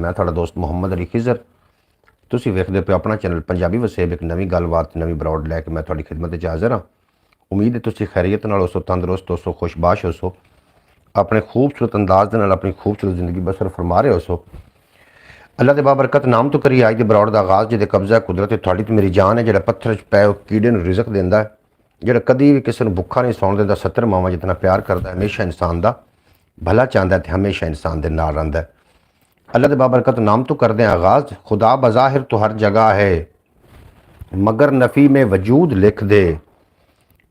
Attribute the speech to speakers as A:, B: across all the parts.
A: मैं थोड़ा दोस्त मुहम्मद अली खिजर। तुसीं वेखदे पे अपना चैनल पंजाबी वसेब एक नवी गलबात नवी ब्रॉड लैके मैं थोड़ी खिदमत च हाज़र हाँ। उम्मीद है तुसीं खैरियत नाल होसो, तंदुरुस्त होसो, खुशबाश होसो, अपने खूबसूरत अंदाज दे नाल अपनी खूबसूरत जिंदगी बसर फरमा रहे होसो। अल्लाह के बाबरकत नाम तो करिए अज के ब्रॉड का आगाज़ जिहदे कब्जा कुदरत तुहाडी ते मेरी जान है, जिहड़ा पत्थर च पै कीड़े नूं रिज़क देंदा है, जिहड़ा कदी भी किसी नूं भुखा नहीं सौण देंदा, 70 मावां जितना प्यार करदा, हमेशा इंसान का भला चाहता है, हमेशा इंसान के नाल रहिंदा है। अल्लाह के बाबरकत नाम तो करते हैं आगाज़। खुदा बज़ाहिर तो हर जगह है, मगर नफ़ी में वजूद लिख दे,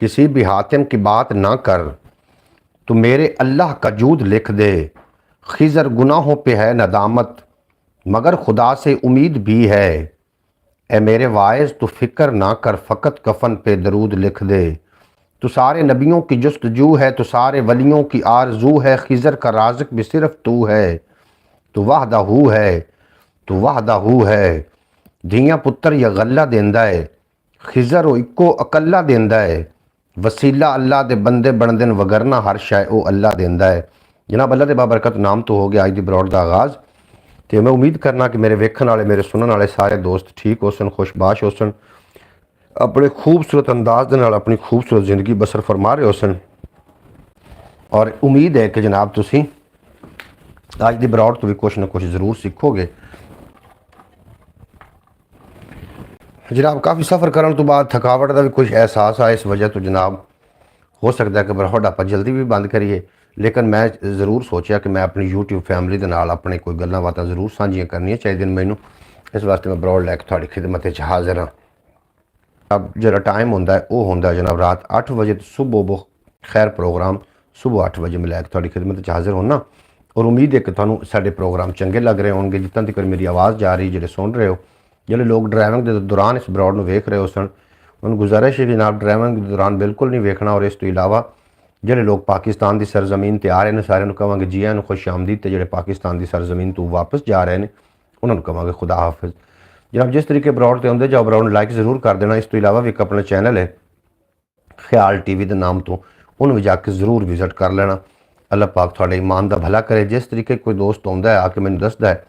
A: किसी भी हातिम की बात ना कर, तो मेरे अल्लाह का जूद लिख दे। खिज़र गुनाहों पे है नदामत, मगर खुदा से उम्मीद भी है। ए मेरे वाइज़ तो फ़िक्र ना कर, फ़कत कफ़न पे दरूद लिख दे। तो सारे नबियों की जस्तजू है, तो सारे वलियों की आरजू है। खिज़र का राज़िक भी सिर्फ तू है, तो वहदाहू है, तो वहदाहू है। धियाँ पुत्र या गल्ला देंदा है, खिज़र वो इक्को अकल्ला देंदा है। वसीला अल्लाह दे बंदे बनदे न, वगरना हर शै वो अल्लाह देंदा है। जनाब अल्लाह दे बाबरकत नाम तो हो गया अज दी ब्रॉड का आगाज़। तो मैं उम्मीद करना कि मेरे वेखण वाले, मेरे सुनने वाले सारे दोस्त ठीक हो सन, खुशबाश हो सन, अपने खूबसूरत अंदाज दे नाल अपनी खूबसूरत जिंदगी बसर फरमा रहे हो सन। और उम्मीद है कि जनाब तुसीं अज दी ब्रॉड तो भी कुछ ना कुछ ज़रूर सीखोगे। जनाब काफ़ी सफ़र करने तो बाद थकावट का भी कुछ एहसास आया, इस वजह तो जनाब हो सकता है कि ब्रॉड आप जल्दी भी बंद करिए, लेकिन मैं ज़रूर सोचा कि मैं अपनी यूट्यूब फैमिली के नाल अपने कोई गल्लां बातां ज़रूर सांझियां करनियां चाहिए मैनू। इस वास्ते मैं ब्रॉड लैके थोड़ी खिदमत च हाज़र हाँ। अब जो टाइम होंदा है वो होंदा जनाब रात 8 बजे तो सुबह खैर प्रोग्राम सुबह 8 बजे मैं लैके थोड़ी खिदमत च हाज़र होना। और उम्मीद है कि तुहानू साडे प्रोग्राम चंगे लग रहे होंगे, जितना तक मेरी आवाज़ जा रही, जो सुन रहे हो, जो लोग ड्राइविंग के दौरान इस ब्रॉड में वेख रहे हो सन, उन्होंने गुजारिश है कि जनाब ड्राइविंग के दौरान बिल्कुल नहीं वेखना। और इस तो इलावा जो लोग पाकिस्तान की सरजमीन ते आ रहे हैं, सारे कहांगे जी आन खुश आमदीद, तो जो पाकिस्तान की सरजमीन तो वापस जा रहे हैं उन्होंने कहांगे खुदा हाफिज़। जनाब जिस तरीके ब्रॉड से आते जाओ, ब्रॉड लाइक ज़रूर कर देना। इस तो इलावा भी एक अपना चैनल है ख्याल टीवी के नाम तो, उन्होंने भी जाके ज़रूर विजिट कर लेना। अल्लाह पाक थोड़े ईमान का भला करे। जिस तरीके कोई दोस्त आता है आके मैंने दसदा है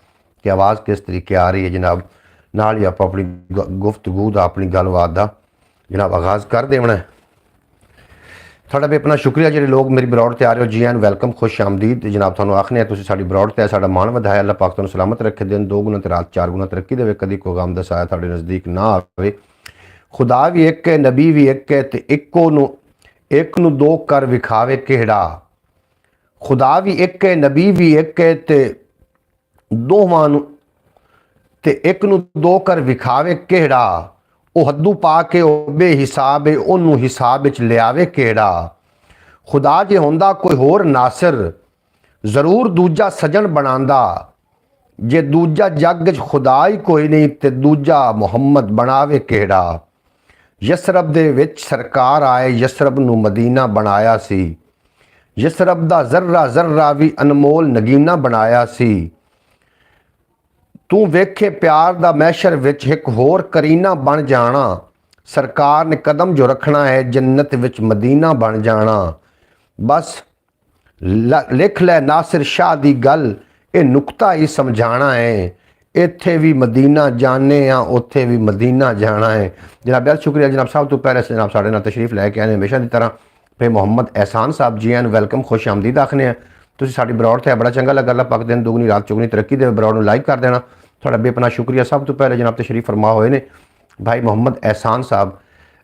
A: कि आवाज़ किस तरीके आ रही है, जनाब नाल ही आप अपनी गुफ्तगू का अपनी गलबात का जनाब आगाज़ कर देना है। थोड़ा भी अपना शुक्रिया जो लोग मेरी ब्रॉड से आ रहे हो, जी एन वेलकम, खुश आमदीद। जनाब थानू आखने तुसीं साडी ब्रॉड ते साडा मान वधाया। अल्लाह पाक तुहानू सलामत रखे, दिन 2 गुना ते रात 4 गुना तरक्की देवे, कदी कोई गम दा साया तुहाडे नज़दीक ना आवे। खुदा भी एक है, नबी भी एक है, ते एक नू दो कर विखावे किहड़ा। खुदा भी एक है, नबी भी एक है, ते दोवां नू ते एक नू दो कर विखावे किहड़ा। ਉਹ हद्दू पा के ਉਹ बेहिसाब है, ਉਹਨੂੰ हिसाब विच लियावे किहड़ा। खुदा जे होंदा कोई होर नासिर, जरूर दूजा सजन बनांदा। जे दूजा जग च खुदा ही कोई नहीं, ते दूजा मुहम्मद बनावे किहड़ा। यसरब दे विच सरकार आए, यसरब नू मदीना बनाया सी। यसरब दा जर्रा जर्रा भी अनमोल नगीना बनाया सी। तू वेखे प्यार दा मैशर विच एक होर करीना बन जाना। सरकार ने कदम जो रखना है, जन्नत विच मदीना बन जाना। बस लिख लै नासिर शाह दी गल, ये नुकता ही समझाना है। इत्थे भी मदीना जाने आ, उत्थे भी मदीना जाना है। जनाब बहुत शुक्रिया जनाब। सब तो पहले जनाब साढ़े नाल तशरीफ लैके आए हमेशा की तरह फिर मुहम्मद एहसान साहब, जी एन वेलकम, खुश आमदीद आखने हैं। तुसीं साडी ब्रॉड ते बड़ा चंगा लगा। अल्लाह पाक दिन दुगनी रात चौगनी तरक्की दे। ब्रॉड नूं लाइक कर देना। थोड़ा बेपना शुक्रिया। सब तो पहले जनाब तशरीफ फरमा हुए ने भाई मुहम्मद एहसान साहब,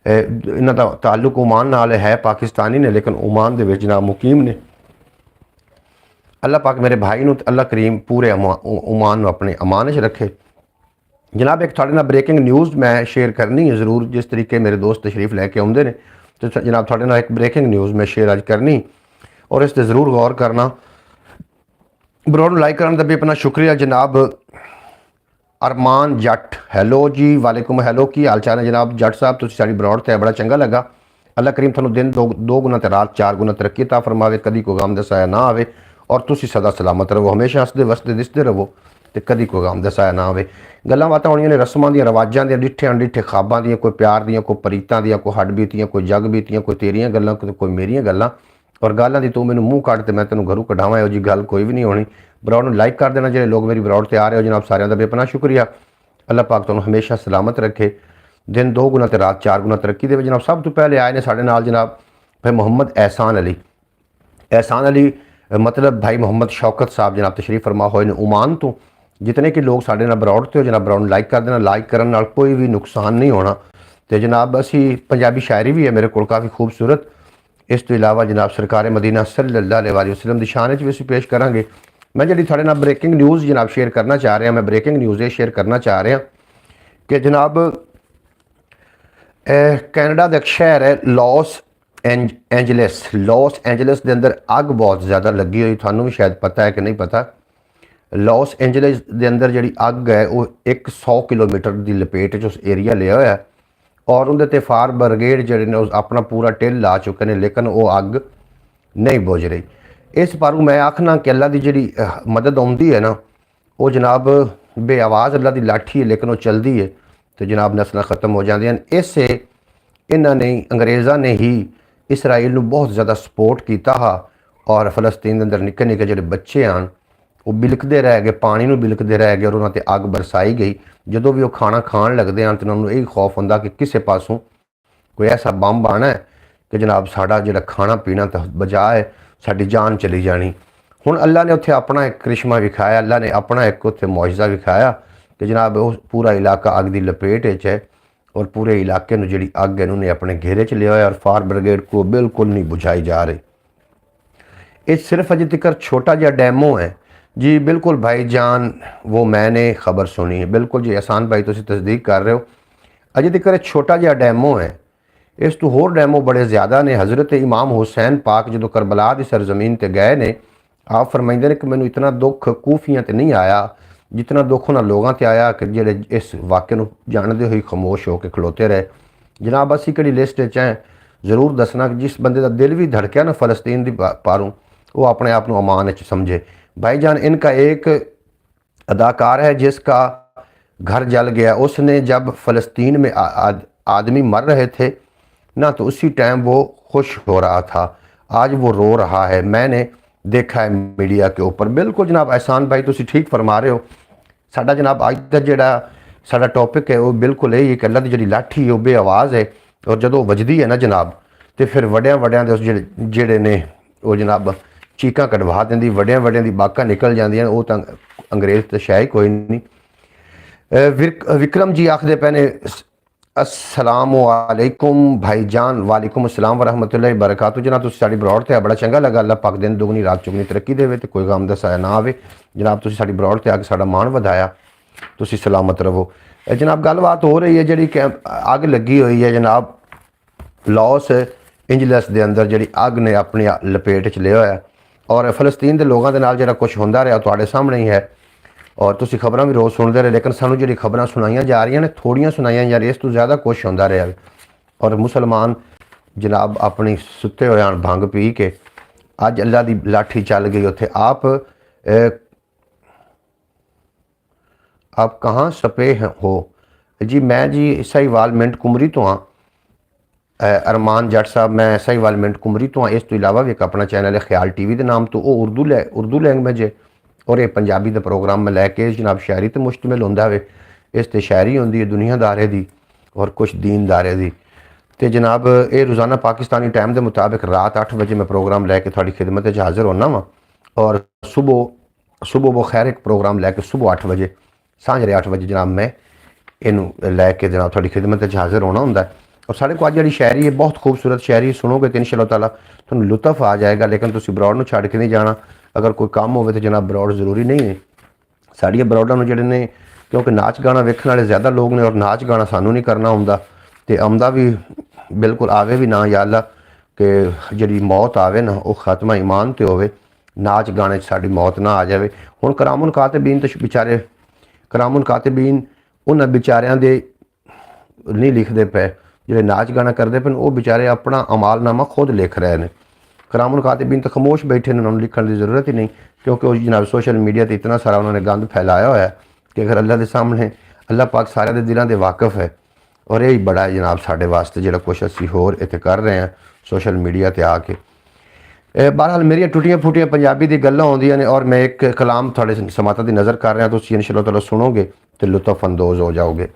A: इन्हां दा ताल्लुक ओमान नाल है, पाकिस्तानी ने लेकिन ओमान दे विच जनाब मुकीम ने। अल्लाह पाक मेरे भाई नूं अल्लाह करीम पूरे ओमान नूं अपने अमान च रखे। जनाब एक थोड़े नाल ब्रेकिंग न्यूज़ मैं शेयर करनी है ज़रूर, जिस तरीके मेरे दोस्त तशरीफ लैके आउंदे ने, तो जनाब थोड़े नाल एक ब्रेकिंग न्यूज़ मैं शेयर अज करनी और इस पर ज़रूर गौर करना। ब्रॉड लाइक करने का भी अपना शुक्रिया। जनाब अरमान जट, हैलो जी, वालेकुम हैलो, की हाल चाल है जनाब जट साहब। तुसीं साडी ब्रॉड ते बड़ा चंगा लगा। अल्लाह करीम थानू दिन दो गुना ते रात 4 गुना तरक्की ता फरमावे, कदी कोई गम दा साया ना आवे और तुसीं सदा सलामत रहो, हमेशा हसदे वसदे दिसदे रहो, तो कदी कोई गम दा साया ना आवे। गल्लां बातां होणियां ने रस्मां दियां, रवाजां दियां, डिठे अनडिठे ख्वाबां दियां, कोई प्यार दियां, कोई परीतां दियां, कोई हड्ड बीतियां, कोई जग बीतियां, कोई तेरियां गल्लां, कोई मेरियां गल्लां। और गालों की तू मैंने मूँह कट तो मैं तेन घरों कढ़ावां, यहो जी गल कोई भी नहीं होनी। ब्रॉड में लाइक कर देना, जो लोग मेरी ब्रॉड से आ रहे हो जनाब सारिਆਂ का बेपनाह शुक्रिया। अल्लाह पाक तुहानूं हमेशा सलामत रखे, दिन 2 गुना तो रात 4 गुना तरक्की दे। जनाब सब तो पहले आए ने साडे नाल जनाब भाई मोहम्मद एहसान अली। एहसान अली मतलब भाई मोहम्मद शौकत साहब जनाब तशरीफ फरमा होए ने ओमान तो। जितने कि लोग साडे नाल ब्रॉड ते हो जनाब ब्रॉड लाइक कर देना, लाइक करन नाल कोई भी नुकसान नहीं होना। तो जनाब असी पंजाबी शायरी भी है मेरे को काफ़ी खूबसूरत। इस तो इलावा जनाब सरकार मदीना सल्लल्लाहु अलैहि वसल्लम की शान भी असीं पेश करांगे। मैं जी थोड़े नाल ब्रेकिंग न्यूज़ जनाब शेयर करना चाह रहा, मैं ब्रेकिंग न्यूज़ ये शेयर करना चाह रहा कि जनाब कैनेडा का एक शहर है लॉस एंजलिस। लॉस एंजलिस के अंदर अग बहुत ज़्यादा लगी हुई, थानू भी शायद पता है कि नहीं पता। लॉस एंजलिस के अंदर जी अग है वो 100 किलोमीटर की लपेट उस एरिया लिया हुआ है और उनके ते फायर ब्रिगेड जड़े ने अपना पूरा टिल ला चुके हैं, लेकिन वो अग नहीं बुझ रही। इस पर मैं आखना कि अल्लाह की जी मदद आती है ना, वो जनाब बेआवाज़ अल्लाह की लाठी है लेकिन वो चलती है तो जनाब नस्ल ख़त्म हो जाती। इससे इन्होंने अंग्रेज़ों ने ही इसराइल को बहुत ज़्यादा सपोर्ट किया हा और फलस्तीन के अंदर निक्के निक्के जो बच्चे आन वो बिलकते रह गए, पानी में बिलकते रह गए और उन्होंने अग बरसाई गई। जो भी वो खाना खान लगते हैं तो उन्होंने यही खौफ होंदा कि किसी पासों कोई ऐसा बंब आना है कि जनाब साड़ा जो खाना पीना तो बजाए साड़ी जान चली जानी। हुण अल्लाह ने उत्थे अपना एक करिश्मा विखाया, अल्लाह ने अपना एक उत्थे मौजज़ा विखाया कि जनाब वो पूरा इलाका अग की लपेट है और पूरे इलाके में जी अग है उन्होंने अपने घेरे च लिया और फायर ब्रिगेड को बिल्कुल नहीं बुझाई जा रही। ये सिर्फ अजे तक छोटा जहा डैमो है जी, बिल्कुल भाईजान वो मैंने खबर सुनी है, बिल्कुल जी एहसान भाई तुसीं तस्दीक कर रहे हो। अजे तक छोटा जहा डैमो है, इस तो होर डैमो बड़े ज़्यादा ने। हज़रत इमाम हुसैन पाक जो करबला की सरजमीन ते गए ने, आप फरमाइंदे ने कि मैनू इतना दुख कूफियां ते नहीं आया जितना दुख उन्होंने लोगों ते आया कि जेड़े इस वाक़े नूं जानदे होए खामोश होकर खलोते रहे। जनाब असी किहड़ी लिस्ट च हैं ज़रूर दसना कि जिस बंदे का दिल भी धड़किया ना फ़लस्तीन की पारों वो अपने आप को अमान च समझे। भाईजान इनका एक अदाकार है जिसका घर जल गया, उसने जब फ़लस्तीन में आदमी मर रहे थे ना तो उसी टाइम वो खुश हो रहा था, आज वो रो रहा है। मैंने देखा है मीडिया के ऊपर। बिल्कुल जनाब एहसान भाई तुसीं ठीक फरमा रहे हो। साडा जनाब अज का जिहड़ा साडा टॉपिक है वो बिल्कुल यही कि अल्लाह की जी लाठी है वो बेआवाज़ है और जो वजदी है ना जनाब तो फिर वड्या दे जेड़े ने वो जनाब चीकां कढ़वा देंदी, वड्या दी बाकां निकल जांदियां। वो तो अंग्रेज़ तो शायद कोई नहीं। विक्रम जी आखदे पे ने अस्सलामुअलैकुम भाईजान। वालेकुम अस्सलाम वरहमतुल्लाहि वबरकातुहू। जनाब तुसीं साडी ब्रॉड ते बड़ा चंगा लगा, अल्लाह पाक दिन दुगनी रात चुगनी तरक्की देवे ते कोई गम दा साया ना आवे। जनाब तुसीं साडी ब्रॉड ते आके साडा मान वधाया, तुसीं सलामत रहो। जनाब गलबात हो रही है जी अग लगी हुई है जनाब लॉस एंजलिस के अंदर जी अग ने अपनी लपेट च लिया है और फलस्तीन के लोगों के नाल जिहड़ा कुछ होंदा रहा तुहाडे सामने ही है और तुसीं खबरां भी रोज़ सुनते रहे, लेकिन सानूं जिहड़ी खबरां सुनाइयां जा रही ने थोड़ियां सुनाइयां जा रही, इस तो ज़्यादा कुछ होंदा रहा और मुसलमान जनाब अपनी सुते हुए भंग पी के अज अल्लाह की लाठी चल गई उत्थे। आप कहाँ सपे हो जी? मैं जी साहिवाल मिंट कुमरी तो हाँ, अरमान जट साहब मैं साहिवाल मिंट कुमरी तो हाँ। इस तो इलावा भी एक अपना चैनल है ख्याल TV के नाम तो वो उर्दू लैंग्वेज है और ये पंजाबी का प्रोग्राम मैं लैके जनाब शायरी तो मुश्तमिल होंदा वे। इस ते शायरी होंदी है दुनियादारे दी और कुछ दीनदारे दी। तो जनाब ये रोज़ाना पाकिस्तानी टाइम के मुताबिक रात 8 बजे मैं प्रोग्राम लैके थोड़ी खिदमत च हाज़िर होना वा और सुबह वो खैर एक प्रोग्राम लैके सुबह 8 बजे सांझरे 8 बजे जनाब मैं इनू लैके जनाब थोड़ी खिदमत च हाज़िर होना होंदा है। और साढ़े को अज जी शायरी है बहुत खूबसूरत शायरी सुनोगे तो इंशाअल्लाह ताला तुहानू लुत्फ आ जाएगा, लेकिन तुसीं ब्रॉड नूं छड्ड के नहीं जाना। अगर कोई काम हो तो जनाब ब्रॉड जरूरी नहीं है। साड़िया ब्रॉडां नूं जिहड़े ने क्योंकि नाच गाना वेखण वाले ज़्यादा लोग ने और नाच गाना सानू नहीं करना आउंदा ते आउंदा भी बिल्कुल आवे भी ना। या अल्लाह कि जिहड़ी मौत आवे ना वो खात्मा ईमान ते होवे, नाच गाने साड़ी मौत ना आ जाए। हुण करामुल कातिबीन तो बेचारे करामुल कातिबीन उन्हां बेचारियां दे नहीं लिखते पे, जिहड़े नाच गाना करते पे वो बेचारे अपना अमालनामा खुद लिख रहे हैं। करामुल कातिबीन तो खामोश बैठे ने, उन्होंने लिखने की ज़रूरत ही नहीं क्योंकि उस जनाब सोशल मीडिया पर इतना सारा उन्होंने गंद फैलाया हुआ है कि अगर अल्लाह के सामने अल्लाह पाक सारे के दिलों के वाकफ है और यही बड़ा है जनाब साढ़े वास्ते जो कुछ असी होर इत्थे कर रहे हैं सोशल मीडिया पर आके। बहरहाल मेरिया टुटियां फुटियां पंजाबी दी गल्लां आउंदियां ने और मैं एक कलाम थोड़े समाता दी नज़र कर रहा, तुसीं इंशाअल्लाह ताला सुनोगे तो लुत्फ अंदोज हो जाओगे।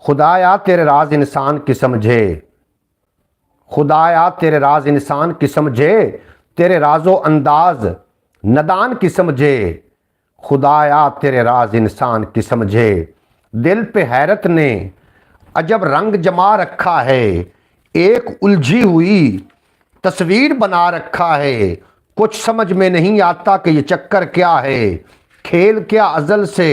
A: खुदाया तेरे राज इंसान की समझे, खुदाया तेरे राज इंसान की समझे, तेरे राजो अंदाज नदान की समझे। खुदाया तेरे राज इंसान की समझे, दिल पे हैरत ने अजब रंग जमा रखा है। एक उलझी हुई तस्वीर बना रखा है, कुछ समझ में नहीं आता कि ये चक्कर क्या है। खेल क्या अजल से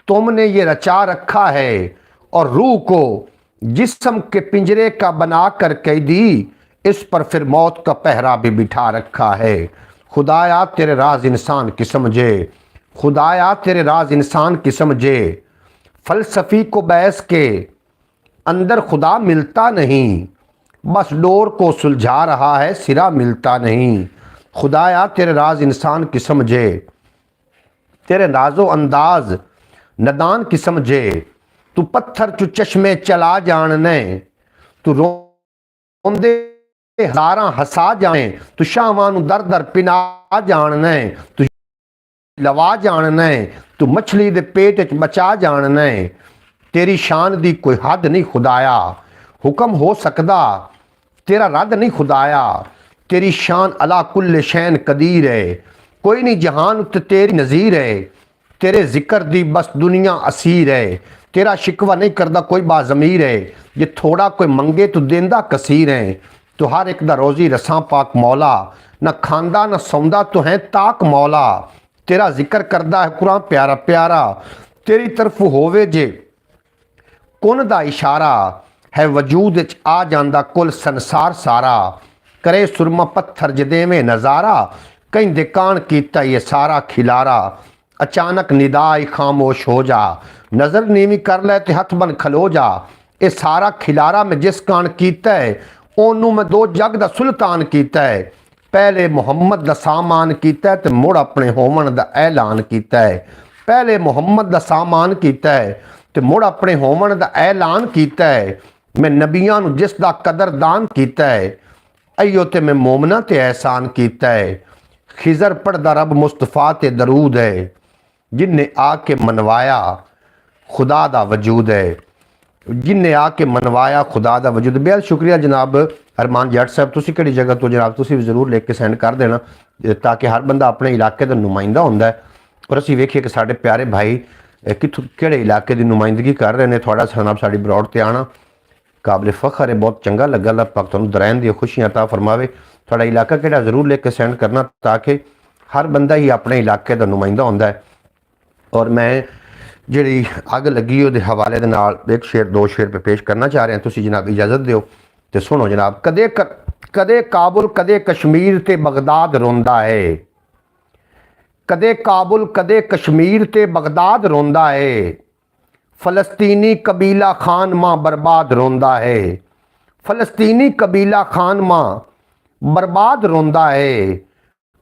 A: तुमने ये रचा रखा है, और रूह को जिस्म के पिंजरे का बनाकर कैदी, इस पर फिर मौत का पहरा भी बिठा रखा है। खुदाया तेरे राज इंसान की समझे, खुदाया तेरे राज इंसान की समझे। फलसफी को बहस के अंदर खुदा मिलता नहीं, बस डोर को सुलझा रहा है, सिरा मिलता नहीं। खुदाया तेरे राज इंसान की समझे, तेरे राजो अंदाज नदान की समझे। तू पत्थर चु चश्मे चला जानने, तू रोंदे हजारां हसा जाने। तू शावां नू दर दर पिना जानने, तू लवा जानने। तू मछली दे पेट च बचा जानने। तेरी शान दी कोई हद नहीं खुदाया, हुक्म हो सकदा तेरा रद नहीं खुदाया। तेरी शान अला कुल्ले शैन कदीर है, कोई नहीं जहान उत्ते तेरी नज़ीर है। तेरे जिक्र दी बस दुनिया असीर है, तेरा शिकवा नहीं करदा कोई बाज़मीर है। जे थोड़ा कोई मंगे तो देंदा कसीर है, तो हर एक दा रोज़ी रसां पाक मौला। न खांदा न सौंदा तो है ताक मौला। तेरा जिक्र करदा है कुरान प्यारा प्यारा, तेरी तरफ होवे जे कुन दा इशारा है। वजूद च आ जांदा कुल संसार सारा, करे सुरमा पत्थर जदेवें नज़ारा। कहीं दे कान कीता ये सारा खिलारा, अचानक निदाई खामोश हो जा। नज़र नीवी कर ले ते हथ बन खलो जा। ये सारा खिलारा मैं जिस कान कीता है, ओनू मैं दो जग दा सुल्तान कीता है। पहले मुहम्मद दा सामान कीता है, ते मुड़ अपने होमन दा ऐलान कीता है। पहले मुहम्मद दा सामान कीता है, ते मुड़ अपने होमन दा ऐलान कीता है। मैं नबियां नू जिस दा कदरदान कीता है, अयो ते मैं मोमना ते एहसान कीता है। खिजर पढ़दा रब मुस्तफा ते दरूद है, जिन्ने आके मनवाया खुदा दा वजूद है। जिन्ने आके मनवाया खुदा दा वजूद। बेहद शुक्रिया जनाब अरमान जट साहब, तुसी किहड़ी जगह तो जनाब, तुसी भी जरूर लिख के सेंड कर देना, ताकि हर बंदा अपने इलाके का नुमाइंदा होंदा है। और असीं वेखिए कि साडे प्यारे भाई कित्थों किहड़े इलाके की नुमाइंदगी कर रहे हैं। थोड़ा जनाब साडी ब्रॉड ते आना काबिल फखर है, बहुत चंगा लगा। अल्लाह पाक तुहानूं दरैन दी खुशियां अता फरमावे। थोड़ा इलाका किहड़ा जरूर लिख के सेंड करना, ताकि हर बंदा ही अपने इलाके का नुमाइंदा होंदा है। और मैं जिहड़ी अग लगी उहदे हवाले दे नाल एक शेर दो शेर पे पेश करना चाह रहे हैं, तुसीं जनाब इजाज़त दिओ तो सुनो जनाब। कदे काबुल कदे कश्मीर ते बगदाद रोंदा है, कदे काबुल कदे कश्मीर ते बगदाद रोंदा है। फलस्तीनी कबीला खान मां बर्बाद रोंदा है, फलस्तीनी कबीला खान मां बर्बाद रोंदा है।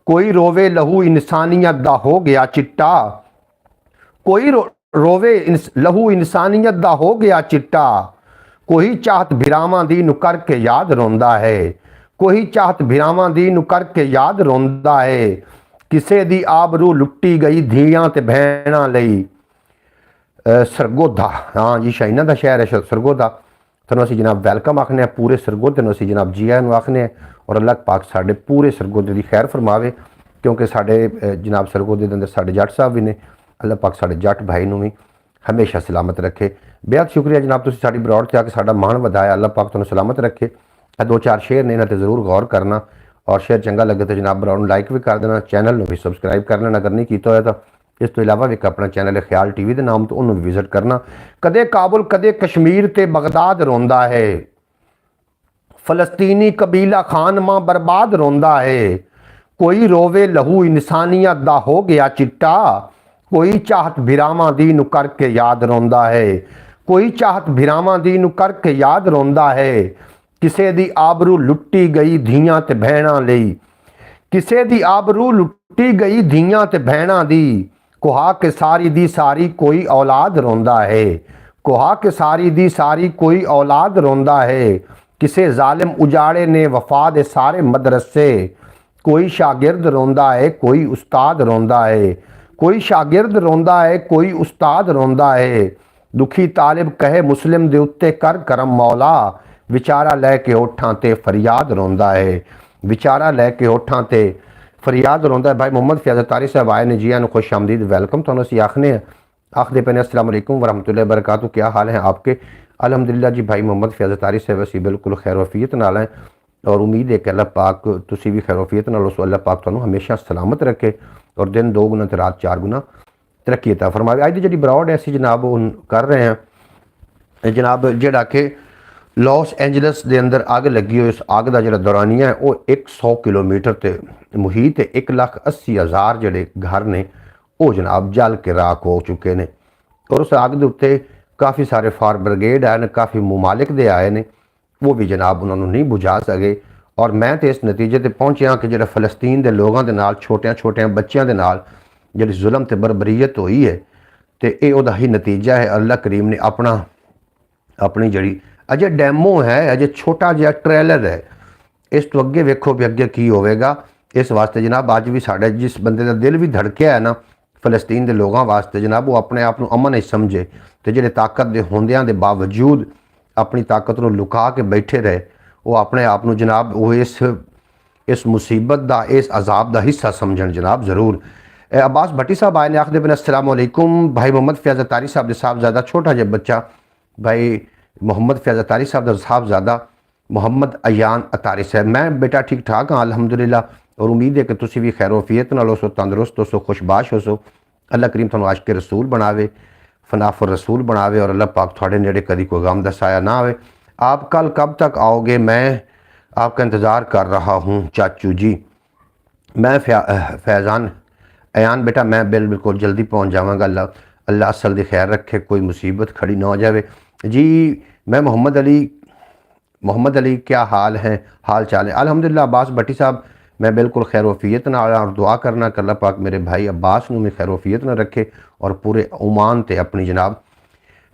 A: कोई रोवे लहू इंसानियत दा हो गया चिट्टा, कोई रोवे लहू इंसानियत दा हो गया चिट्टा। कोई चाहत भिरावां दी नूं करके याद रोंदा है, कोई चाहत भिरावां दी नूं करके याद रोंदा है। किसे दी आबरू लुट्टी गई धीआं ते भैणां लई सरगोधा। हाँ जी, शाइना का शहर है सरगोधा। तुहानूं असीं जनाब वैलकम आखने पूरे सरगोधे नूं, असीं जनाब जी आयां नूं आखने। और अल्लाह पाक साडे पूरे सरगोधे की खैर फरमावे, क्योंकि साडे जनाब सरगोधे दे अंदर साडे जट साहब भी ने। अल्लाह पाक साडे जट भाई नूं भी हमेशा सलामत रखे। बेहद शुक्रिया जनाब, तुसीं साडी ब्रॉड ते आके साडा मान वधाया। अल्लाह पाक तुहानूं सलामत रखे। दो चार शेयर ने इन्हां ते जरूर गौर करना, और शेयर चंगा लगे तो जनाब ब्रॉड लाइक भी कर देना, चैनल नूं भी सबसक्राइब कर लेना अगर नहीं किया होया तो। इस तो इलावा एक अपना चैनल है ख्याल टीवी के नाम तो उन्होंने विजिट करना। कदे काबुल कदे कश्मीर ते बगदाद रोंदा है, फलस्तीनी कबीला खान मां बर्बाद रोंदा है। कोई रोवे लहू इंसानियत दा हो गया चिट्टा, कोई चाहत भिरावां दी नूं करके याद रोंदा है, कोई चाहत भिरावां दी नूं करके याद रोंदा है। किसे दी आबरू लुट्टी गई धीआं ते भैणां लई, किसे दी आबरू लुट्टी गई धीआं ते भैणां दी। कुहा के सारी दी सारी कोई औलाद रोंदा है, कुहा के सारी दी सारी कोई औलाद रोंदा है। किसे जालिम उजाड़े ने वफा दे सारे मदरसे। कोई शागिर्द रोंदा है कोई उस्ताद रोंदा है, कोई शागिर्द रोंदा है कोई उस्ताद रोंदा है। दुखी तालिब कहे मुस्लिम दे उत्ते कर करम मौला, विचारा लैके होठां ते फरियाद रोंदा है, विचारा लैके होठां ते फरियाद रोंदा है। भाई मोहम्मद फैज़ अतारी साहब आए ने, जी आन खुश आमदीद, वेलकम। तो असी आखने आखदे पे अस्सलाम वालेकुम वरहमतुल्लाहि वबरकातुहू, क्या हाल है आपके? अल्हम्दुलिल्लाह जी भाई मोहम्मद फैज़ अतारी साहब असी बिल्कुल खैर वफीयत नाल हैं और उम्मीद है कि अल्लाह पाक तुसी भी खैर वफीयत नाल हो, अल्लाह पाक तुहानू हमेशा सलामत रखे और दिन 2 गुना ते रात 4 गुना तरक्की अता फरमावे। अज दी जिहड़ी ब्रॉड ऐसी जनाब कर रहे हैं जनाब, जिहड़ा कि लॉस एंजलस के अंदर अग लगी हुई, उस अग का जो दौरानिया है वो 100 किलोमीटर ते मुहीत है। 1,80,000 जोड़े घर ने वो जनाब जल के राख हो चुके हैं और उस अग के उत्ते काफ़ी सारे फायर ब्रिगेड आए, काफ़ी ममालिक दे आए ने, वो भी जनाब उन्होंने नहीं बुझा सके। और मैं तो इस नतीजे ते पहुँचा कि जो फलस्तीन के लोगों के नाल छोटिया छोटिया बच्चों के नाल जी जुल्म ते बरबरीयत हुई है तो ये ही नतीजा है। अल्लाह करीम ने अपनी जड़ी अजे डैमो है, अजे छोटा जिहा ट्रेलर है, इस तो अगे वेखो भी अगे की होवेगा। इस वास्ते जनाब अज भी साढ़े जिस बंदे का दिल भी धड़किया है ना फलस्तीन के लोगों वास्ते जनाब, वो अपने आप को अमन नहीं समझे तो जो ताकत के होंदियां दे बावजूद अपनी ताकत को लुका के बैठे रहे, वो अपने आप को जनाब वो इस मुसीबत का इस अजाब का हिस्सा समझन जनाब जरूर। अब्बास भट्टी साहब आए ने, आखदे बिन अस्सलाम वालेकुम। भाई मोहम्मद फैज़ अतारी साहब के साहबजादा छोटा जहा बच्चा भाई मोहम्मद फैज़ अतारी साहब का साहबजादा मोहम्मद अयान अतारी साहब। मैं बेटा ठीक ठाक हाँ अल्हम्दुलिल्लाह और उम्मीद है कि तुसी भी खैर वफीयत नाल हो, तंदुरुस्त हो, खुशबाश हो। अल्लाह करीम तुहानू आशिक़े रसूल बनावे, फनाफुर रसूल बनावे और अल्लाह पाक थोड़े नेड़े कभी कोई गम दा साया ना आवे। आप कल कब तक आओगे? मैं आपका इंतज़ार कर रहा हूँ चाचू जी। मैं फैज़ान अयान बेटा मैं बिल्कुल जल्दी पहुँच जावांगा। अल्लाह असल दी खैर रखे, कोई मुसीबत खड़ी ना हो जाए जी। मैं मोहम्मद अली क्या हाल है, हाल चाल है? अल्हम्दुलिल्लाह अब्बास भट्टी साहब मैं बिल्कुल खैर वफीयत ना और दुआ करना कि अल्लाह पाक मेरे भाई अब्बास नूं भी खैर वफीयत ना रखे और पूरे ओमान ते अपनी जनाब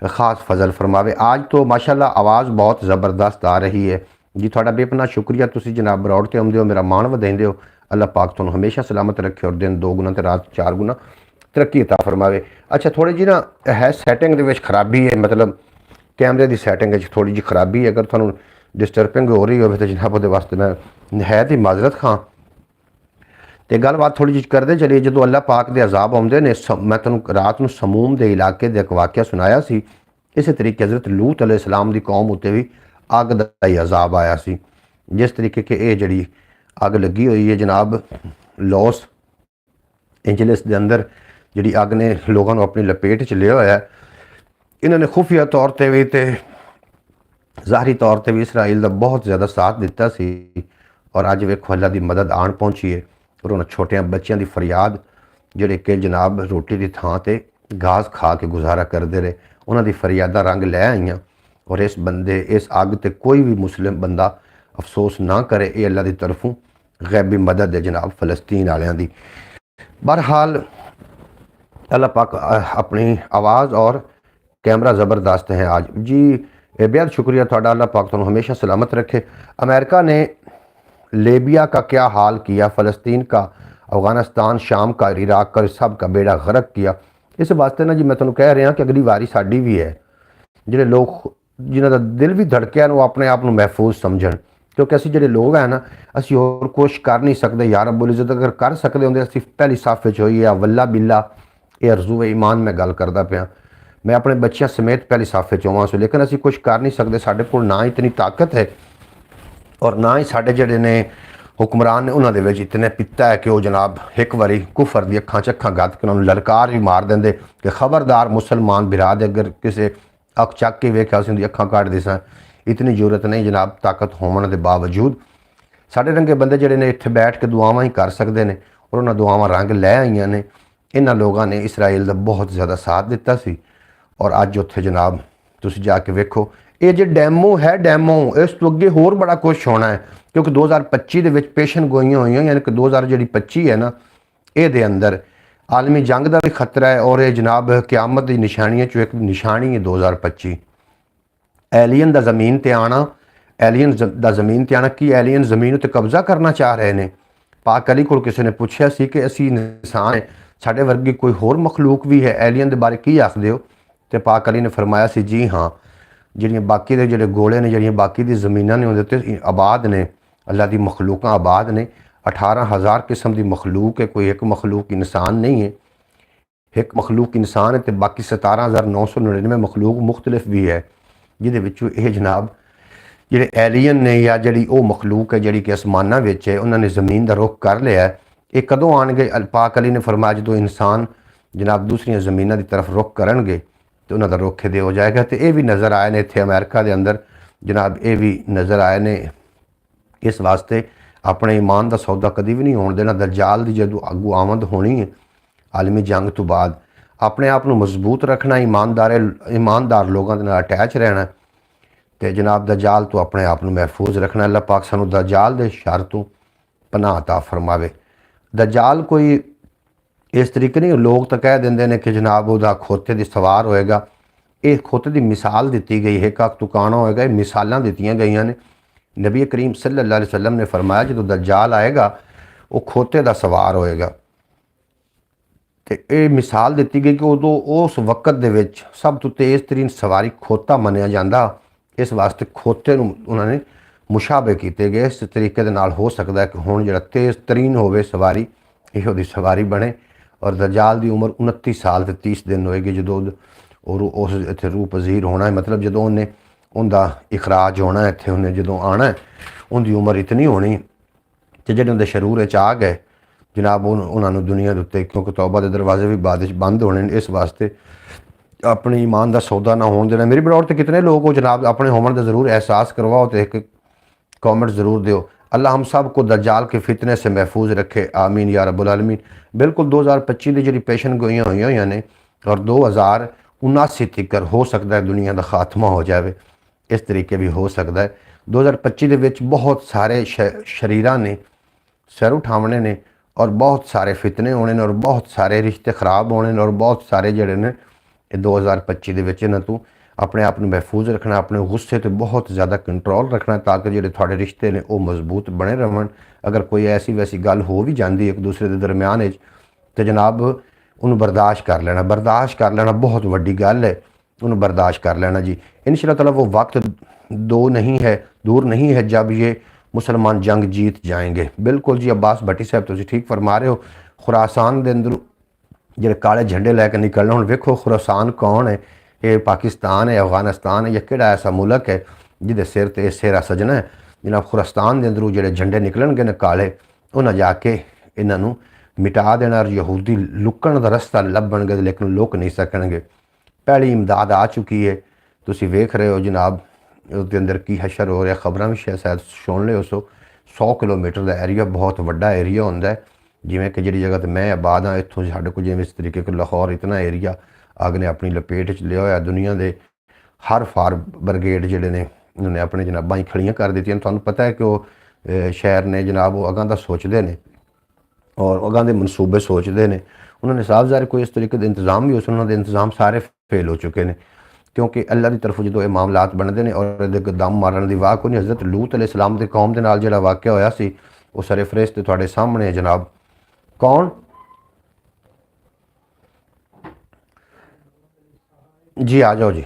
A: ख़ास फजल फरमावे। आज तो माशाल्लाह आवाज़ बहुत ज़बरदस्त आ रही है जी, थोड़ा बेपना शुक्रिया। तुसी जनाब बरौड़ ते आउंदे हो, मेरा मान वधाइंदे हो। अल्लाह पाक तुहानू हमेशा सलामत रखे और दिन 2 गुना ते रात 4 गुना तरक्की अता फरमावे। अच्छा थोड़ी जी ना है सैटिंग दे विच खराबी है, मतलब कैमरे की सैटिंग थोड़ी जी खराबी है। अगर तुहानू डिस्टर्बिंग हो रही हो तो जनाब वो वास्ते मैं है तो माजरत खां तो गलबात थोड़ी जी करते चलिए। जो अल्लाह पाक के अजाब आते ने, मैं तुम रात को समूम के इलाके का एक वाक़या सुनाया सी। इस तरीके हज़रत लूत अलैहिस्सलाम की कौम उत्ते भी अग का ही अजाब आया सी। जिस तरीके कि ये जड़ी अग लगी हुई है जनाब लॉस एंजलिस के अंदर, जी अग ने लोगों को अपनी लपेट च लिया होया है। इन्होंने खुफिया तौर पर भी तो ज़ाहरी तौर पर भी इसराइल का बहुत ज़्यादा साथ दिता सी और अज वेखो अल्लाह की मदद आन पहुँची है और उन्होंने छोटिया बच्चों की फरियाद जोड़े कि जनाब रोटी की थां ते घास खा के गुजारा करते रहे, उन्होंने फरियादा रंग लै आईयां और इस बंदे इस अग ते कोई भी मुस्लिम बंदा अफसोस ना करे। ये अल्लाह की तरफों गैबी मदद है जनाब फलस्तीन वालियां दी। बहरहाल अल्लाह पाक अपनी आवाज़ और कैमरा ज़बरदस्त है आज जी। बेहद शुक्रिया थोड़ा, अल्लाह पाक तुहानू हमेशा सलामत रखे। अमेरिका ने लीबिया का क्या हाल किया, फ़लस्तीन का, अफ़गानिस्तान, शाम का, इराक का, सब का बेड़ा गर्क किया। इस वास्ते ना जी मैं तुहानू कह रहा कि अगली वारी साड़ी भी है। जिहड़े लोग जिन्हों का दिल भी धड़किया वो अपने आप को महफूज समझन, क्योंकि असी जो लोग हैं ना असी होर कुछ कर नहीं सकते। यार रब्बुल इज़्ज़त अगर कर सकते होंगे असी पहली साफ होइए। वल्ला बिल्ला ये अर्जू ईमान मैं गल करदा पिया, मैं अपने बच्चों समेत पहली साफे होवां सो, लेकिन असी कुछ कर नहीं सकते। साढ़े कोल ना इतनी ताकत है और ना ही साढ़े जड़े ने हुक्मरान ने उन्होंने इतने पिता है कि वह जनाब एक बारी कुफर दी अखां च अखां गद के उन्होंने ललकार भी मार देंगे कि खबरदार मुसलमान बिरा दे अगर किसी अख चक के वेख्या उस अखां कट दिसां। इतनी जरूरत नहीं जनाब ताकत होने के बावजूद साढ़े रंगे बंदे जोड़े ने इत्थे बैठ के दुआवां ही कर सकते हैं और उन्होंने दुआवां रंग लै आईयां ने। इन्होंने लोगों ने इसराइल का बहुत ज़्यादा साथ दिता सी और अज उत्थे जनाब तुसीं जाके वेखो ये जो डैमो है, डैमो इस तो अगे होर बड़ा कुछ होना है, क्योंकि 2025 के पेशन गोइयां हुई, यानी कि 2025 है ना ये अंदर आलमी जंग का भी खतरा है और ये जनाब क्यामत की निशानियों चो एक निशानी है 2025 एलियन का जमीन ते आना, ਐਲੀਅਨ ਦਾ ਜ਼ਮੀਨ ਤੇ ਆਣਾ, ਕੀ ਐਲੀਅਨ ਜ਼ਮੀਨ ਉੱਤੇ ਕਬਜ਼ਾ ਕਰਨਾ ਚਾਹ ਰਹੇ ਨੇ? ਪਾਕ ਅਲੀ ਕੋਲ ਕਿਸੇ ਨੇ ਪੁੱਛਿਆ ਸੀ ਕਿ ਅਸੀਂ ਇਨਸਾਨ ਹੈ, ਸਾਡੇ ਵਰਗੀ ਕੋਈ ਹੋਰ ਮਖਲੂਕ ਵੀ ਹੈ, ਐਲੀਅਨ ਦੇ ਬਾਰੇ ਕੀ ਆਖਦੇ ਹੋ? ਤੇ ਪਾਕ ਅਲੀ ਨੇ ਫਰਮਾਇਆ ਸੀ ਜੀ ਹਾਂ, ਜਿਹੜੀਆਂ ਬਾਕੀ ਦੇ ਜਿਹੜੇ ਗੋਲੇ ਨੇ, ਜਿਹੜੀਆਂ ਬਾਕੀ ਦੀ ਜ਼ਮੀਨਾਂ ਨੇ ਉਹਦੇ ਉੱਤੇ ਆਬਾਦ ਨੇ, ਅੱਲਾ ਦੀ ਮਖਲੂਕਾਂ ਆਬਾਦ ਨੇ। 18,000 ਕਿਸਮ ਦੀ ਮਖਲੂਕ ਹੈ, ਕੋਈ ਇੱਕ ਮਖਲੂਕ ਇਨਸਾਨ ਨਹੀਂ ਹੈ। ਇੱਕ ਮਖਲੂਕ ਇਨਸਾਨ ਹੈ ਤੇ ਬਾਕੀ 17,999 ਮਖਲੂਕ ਮੁਖਤਲਿਫ ਵੀ ਹੈ, ਜਿਹਦੇ ਵਿੱਚੋਂ ਇਹ ਜਨਾਬ ਜਿਹੜੇ ਐਲੀਅਨ ਨੇ ਜਾਂ ਜਿਹੜੀ ਉਹ ਮਖਲੂਕ ਹੈ ਜਿਹੜੀ ਕਿ ਅਸਮਾਨਾਂ ਵਿੱਚ ਹੈ, ਉਹਨਾਂ ਨੇ ਜ਼ਮੀਨ ਦਾ ਰੁੱਖ ਕਰ ਲਿਆ। ਇਹ ਕਦੋਂ ਆਉਣਗੇ? ਪਾਕ ਅਲੀ ਨੇ ਫਰਮਾਇਆ ਜਦੋਂ ਇਨਸਾਨ ਜਨਾਬ ਦੂਸਰੀਆਂ ਜ਼ਮੀਨਾਂ ਦੀ ਤਰਫ ਰੁੱਖ ਕਰਨਗੇ ਤੇ ਉਹਨਾਂ ਦਾ ਰੁੱਖ ਇਹਦੇ ਹੋ ਜਾਏਗਾ। ਤੇ ਇਹ ਵੀ ਨਜ਼ਰ ਆਏ ਨੇ ਇੱਥੇ ਅਮਰੀਕਾ ਦੇ ਅੰਦਰ ਜਨਾਬ, ਇਹ ਵੀ ਨਜ਼ਰ ਆਏ ਨੇ। ਇਸ ਵਾਸਤੇ ਆਪਣੇ ਈਮਾਨ ਦਾ ਸੌਦਾ ਕਦੀ ਵੀ ਨਹੀਂ ਹੋਣ ਦੇਣਾ। ਦਜਜਾਲ ਦੀ ਜਦੋਂ ਅੱਗੂ ਆਮਦ ਹੋਣੀ ਹੈ ਆਲਮੀ ਜੰਗ ਤੋਂ ਬਾਅਦ, ਆਪਣੇ ਆਪ ਨੂੰ ਮਜ਼ਬੂਤ ਰੱਖਣਾ, ਇਮਾਨਦਾਰ ਲੋਕਾਂ ਦੇ ਨਾਲ ਅਟੈਚ ਰਹਿਣਾ ਤੇ ਜਨਾਬ ਦਜਜਾਲ ਤੋਂ ਆਪਣੇ ਆਪ ਨੂੰ ਮਹਿਫੂਜ਼ ਰੱਖਣਾ। ਅੱਲਾਹ ਪਾਕ ਸਾਨੂੰ ਦਜਜਾਲ ਦੇ ਸ਼ਰ ਤੋਂ ਪਨਾਹ ਅਤਾ ਫਰਮਾਵੇ। ਦਜਜਾਲ ਕੋਈ ਇਸ ਤਰੀਕੇ ਨਹੀਂ, ਲੋਕ ਤਾਂ ਕਹਿ ਦਿੰਦੇ ਨੇ ਕਿ ਜਨਾਬ ਉਹਦਾ ਖੋਤੇ ਦੀ ਸਵਾਰ ਹੋਏਗਾ। ਇਹ ਖੋਤੇ ਦੀ ਮਿਸਾਲ ਦਿੱਤੀ ਗਈ ਹੈ, ਕੱਖ ਤੁਕਾਣਾ ਹੋਏਗਾ। ਇਹ ਮਿਸਾਲਾਂ ਦਿੱਤੀਆਂ ਗਈਆਂ ਨੇ। ਨਬੀ ਕਰੀਮ ਸੱਲੱਲਾਹੁ ਅਲੈहि ਵਸੱਲਮ ਨੇ ਫਰਮਾਇਆ ਜਦੋਂ ਦਜਜਾਲ ਆਏਗਾ ਉਹ ਖੋਤੇ ਦਾ ਸਵਾਰ ਹੋਏਗਾ। ਤੇ ਇਹ ਮਿਸਾਲ ਦਿੱਤੀ ਗਈ ਕਿ ਉਦੋਂ ਉਸ ਵਕਤ ਦੇ ਵਿੱਚ ਸਭ ਤੋਂ ਤੇਜ਼ ਤਰੀਨ ਸਵਾਰੀ ਖੋਤਾ ਮੰਨਿਆ ਜਾਂਦਾ। ਇਸ ਵਾਸਤੇ ਖੋਤੇ ਨੂੰ ਉਹਨਾਂ ਨੇ ਮੁਸ਼ਾਬੇ ਕੀਤੇ ਗਏ। ਇਸ ਤਰੀਕੇ ਦੇ ਨਾਲ ਹੋ ਸਕਦਾ ਹੈ ਕਿ ਹੁਣ ਜਿਹੜਾ ਤੇਜ਼ ਤਰੀਨ ਹੋਵੇ ਸਵਾਰੀ, ਇਹੋ ਦੀ ਸਵਾਰੀ ਬਣੇ। ਔਰ ਦਜਜਾਲ ਦੀ ਉਮਰ 29 ਸਾਲ ਤੇ 30 ਦਿਨ ਹੋਏਗੀ ਜਦੋਂ ਉਸ ਇੱਥੇ ਰੂਹ ਪਜ਼ੀਰ ਹੋਣਾ ਹੈ। ਮਤਲਬ ਜਦੋਂ ਉਹਦਾ ਇਖਰਾਜ ਹੋਣਾ ਹੈ ਇੱਥੇ, ਉਹਨੇ ਜਦੋਂ ਆਉਣਾ ਉਹਦੀ ਉਮਰ ਇਤਨੀ ਹੋਣੀ ਤੇ ਜਿਹੜੇ ਉਹਦੇ ਸ਼ਰੂਰ 'ਚ ਆ ਗਏ ਜਨਾਬ ਉਹਨਾਂ ਨੂੰ ਦੁਨੀਆ ਦੇ ਉੱਤੇ, ਕਿਉਂਕਿ ਤੌਬਾ ਦੇ ਦਰਵਾਜ਼ੇ ਵੀ ਬਾਅਦ ਵਿੱਚ ਬੰਦ ਹੋਣੇ ਨੇ। ਇਸ ਵਾਸਤੇ अपने ईमान का सौदा ना होने देना। मेरी बड़ौर तो कितने लोग हो जनाब, अपने होमन का ज़रूर एहसास करवाओ तो एक कॉमेंट ज़रूर दो। अल्लाह हम सब को दज्जाल के फितने से महफूज रखे, आमीन या रब्बुल आलमीन। बिल्कुल 2025 की जी पेशन गोइयां हुई ने और 2079 तक हो सकता है दुनिया का खात्मा हो जाए, इस तरीके भी हो सकता है। 2025 के बहुत सारे शरीरां ने सिर उठावने ने और बहुत सारे फितने होने ने और बहुत सारे रिश्ते खराब होने ने और बहुत सारे जड़े ने 2025 इन्हां तों अपने आप को महफूज रखना, अपने गुस्से तो बहुत ज़्यादा कंट्रोल रखना ताकि जो थोड़े रिश्ते ने वो मजबूत बने रहन। अगर कोई ऐसी वैसी गल हो भी जाती एक दूसरे के दरम्यान तो जनाब उन्होंने बर्दाश्त कर लेना। बर्दाश्त कर लेना बहुत वड्डी गल है, उन्होंने बर्दाश्त कर लेना जी। इंशाअल्लाह ताला वो वक्त दूर नहीं है जब ये मुसलमान जंग जीत जाएंगे। बिल्कुल जी अब्बास भट्टी साहब तुम ठीक फरमा रहे हो। खुरासान के अंदर जो काले झंडे लैके निकलना, हम वेखो खुरासान कौन है, ये पाकिस्तान है, अफगानिस्तान है या किहड़ा ऐसा मुल्क है जिहदे सिर ते सेरा सजना है। जनाब खुरासान के अंदरों जो झंडे निकलणगे ने काले, उन्हें जाके इन्हों मिटा देना और यहूदी लुकण का रस्ता लभणगे लेकिन लुक नहीं सकणगे। पहली इमदाद आ चुकी है, तुसीं वेख रहे हो जनाब उसके अंदर की हशर हो रहा। खबरां भी शायद सुन लियो सो। 100 किलोमीटर का एरिया बहुत वड्डा एरिया होंदा है। जिमें कि जी जगह तो मैं आबाद हाँ, इतों साढ़े को जिमें इस तरीके के लाहौर इतना एरिया अग ने अपनी लपेट च लिया होया। दुनिया के हर फार ब्रिगेड जोड़े ने उन्होंने अपने जनाबां ही खड़ियाँ कर दी। तुहानूं पता है कि वो शहर ने जनाब वो अगां दा सोचते हैं और अगां दे मनसूबे सोचते हैं। उन्होंने साफ ज़ाहिर कोई इस तरीके के इंतजाम भी हो, उन्होंने इंतजाम सारे फेल हो चुके हैं क्योंकि अल्लाह की तरफ जो ये मामलात बनते हैं और ये दम मारन की वाह कोई नहीं। हज़रत लूत अलैहिस्सलाम की कौम के नाल जिहड़ा वाक़या होया सी वो सरे फरिश्ते तुहाडे सामने है जनाब। कौन जी आ जाओ जी।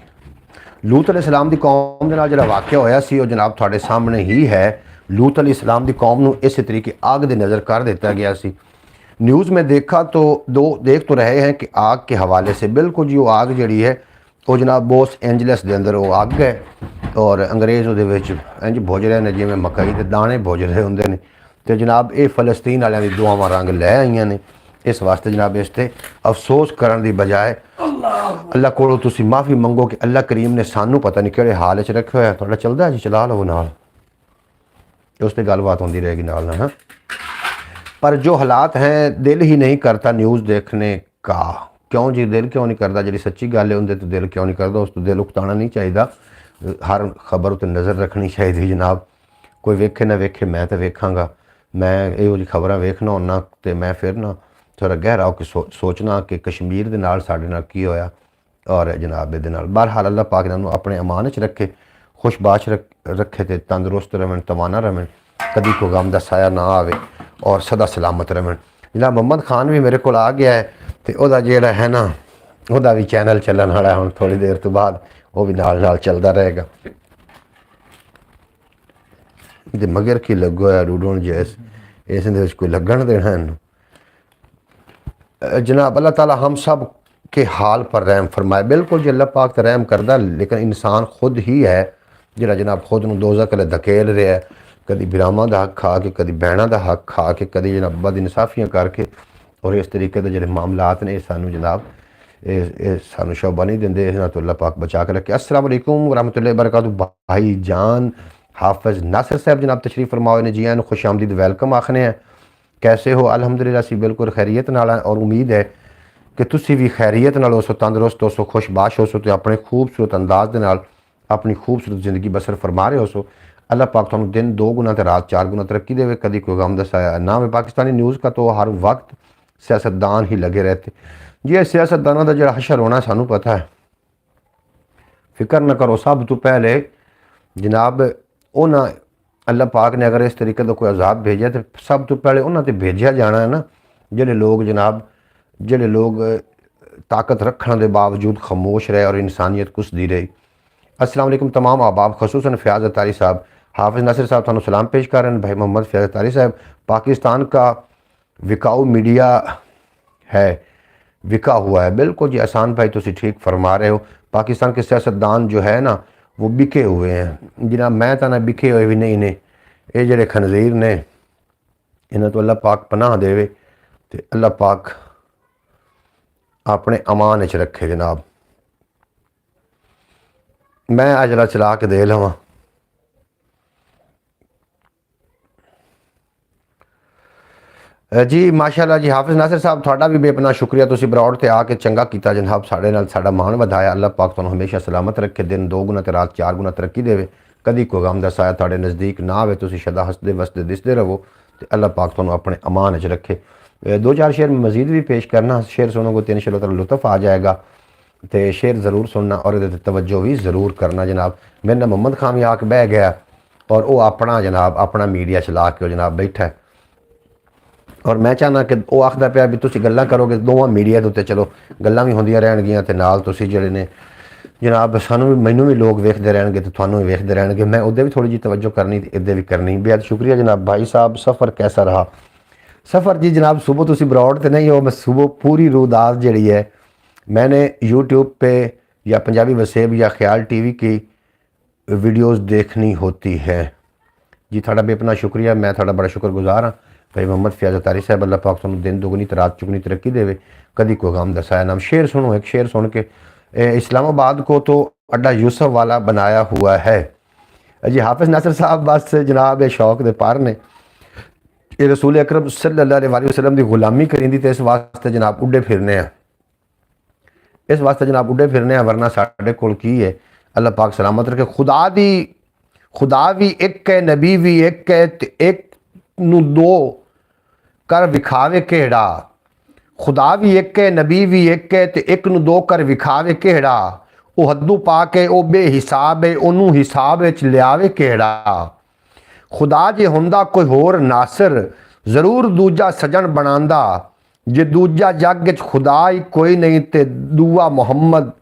A: लूत अलैहिस्सलाम की कौम के नाल जिहड़ा वाक़या होया सी वो जनाब तुहाडे सामने ही है। लूत अलैहिस्सलाम की कौम नूं इस तरीके आग दे नज़र कर दिता गया सी। न्यूज़ में देखा तो देख तो रहे हैं कि आग के हवाले से बिल्कुल जी वो आग जिहड़ी है वो जनाब बॉस एंजलस के अंदर वो अग है और अंग्रेज़ वो इंज भुज रहे हैं जिमें मकई के दाने भुज रहे होंगे ने। तो जनाब ये फलस्तीन वालों की दुआवां रंग लै आईयां ने। इस वास्ते जनाब इस ते अफसोस करने की बजाय अल्लाह कोलों तुसीं माफ़ी मंगो कि अल्लाह करीम ने सानू पता नहीं किहड़े हाल च रखे होया। तुहाडा चलदा जी चला लो नाल, उस ते गलबात होंदी रहेगी नाल ना। हाँ पर जो हालात हैं दिल ही नहीं करता न्यूज़ देखने का। क्यों जी दिल क्यों नहीं करता? जी सच्ची गल है उनके तो दिल क्यों नहीं करता? उस तो दिल उकताना नहीं चाहिए। हर खबर उत्ते नज़र रखनी चाहिए जनाब। कोई वेखे ना वेखे मैं तो वेखांगा, मैं इहो जी खबर वेखना होना तो मैं फिर ना थोड़ा गहरा होकर सोचना कि कश्मीर के नाल साडे नाल की होया और जनाब ये नाल। बहरहाल अल्लाह पाक इन्हां नूं अपने अमान च रखे, खुशबाश रखे तो तंदुरुस्त रहन, तवाना रहन, कभी कोई गम का साया ना आवे और सदा सलामत रहन। जनाब मोहम्मद खान भी मेरे को आ गया है तो वह जोड़ा है ना वह भी चैनल चलन वाला हम थोड़ी देर तो बाद वो भी नाल चलता रहेगा। मगर की लगो है रूडोन जैस इस कोई लगन देना इनू। जनाब अल्लाह ताला हम सब के हाल पर रहम फरमाए। बिल्कुल जी अल्लाह पाक तो रहम करदा, लेकिन इंसान खुद ही है जिहड़ा जनाब खुद नूं दोज़ख अल्ले धकेल रहा है, कभी बिरावां दा हक खा के, कभी भैणां दा हक खा के, कभी जनाब बदइंसाफियां करके, और इस तरीके के जिहड़े मामलात ने सानू जनाब सानू शोभा नहीं देंदे। इन्हां तो अल्लाह पाक बचा के रखे। अस्सलाम वालेकुम व रहमतुल्लाहि व बरकातहू। भाई जान हाफिज़ नासिर साहब जनाब तशरीफ़ फरमाओ ने, जी आन खुश आमदीद वेलकम आखने हैं। कैसे हो? अल्हम्दुलिल्लाह सी बिल्कुल खैरियत नाल, और उम्मीद है कि तुसी भी खैरियत नाल हो सो, तंदुरुस्त हो सो, खुशबाश हो सो, तो अपने खूबसूरत अंदाज दे नाल अपनी खूबसूरत जिंदगी बसर फरमा रहे हो सो। अल्लाह पाक तुहानू दिन 2 गुना तो रात 4 गुना तरक्की देवे, कभी कोई गम दसाया ना है। पाकिस्तानी न्यूज़ का तो हर वक्त सियासतदान ही लगे रहते। जी सियासतदानों का जो हशर होना सानू पता है, फिक्र न करो। सब तो पहले जनाब उन्हें अल्लाह पाक ने अगर इस तरीके का कोई अजाब भेजा तो सब तो पहले उन्होंने भेजा जाना है ना, जोड़े लोग जनाब जोड़े लोग ताकत रखने के बावजूद खामोश रहे और इंसानियत कुसदी रही। अस्सलाम वालेकुम तमाम अहबाब, खसूसन फ़याज़ अतारी साहब, हाफिज़ नासिर साहब थानू सलाम पेश कर रहे हैं। भाई मोहम्मद फ़याज़ अतारी साहब, पाकिस्तान का विकाऊ मीडिया है, विका हुआ है। बिल्कुल जी आसान भाई तुसी ठीक फरमा रहे हो। पाकिस्तान के सियासतदान जो है ना वो बिके हुए हैं जनाब। मैं तो ना बिके हुए भी नहीं ने, ये जड़े खनजीर ने इन्हें तो अल्लाह पाक पनाह देवे तो अल्लाह पाक अपने अमान च रखे जनाब। मैं अजला चला के दे लवां। जी माशाअल्लाह जी हाफिज़ नासिर साहब, थोड़ा भी बेपना शुक्रिया, तुसी ब्रॉड ते आके चंगा कीता जनाब, साढ़े नाल साड़ा मान वधाया। अल्लाह पाक तुहानू हमेशा सलामत रखे, दिन 2 गुना ते रात 4 गुना तरक्की देवे, कभी कोई गम दा साया तुहाडे नज़दीक ना आवे, तुसी सदा हसदे वसदे दिसदे रहो तो अल्लाह पाक तुहानू अपने अमान च रखे। 2-4 शेर मजीद भी पेश करना, शेर सुनोगे तो इंशाअल्लाह ताला लुत्फ़ आ जाएगा, तो शेर ज़रूर सुनना और तवज्जो भी ज़रूर करना जनाब। मेरे नाल मोहम्मद खान भी आके बह गया और वह अपना जनाब अपना मीडिया चला के जनाब बैठा है, और मैं चाहना कि वह आखदा पिया भी तुसी गल्लां करोगे दोवां मीडिया के उत्ते, चलो गल्लां भी होंदियां रहणगियां ते नाल तुसी जिहड़े ने जनाब सानू भी मैनू भी लोग वेखदे रहणगे तो तुहानू भी वेखदे रहणगे। मैं उहदे भी थोड़ी जी तवज्जो करनी ते इहदे भी करनी। बेहद शुक्रिया जनाब। भाई साहब सफ़र कैसा रहा? सफ़र जी जनाब सुबह तुसी ब्रॉड तो नहीं हो, मैं सुबह पूरी रोदास जड़ी है मैंने यूट्यूब पे या पंजाबी वसेब या ख्याल TV की वीडियोस देखनी होती है। जी थोड़ा बेपना शुक्रिया, मैं थोड़ा बड़ा शुक्रगुजार हाँ। भाई मोहम्मद फ़याज़ अतारी साहब, अल्लाह पाक तुहानू दिन दुगनी तो रात चुगनी तरक्की देवे, कभी कोई गम दसाया नाम। शेर सुनो, एक शेर सुन के। इस्लामाबाद को तो अड्डा यूसुफ वाला बनाया हुआ है। जी हाफिज़ नासिर साहब बस जनाब शौक दे पार ने, ये रसूल अकरम सल्लल्लाहु अलैहि वसल्लम की गुलामी करींदी तो इस वास्ते जनाब उड्डे फिरने हैं, इस वास्ते जनाब उड्डे फिरने हैं, वरना साढ़े कोल की है। अल्लाह पाक सलामत रखे। खुदा भी एक है, नबी भी एक है, ते एक नू दो कर विखावे केड़ा। खुदा भी एक है, नबी भी एक है, ते एक नू दो कर विखावे केड़ा। वो हद्दू पा के वो बेहिसाब है, ओनू हिसाब विच लियावे केड़ा। खुदा जे हुंदा कोई होर नासिर, जरूर दूजा सजन बनांदा। जे दूजा जग विच खुदा ही कोई नहीं ते दूआ मुहम्मद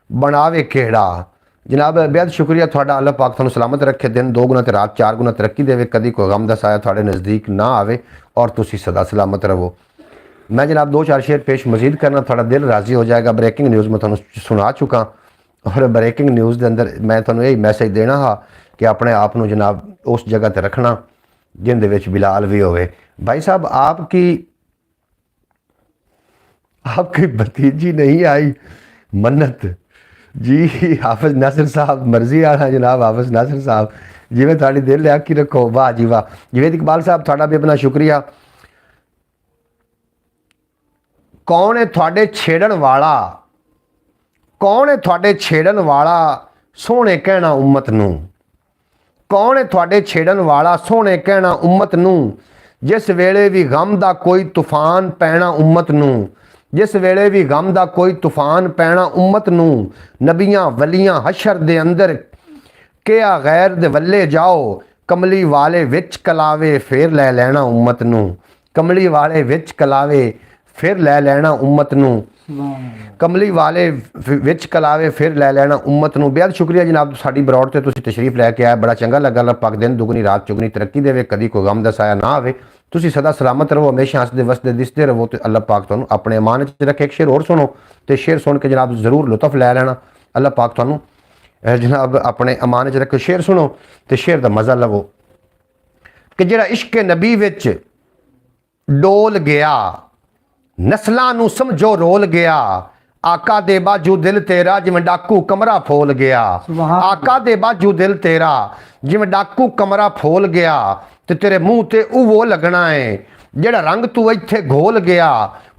A: बनावे केड़ा। जनाब बेहद शुक्रिया थोड़ा, अल्लाह पाक तुहानू सलामत रखे, दिन 2 गुना ते रात 4 गुना तरक्की देवे, कभी कोई गम दा साया तुहाडे नज़दीक ना आवे और तुसी सदा सलामत रहो। मैं जनाब 2-4 शेर पेश मजीद करना, थोड़ा दिल राज़ी हो जाएगा। ब्रेकिंग न्यूज़ मैं तुहानू सुना चुका, और ब्रेकिंग न्यूज़ के अंदर मैं तुहानू यही मैसेज देना हा कि अपने आप नू जनाब उस जगह ते रखना जिंदे विच बिलाल भी होवे। भाई साहब आपकी भतीजी नहीं आई मन्नत जी। हाफिज़ नासिर साहब मर्जी आना जनाब, हाफिज़ नासिर साहब जिवें तुहाडी दिल आखी रखो। वाह जी वाह। जवेद इकबाल साहब थोड़ा भी अपना शुक्रिया। कौन है थोड़े छेड़न वाला, कौन है थोड़े छेड़न वाला, सोहने कहना उम्मत नू। कौन है थोड़े छेड़न वाला, सोहने कहना उम्मत नू। जिस वेले भी गम दा कोई तूफान पैना उम्मत नू, जिस वेले भी गम दा कोई तूफान पैना उम्मत नू। नबियां वलियां हशर दे अंदर ਕਿਆ ਗੈਰ ਦੇ ਵੱਲੇ ਜਾਓ, ਕਮਲੀ ਵਾਲੇ ਵਿੱਚ ਕਲਾਵੇ ਫਿਰ ਲੈ ਲੈਣਾ ਉਮਤ ਨੂੰ। ਕਮਲੀ ਵਾਲੇ ਵਿੱਚ ਕਲਾਵੇ ਫਿਰ ਲੈ ਲੈਣਾ ਉਮਤ ਨੂੰ। ਕਮਲੀ ਵਾਲੇ ਵਿੱਚ ਕਲਾਵੇ ਫਿਰ ਲੈ ਲੈਣਾ ਉਮਤ ਨੂੰ। ਬੇहद ਸ਼ੁਕਰੀਆ ਜਨਾਬ, ਸਾਡੀ ਬਰੌਡ ਤੇ ਤੁਸੀਂ ਤਸ਼ਰੀਫ ਲੈ ਕੇ ਆਏ, ਬੜਾ ਚੰਗਾ ਲੱਗਾ। ਅੱਲਾਹ ਪਾਕ ਦਿਨ ਦੁਗਣੀ ਰਾਤ ਚੁਗਣੀ ਤਰੱਕੀ ਦੇਵੇ, ਕਦੀ ਕੋਈ ਗਮ ਦਾ ਸਾਇਆ ਨਾ ਆਵੇ। ਤੁਸੀਂ ਸਦਾ ਸਲਾਮਤ ਰਹੋ, ਹਮੇਸ਼ਾ ਹੱਸਦੇ ਵਸਦੇ ਦਿਸਦੇ ਰਹੋ ਤੇ ਅੱਲਾਹ ਪਾਕ ਤੁਹਾਨੂੰ ਆਪਣੇ ਅਮਾਨਤ 'ਚ ਰੱਖੇ। ਇੱਕ ਸ਼ੇਰ ਹੋਰ ਸੁਣੋ ਤੇ ਸ਼ੇਰ ਸੁਣ ਕੇ ਜਨਾਬ ਜ਼ਰੂਰ ਲੁਤਫ ਲੈ ਲੈਣਾ। ਅੱਲਾਹ ਪਾਕ ਤੁਹਾਨੂੰ ਜਨਾਬ ਆਪਣੇ ਅਮਾਨਤ 'ਚ ਰੱਖੇ। ਸ਼ੇਰ ਸੁਣੋ ਤੇ ਸ਼ੇਰ ਦਾ ਮਜ਼ਾ ਲਵੋ ਕਿ ਜਿਹੜਾ ਇਸ਼ਕ ਨਬੀ ਵਿੱਚ ਡੋਲ ਗਿਆ, ਨਸਲਾਂ ਨੂੰ ਸਮਝੋ ਰੋਲ ਗਿਆ। ਆਕਾ ਦੇ ਬਾਜੂ ਦਿਲ ਤੇਰਾ ਜਿਵੇਂ ਡਾਕੂ ਕਮਰਾ ਫੋਲ ਗਿਆ। ਆਕਾ ਦੇ ਬਾਜੂ ਦਿਲ ਤੇਰਾ ਜਿਵੇਂ ਡਾਕੂ ਕਮਰਾ ਫੋਲ ਗਿਆ। ਤੇ ਤੇਰੇ ਮੂੰਹ ਤੇ ਉਹ ਲੱਗਣਾ ਹੈ ਜਿਹੜਾ ਰੰਗ ਤੂੰ ਇੱਥੇ ਘੋਲ ਗਿਆ।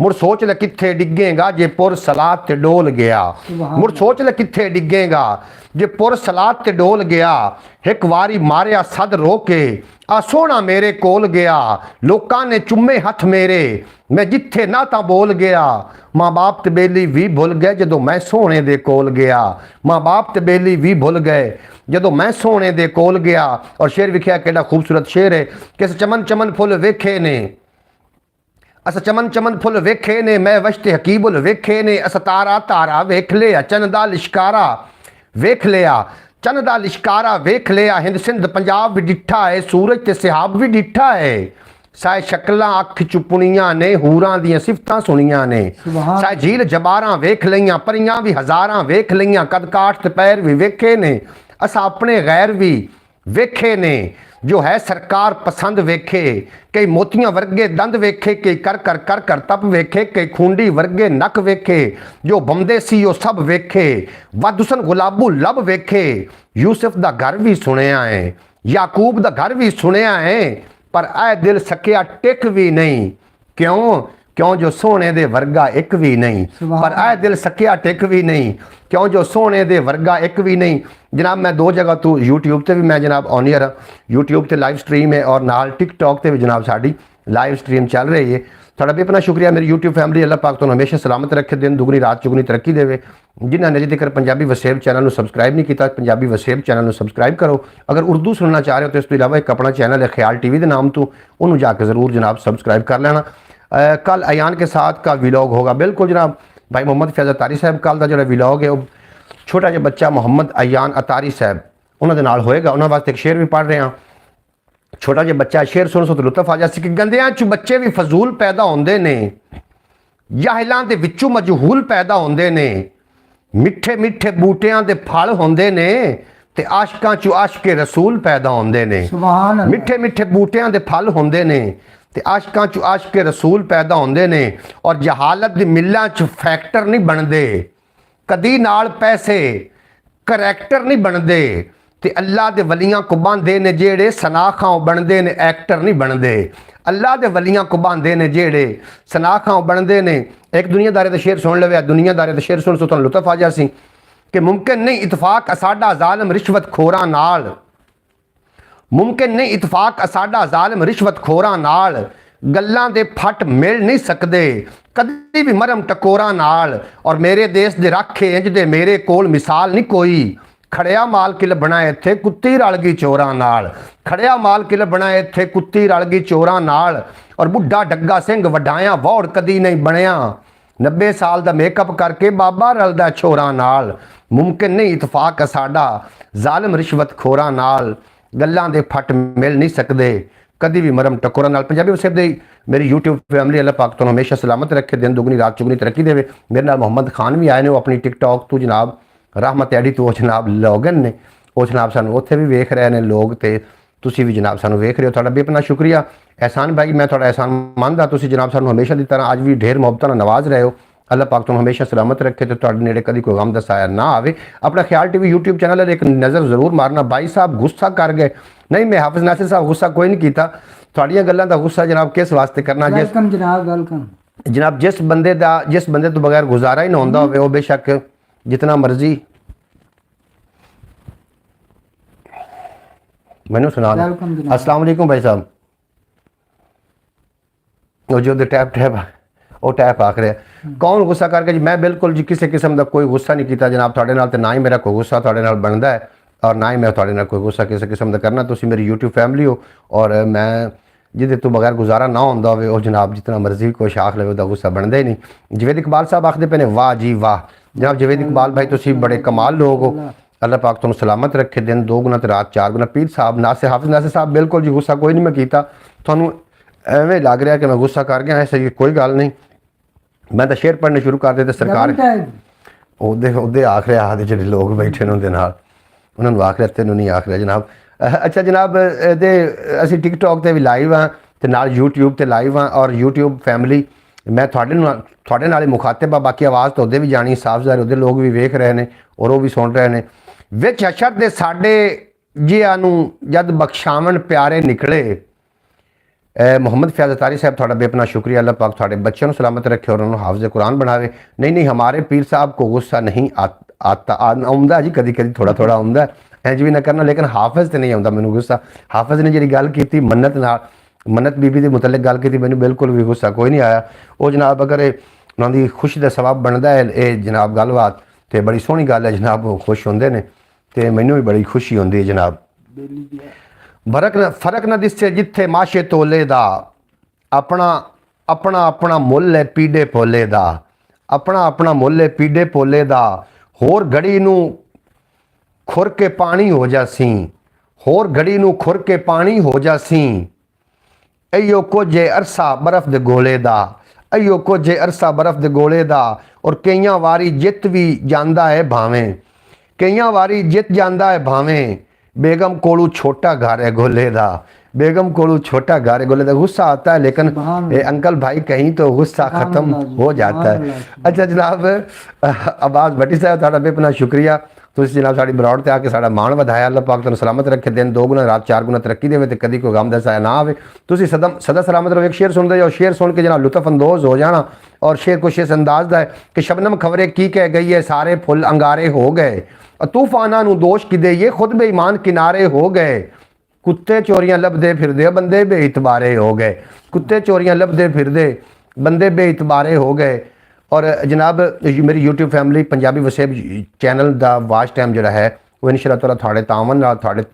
A: ਮੁੜ ਸੋਚ ਲੈ ਕਿੱਥੇ ਡਿੱਗੇਗਾ ਜੇ ਪੁਰ ਸਲਾਤ ਤੇ ਡੋਲ ਗਿਆ। ਮੁੜ ਸੋਚ ਲੈ ਕਿੱਥੇ ਡਿੱਗੇਗਾ ਜੇ ਪੁਰ ਸਲਾਤ ਤੇ ਡੋਲ ਗਿਆ। ਇੱਕ ਵਾਰੀ ਮਾਰਿਆ ਸਦ ਰੋ ਕੇ ਆ ਸੋਹਣਾ ਮੇਰੇ ਕੋਲ ਗਿਆ। ਲੋਕਾਂ ਨੇ ਚੁੰਮੇ ਹੱਥ ਮੇਰੇ, ਮੈਂ ਜਿੱਥੇ ਨਾ ਤਾਂ ਬੋਲ ਗਿਆ। ਮਾਂ ਬਾਪ ਤੇ ਬੇਲੀ ਵੀ ਭੁੱਲ ਗਏ ਜਦੋਂ ਮੈਂ ਸੋਹਣੇ ਦੇ ਕੋਲ ਗਿਆ। ਮਾਂ ਬਾਪ ਤੇ ਬੇਲੀ ਵੀ ਭੁੱਲ ਗਏ ਜਦੋਂ ਮੈਂ ਸੋਹਣੇ ਦੇ ਕੋਲ ਗਿਆ। ਔਰ ਸ਼ੇਰ ਵਿਖਿਆ ਕਿਹੜਾ ਖੂਬਸੂਰਤ ਸ਼ੇਰ ਹੈ ਕਿ ਚਮਨ ਚਮਨ ਫੁੱਲ ਵੇਖੇ ਨੇ, ਅਸ ਚਮਨ ਚਮਨ ਫੁੱਲ ਵੇਖੇ ਨੇ, ਮੈਂ ਵਸ਼ਤੇ ਹਕੀਬੁਲ ਵੇਖੇ ਨੇ। ਅਸ ਤਾਰਾ ਤਾਰਾ ਵੇਖ ਲਿਆ, ਚੰਨ ਦਾ ਲਿਸ਼ਕਾਰਾ ਵੇਖ ਲਿਆ। ਚੰਨ ਦਾ ਲਿਸ਼ਕਾਰਾ ਵੇਖ ਲਿਆ। ਹਿੰਦ ਸਿੰਧ ਪੰਜਾਬ ਵੀ ਡਿੱਠਾ ਹੈ, ਸੂਰਜ ਤੇ ਸਿਹਾਬ ਵੀ ਡਿੱਠਾ ਹੈ। ਸਾਏ ਸ਼ਕਲਾਂ ਅੱਖ ਚੁਪਣੀਆਂ ਨੇ, ਹੂਰਾਂ ਦੀਆਂ ਸਿਫਤਾਂ ਸੁਣੀਆਂ ਨੇ। ਸਾਏ ਝੀਲ ਜਬਾਰਾਂ ਵੇਖ ਲਈਆਂ, ਪਰੀਆਂ ਵੀ ਹਜ਼ਾਰਾਂ ਵੇਖ ਲਈਆਂ। ਕਦ ਕਾਠ ਤੇ ਪੈਰ ਵੀ ਵੇਖੇ ਨੇ, ਅਸਾਂ ਆਪਣੇ ਗੈਰ ਵੀ ਵੇਖੇ ਨੇ। ਜੋ ਹੈ ਸਰਕਾਰ ਪਸੰਦ ਵੇਖੇ, ਕਈ ਮੋਤੀਆਂ ਵਰਗੇ ਦੰਦ ਵੇਖੇ, ਕਈ ਕਰ ਕਰ ਕਰ ਕਰ ਤਪ ਵੇਖੇ, ਕਈ ਖੁੰਡੀ ਵਰਗੇ ਨੱਕ ਵੇਖੇ। ਜੋ ਬੰਦੇ ਸੀ ਉਹ ਸਭ ਵੇਖੇ, ਵਾਦੁਸਨ ਗੁਲਾਬੂ ਲਬ ਵੇਖੇ। ਯੂਸਫ ਦਾ ਘਰ ਵੀ ਸੁਣਿਆ ਹੈ, ਯਾਕੂਬ ਦਾ ਘਰ ਵੀ ਸੁਣਿਆ ਹੈ, ਪਰ ਐ ਦਿਲ ਸਕਿਆ ਟਿਕ ਵੀ ਨਹੀਂ। ਕਿਉਂ? ਕਿਉਂ ਜੋ ਸੋਹਣੇ ਦੇ ਵਰਗਾ ਇੱਕ ਵੀ ਨਹੀਂ। ਪਰ ਐ ਦਿਲ ਸਕਿਆ ਟਿਕ ਵੀ ਨਹੀਂ, ਕਿਉਂ ਜੋ ਸੋਹਣੇ ਦੇ ਵਰਗਾ ਇੱਕ ਵੀ ਨਹੀਂ। ਜਨਾਬ ਮੈਂ ਦੋ ਜਗ੍ਹਾ ਤੋਂ YouTube ਤੇ ਵੀ ਮੈਂ ਜਨਾਬ ਔਨ ਈਅਰ, YouTube ਤੇ ਲਾਈਵ ਸਟ੍ਰੀਮ ਹੈ ਔਰ ਨਾਲ TikTok ਤੇ ਵੀ ਜਨਾਬ ਸਾਡੀ ਲਾਈਵ ਸਟ੍ਰੀਮ ਚੱਲ ਰਹੀ ਹੈ। ਤੁਹਾਡਾ ਵੀ ਆਪਣਾ ਸ਼ੁਕਰੀਆ ਮੇਰੀ YouTube ਫੈਮਿਲੀ। ਅੱਲਾਹ ਪਾਕ ਤੁਹਾਨੂੰ ਹਮੇਸ਼ਾ ਸਲਾਮਤ ਰੱਖੇ, ਦਿਨ ਦੁਗਣੀ ਰਾਤ ਚੁਗਣੀ ਤਰੱਕੀ ਦੇਵੇ। ਜਿਨ੍ਹਾਂ ਨੇ ਅਜੇ ਤੱਕ ਪੰਜਾਬੀ ਵਸੇਬ ਚੈਨਲ ਨੂੰ ਸਬਸਕ੍ਰਾਈਬ ਨਹੀਂ ਕੀਤਾ, ਪੰਜਾਬੀ ਵਸੇਬ ਚੈਨਲ ਨੂੰ ਸਬਸਕ੍ਰਾਈਬ ਕਰੋ। ਅਗਰ ਉਰਦੂ ਸੁਣਨਾ ਚਾਹ ਰਹੇ ਹੋ ਤਾਂ ਇਸ ਤੋਂ ਇਲਾਵਾ ਇੱਕ ਆਪਣਾ ਚੈਨਲ ਹੈ ਖਿਆਲ TV ਦੇ ਨਾਮ ਤੋਂ, ਉਹਨੂੰ ਜਾ ਕੇ ज़रूर जनाब सब्सक्राइब कर लेना। कल अयान के साथ का व्लॉग होगा, बिल्कुल जनाब। भाई मोहम्मद फैज़ अतारी साहब कल का जो व्लॉग है वो छोटा जिहा बच्चा मोहम्मद अयान अतारी साहब उन्होंने नाल होएगा। उन्होंने वास्ते एक शेर भी पढ़ रहे हैं, छोटा जिहा बच्चा, शेर सुन सो तो लुत्फ आ जासी कि गंदियां च बच्चे भी फजूल पैदा होंदे ने, जाहिलां दे विचों मजहूल पैदा होंदे ने। मिठे मिठे बूटियां दे फल होंदे ने ते आशिकां चों आशिके रसूल पैदा होंदे ने। मिठे मिठे बूटियां दे फल होंदे ने ते आशिकां चों आशिके रसूल पैदा होंदे ने। और जहालत दी मिल्लां च फैक्टर नहीं बनदे, कदी नाल पैसे करैक्टर नहीं बनदे। ते अल्लाह दे वलियां को बांधे ने जेड़े सनाखां बनदे ने, एक्टर नहीं बनदे। अल्लाह दे वलियां को बांधे ने जेड़े सनाखां बनदे ने। एक दुनियादारे दा शेर सुन लवे, दुनियादारे दा शेर सुन सो तुहानूं लुत्फ आ जासी कि मुमकिन नहीं इतफाक साडा जालिम रिश्वत खोरां नाल, मुमकिन नहीं इतफाक साडा जालिम रिश्वत खोरां नाल। गल्लां दे फट मिल नहीं सकदे कदी भी मरम टकोरां नाल। और मेरे देश दे राखे इंज दे मेरे कोल मिसाल नहीं कोई। खड़िया माल कि लभना इत्थे कुत्ती रल गई चोरां नाल, खड़िया माल कि लभना इत्थे कुत्ती रल गई चोरां नाल। और बुढ़ा डग्गा सिंह वडाया वौड़ कदी नहीं बनया, 90 साल दा मेकअप करके बाबा रलदा छोरां नाल। मुमकिन नहीं इतफाक साडा जालिम रिश्वत खोरां नाल। गल्लां दे फट मिल नहीं सकदे कदी भी मरम टकोरां नाल। पंजाबी वसेब दे मेरी YouTube फैमिली अल्लाह पाक तुहानूं हमेशा सलामत रखे, दिन दुगनी रात चुगनी तरक्की देवे। मेरे नाल मोहम्मद खान भी आए ने, वो अपनी TikTok तो जनाब रहमत एडी तो जनाब लॉगन ने, वो जनाब सानूं उत्थे भी वेख रहे ने लोग, ते तुसीं भी जनाब सानूं वेख रहे हो। तुहाडा भी अपना शुक्रिया। एहसान भाई मैं तुहाडा एहसान मंनदा, तुसीं जनाब सानूं हमेशा दी तरह अज भी ढेर मुहब्बतां नाल नवाज रहे हो। अल्लाह पाक तुहानूं हमेशा सलामत रखे ते तुहाडे नेड़े कदी कोई गम दा साया ना आवे। अपना ख्याल TV YouTube चैनल है, एक नज़र जरूर मारना। भाई साहब गुस्सा कर गए, नहीं मैं हाफिज नासिर साहब गुस्सा कोई नहीं कीता। तुहाडीआं गल्लां दा गुस्सा जनाब किस वास्ते करना?
B: वेलकम जनाब, वेलकम
A: जनाब जिस बंदे तो बगैर गुजारा ही ना होंदा होवे, वो बेशक जितना मर्जी मैनू सुना दे। अस्सलाम वालेकुम भाई साहब। वो जो टैप टैप वो टैप आख रहे कौन गुस्सा करके जी? मैं बिल्कुल जी किसी किस्म का कोई गुस्सा नहीं किया जनाब तुहाडे नाल, ते ना ही मेरा कोई गुस्सा तुहाडे नाल बनदा है। ਔਰ ਨਾ ਹੀ ਮੈਂ ਤੁਹਾਡੇ ਨਾਲ ਕੋਈ ਗੁੱਸਾ ਕਿਸੇ ਕਿਸਮ ਦਾ ਕਰਨਾ। ਤੁਸੀਂ ਮੇਰੀ YouTube ਫੈਮਿਲੀ ਹੋ ਔਰ ਮੈਂ ਜਿਹਦੇ ਤੋਂ ਬਗੈਰ ਗੁਜ਼ਾਰਾ ਨਾ ਹੁੰਦਾ ਹੋਵੇ ਉਹ ਜਨਾਬ ਜਿਤਨਾ ਮਰਜ਼ੀ ਕੁਛ ਆਖ ਲਵੇ ਉਹਦਾ ਗੁੱਸਾ ਬਣਦਾ ਹੀ ਨਹੀਂ। ਜਵੇਦ ਇਕਬਾਲ ਸਾਹਿਬ ਆਖਦੇ ਪਏ ਨੇ ਵਾਹ ਜੀ ਵਾਹ। ਜਨਾਬ ਜਵੇਦ ਇਕਬਾਲ ਭਾਈ ਤੁਸੀਂ ਬੜੇ ਕਮਾਲ ਲੋਕ ਹੋ। ਅੱਲਾਹ ਪਾਕ ਤੁਹਾਨੂੰ ਸਲਾਮਤ ਰੱਖੇ, ਦਿਨ 2 ਗੁਣਾ ਤੇ ਰਾਤ 4 ਗੁਣਾ। ਪੀਰ ਸਾਹਿਬ ਨਾਸਿਰ ਹਾਫਿਜ਼ ਨਾਸਿਰ ਸਾਹਿਬ ਬਿਲਕੁਲ ਜੀ ਗੁੱਸਾ ਕੋਈ ਨਹੀਂ ਮੈਂ ਕੀਤਾ। ਤੁਹਾਨੂੰ ਐਵੇਂ ਲੱਗ ਰਿਹਾ ਕਿ ਮੈਂ ਗੁੱਸਾ ਕਰ ਗਿਆ, ਐਸੀ ਕੋਈ ਗੱਲ ਨਹੀਂ। ਮੈਂ ਤਾਂ ਸ਼ੇਰ ਪੜ੍ਹਨੇ ਸ਼ੁਰੂ ਕਰ ਦਿੱਤੇ ਸਰਕਾਰ ਉਹਦੇ ਆਖ ਰਿਹਾ ਆਦੇ ਜਿਹੜੇ ਲੋਕ ਬੈਠੇ ਨੇ ਉਹਦੇ ਨਾਲ ਉਹਨਾਂ ਨੂੰ ਆਖ ਰਿਹਾ ਤੈਨੂੰ ਨਹੀਂ ਆਖ ਰਿਹਾ ਜਨਾਬ। ਅੱਛਾ ਜਨਾਬ ਇਹਦੇ ਅਸੀਂ ਟਿਕਟੋਕ ਤੇ ਵੀ ਲਾਈਵ ਹਾਂ ਤੇ ਨਾਲ YouTube ਤੇ ਲਾਈਵ ਹਾਂ ਔਰ YouTube ਫੈਮਿਲੀ ਮੈਂ ਤੁਹਾਡੇ ਨਾਲ ਹੀ ਮੁਖਾਤਬ ਆ। ਬਾਕੀ ਆਵਾਜ਼ ਤਾਂ ਉਹਦੇ ਵੀ ਜਾਣੀ ਸਾਫ਼ ਜ਼ਾਹਿਰ, ਉਹਦੇ ਲੋਕ ਵੀ ਵੇਖ ਰਹੇ ਨੇ ਔਰ ਉਹ ਵੀ ਸੁਣ ਰਹੇ ਨੇ। ਵਿੱਚ ਅਸ਼ਰ ਦੇ ਸਾਡੇ ਜਿਹਾਂ ਨੂੰ ਜਦ ਬਖਸ਼ਾਵਣ ਪਿਆਰੇ ਨਿਕਲੇ। मोहम्मद फैज़ अतारी साहब थोड़ा बेपना शुक्रिया। अल्लाह पाक थोड़े बच्चों को सलामत रखे और उन्होंने हाफिज़ कुरान बनावे। नहीं हमारे पीर साहब को गुस्सा नहीं आता आउंदा जी, कभी कभी थोड़ा थोड़ा आउंदा, इंज भी ना करना, लेकिन हाफिज़ तो नहीं आउंदा मैनू गुस्सा। हाफिज़ ने जी गल की मन्नत बीबी के मुतलिक गल की मैनू बिल्कुल भी गुस्सा कोई नहीं आया। वो जनाब अगर उन्होंने खुशी का सबब बनता है ये जनाब गलबात तो बड़ी सोहनी गल है जनाब, खुश होंगे ने तो मैनू भी बड़ी खुशी होंदी है जनाब। फर्क न दिसे जिथे माशे तोले दा अपना अपना अपना मुल है पीडे पोले दा, अपना अपना मुल है पीडे पोले दा। होर घड़ी नू खुर के पानी हो जासी, होर घड़ी नू खुर के पानी हो जासी। अयो कुछ अरसा बर्फ दे गोले दा, अयो कुछ अरसा बर्फ दे गोले दा। और कईयां वारी जित भी जांदा है भावें, कईयां वारी जित जांदा है भावें। बेगम कोलू छोटा घर है गोले दा, बेगम कोलू छोटा घर है गोले दा। गुस्सा आता है लेकिन अंकल भाई कहीं तो गुस्सा खत्म हो जाता है। अच्छा जनाब अब्बास भट्टी साहब थोड़ा बेपना शुक्रिया। तुम जनाब साड़ी बरौड़ से आके साड़ा मान वधाया। अल्लाह पाक तुहानू सलामत रखे, दिन 2 गुना रात 4 गुना तरक्की देवे ते कदी कोई गम दा साया ना आवे। तुसी सदा सलामत रहो। एक शेर सुनते जाओ, शेर सुन के जनाब लुत्फ अंदोज हो जाना। और शेर कुछ इस अंदाज का है कि शबनम खबरें की कह गई है, सारे फुल अंगारे हो गए। तूफाना नू दोष किदे ये खुद बेईमान किनारे हो गए। कुत्ते चोरियां लभदे फिरदे बंदे बेइतबारे हो गए, कुत्ते चोरियां लभदे फिरदे बंदे बेइतबारे हो गए। और जनाब मेरी YouTube family Punjabi Waseb channel का वाच टाइम जोड़ा है वो इंशाअल्लाह ताला थोड़े तावन थोड़े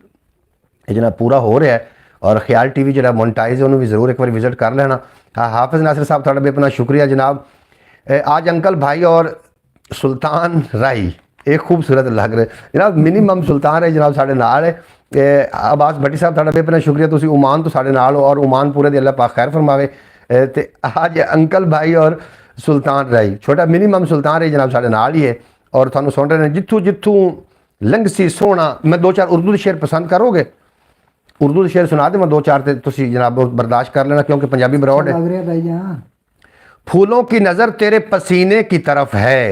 A: जनाब पूरा हो रहा है। और ख्याल TV जो मोनेटाइज है उन्होंने भी जरूर एक बार विजिट कर लेना। हाँ हाफिज़ नासिर साहब थोड़ा बेपना शुक्रिया जनाब। आज अंकल भाई और सुल्तान राई एक खूबसूरत लग रहे जनाब, मिनीमम सुल्तान है जनाब साढ़े नाल है। अब्बास भट्टी साहब थोड़ा बेपना शुक्रिया, तुसी ओमान तो साढ़े नाल हो और ओमान पूरे दी अल्लाह पाक खैर फरमावे। ते आज अंकल भाई और सुल्तान राई छोटा मिनीमम सुल्तान राई जनाब साढ़े नाल ही है और थानू सुन रहे हैं। जिथों जिथों लंघसी सोहना मैं 2-4 उर्दू के शेर पसंद करोगे? उर्दू के शेर सुना दे मैं 2-4 ते तुसी जनाब बर्दाश्त कर लेना क्योंकि पंजाबी ब्रॉड है। फूलों की नज़र तेरे पसीने की तरफ है,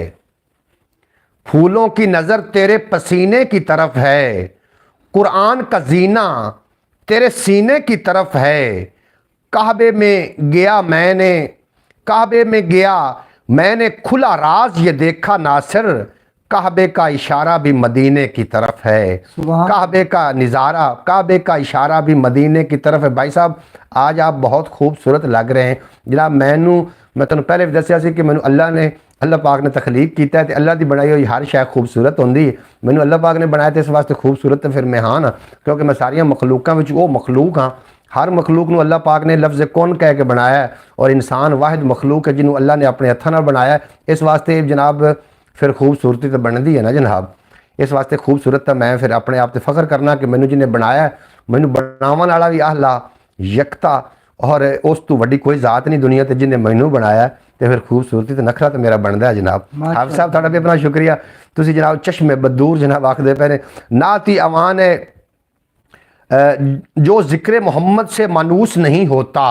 A: फूलों की नज़र तेरे पसीने की तरफ है। कुरान का जीना तेरे सीने की तरफ है। काबे में गया मैंने, काबे में गया मैंने खुला राज ये देखा नासिर। काबे का इशारा भी मदीने की तरफ है, काबे का नज़ारा काबे का इशारा भी मदीने की तरफ है। भाई साहब आज आप बहुत खूबसूरत लग रहे हैं जनाब। मैं तुहानू पहले भी दस्या सी कि मैनू अल्लाह पाक ने तखलीक किया है, अल्लाह की बनाई हुई हर शै खूबसूरत होंदी है। मैनू अल्लाह पाक ने बनाया तो इस वास्ते खूबसूरत तो फिर मैं हाँ ना, क्योंकि मैं सारिया मखलूकों में वो मखलूक हाँ। हर मखलूक नू अल्लाह पाक ने लफ्ज़ कौन कह के बनाया है और इंसान वाहिद मखलूक है जिन्होंने अल्लाह ने अपने हत्थों नाल बनाया है। इस वास्ते जनाब फिर खूबसूरती तो बनती है ना जनाब। इस वास्ते खूबसूरत तो मैं फिर अपने आप से फख्र करना कि मैनू जिन्हें बनाया है, मैनू बनावन वाला भी आहला यकता और उस तो वड्डी कोई जात नहीं दुनिया ते जिन्हें मैनू बनाया तो फिर खूबसूरती तो नखरा तो मेरा बनता है जनाब। हाफिज़ साहब थोड़ा भी अपना शुक्रिया। तुसी जनाब चश्मे बदूर जनाब आखदे पे ने नात ही अवान है जो ज़िक्र मोहम्मद से मानूस नहीं होता,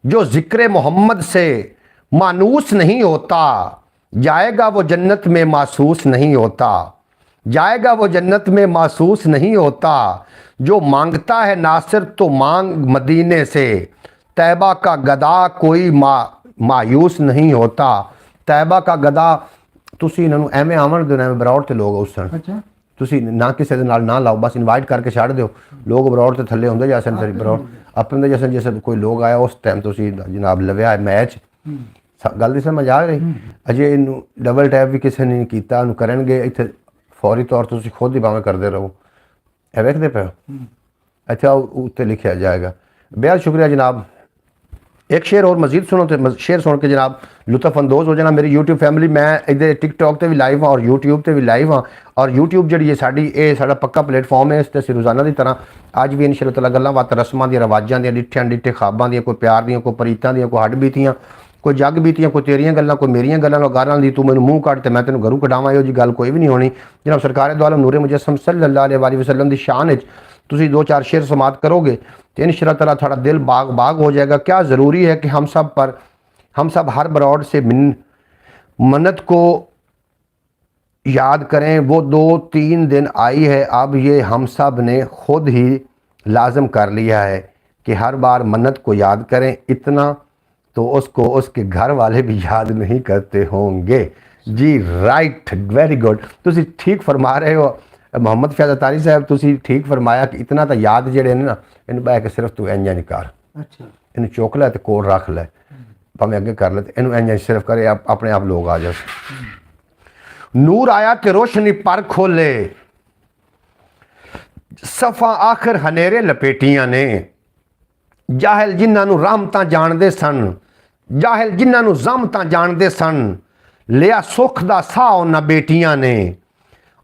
A: जो ज़िक्र मोहम्मद से मानूस नहीं होता। जाएगा वो जन्नत में महसूस नहीं होता, जाएगा वो जन्नत में महसूस नहीं होता। जो मांगता है नासिर तो मांग मदीने से, तैबा का गदा कोई मायूस नहीं होता। तैबा का गदा तुसी इन्होंने एवं आवन देना एवं बरौड़ ते लोग उस तुसी ना किसी दे नाल ना लाओ, बस इनवाइट करके छड़ दो। लोग बरौड़ ते थले होंदे जैसे फिर बरौड़ अपने जैसे जैसे कोई लोग आया उस टाइम तुसी जनाब लव्या मैच गल दी समझ आ रही। अजे इनू डबल टैप भी किसी ने किया करनगे इत्थे फौरी तौर पर तुसीं खुद ही भावें करते रहो। ਇਹ ਵੇਖਦੇ ਪਏ ਹੋ अच्छा उत्ते लिखा जाएगा। बेहद शुक्रिया जनाब। एक शेर और मजीद सुनो तो शेर सुन के जनाब लुत्फ अंदोज हो जाना। मेरी यूट्यूब फैमिली मैं इधर टिकटॉक पर भी लाइव हाँ और यूट्यूब पर भी लाइव हाँ और यूट्यूब जी है साड़ा पक्का प्लेटफॉर्म है। इस असं रोज़ाना की तरह अज भी इंशाअल्लाह ताला गल्लां बातां रस्मां दी रवाजां दी डिठियां डिठे खाबां दी कोई प्यार दी कोई परीतां दी कोई हड बीतियां कोई जग बीतियां कोई तेरियां गल्लां कोई मेरियां गल्लां गारां दी तू मैनूं मूँह कट ते मैं तैनूं घरों कढावां इहो जी गल कोई भी नहीं होनी। जनाब सरकार दो आलम नूरे मुजस्सम सल्लल्लाहु अलैहि वसल्लम दी शान तुसी 2-4 शेर समात करोगे तो इंशाअल्लाह ताला थोड़ा दिल बाग बाग हो जाएगा। क्या ज़रूरी है कि हम सब हर ब्रॉड से मन्नत को याद करें। वो 2-3 दिन आई है अब ये हम सब ने खुद ही लाजम कर लिया है कि हर बार मन्नत को याद करें। इतना तो उसको उसके घर वाले भी याद नहीं करते होंगे। जी राइट वेरी गुड तुसी ठीक फरमा रहे हो मोहम्मद फैज़ अतारी साहब। तुसी ठीक फरमाया कि इतना तो याद जेड़े ने ना इन बह के सिर्फ तू इंज नहीं कर इन चुक लै तो कोल रख लै भावें अगे कर ले इन इंज सिर्फ करे अपने आप लोग आ जाए। नूर आया ते रोशनी पर खोले सफ़ा आखिर हनेरे लपेटियां ने जाहिल जिन्हां नूं रहमतां जानदे सन जाहिल जिन्हां नूं ज़हमतां जानदे सन लिया सुख दा साह उन्हां बेटियां ने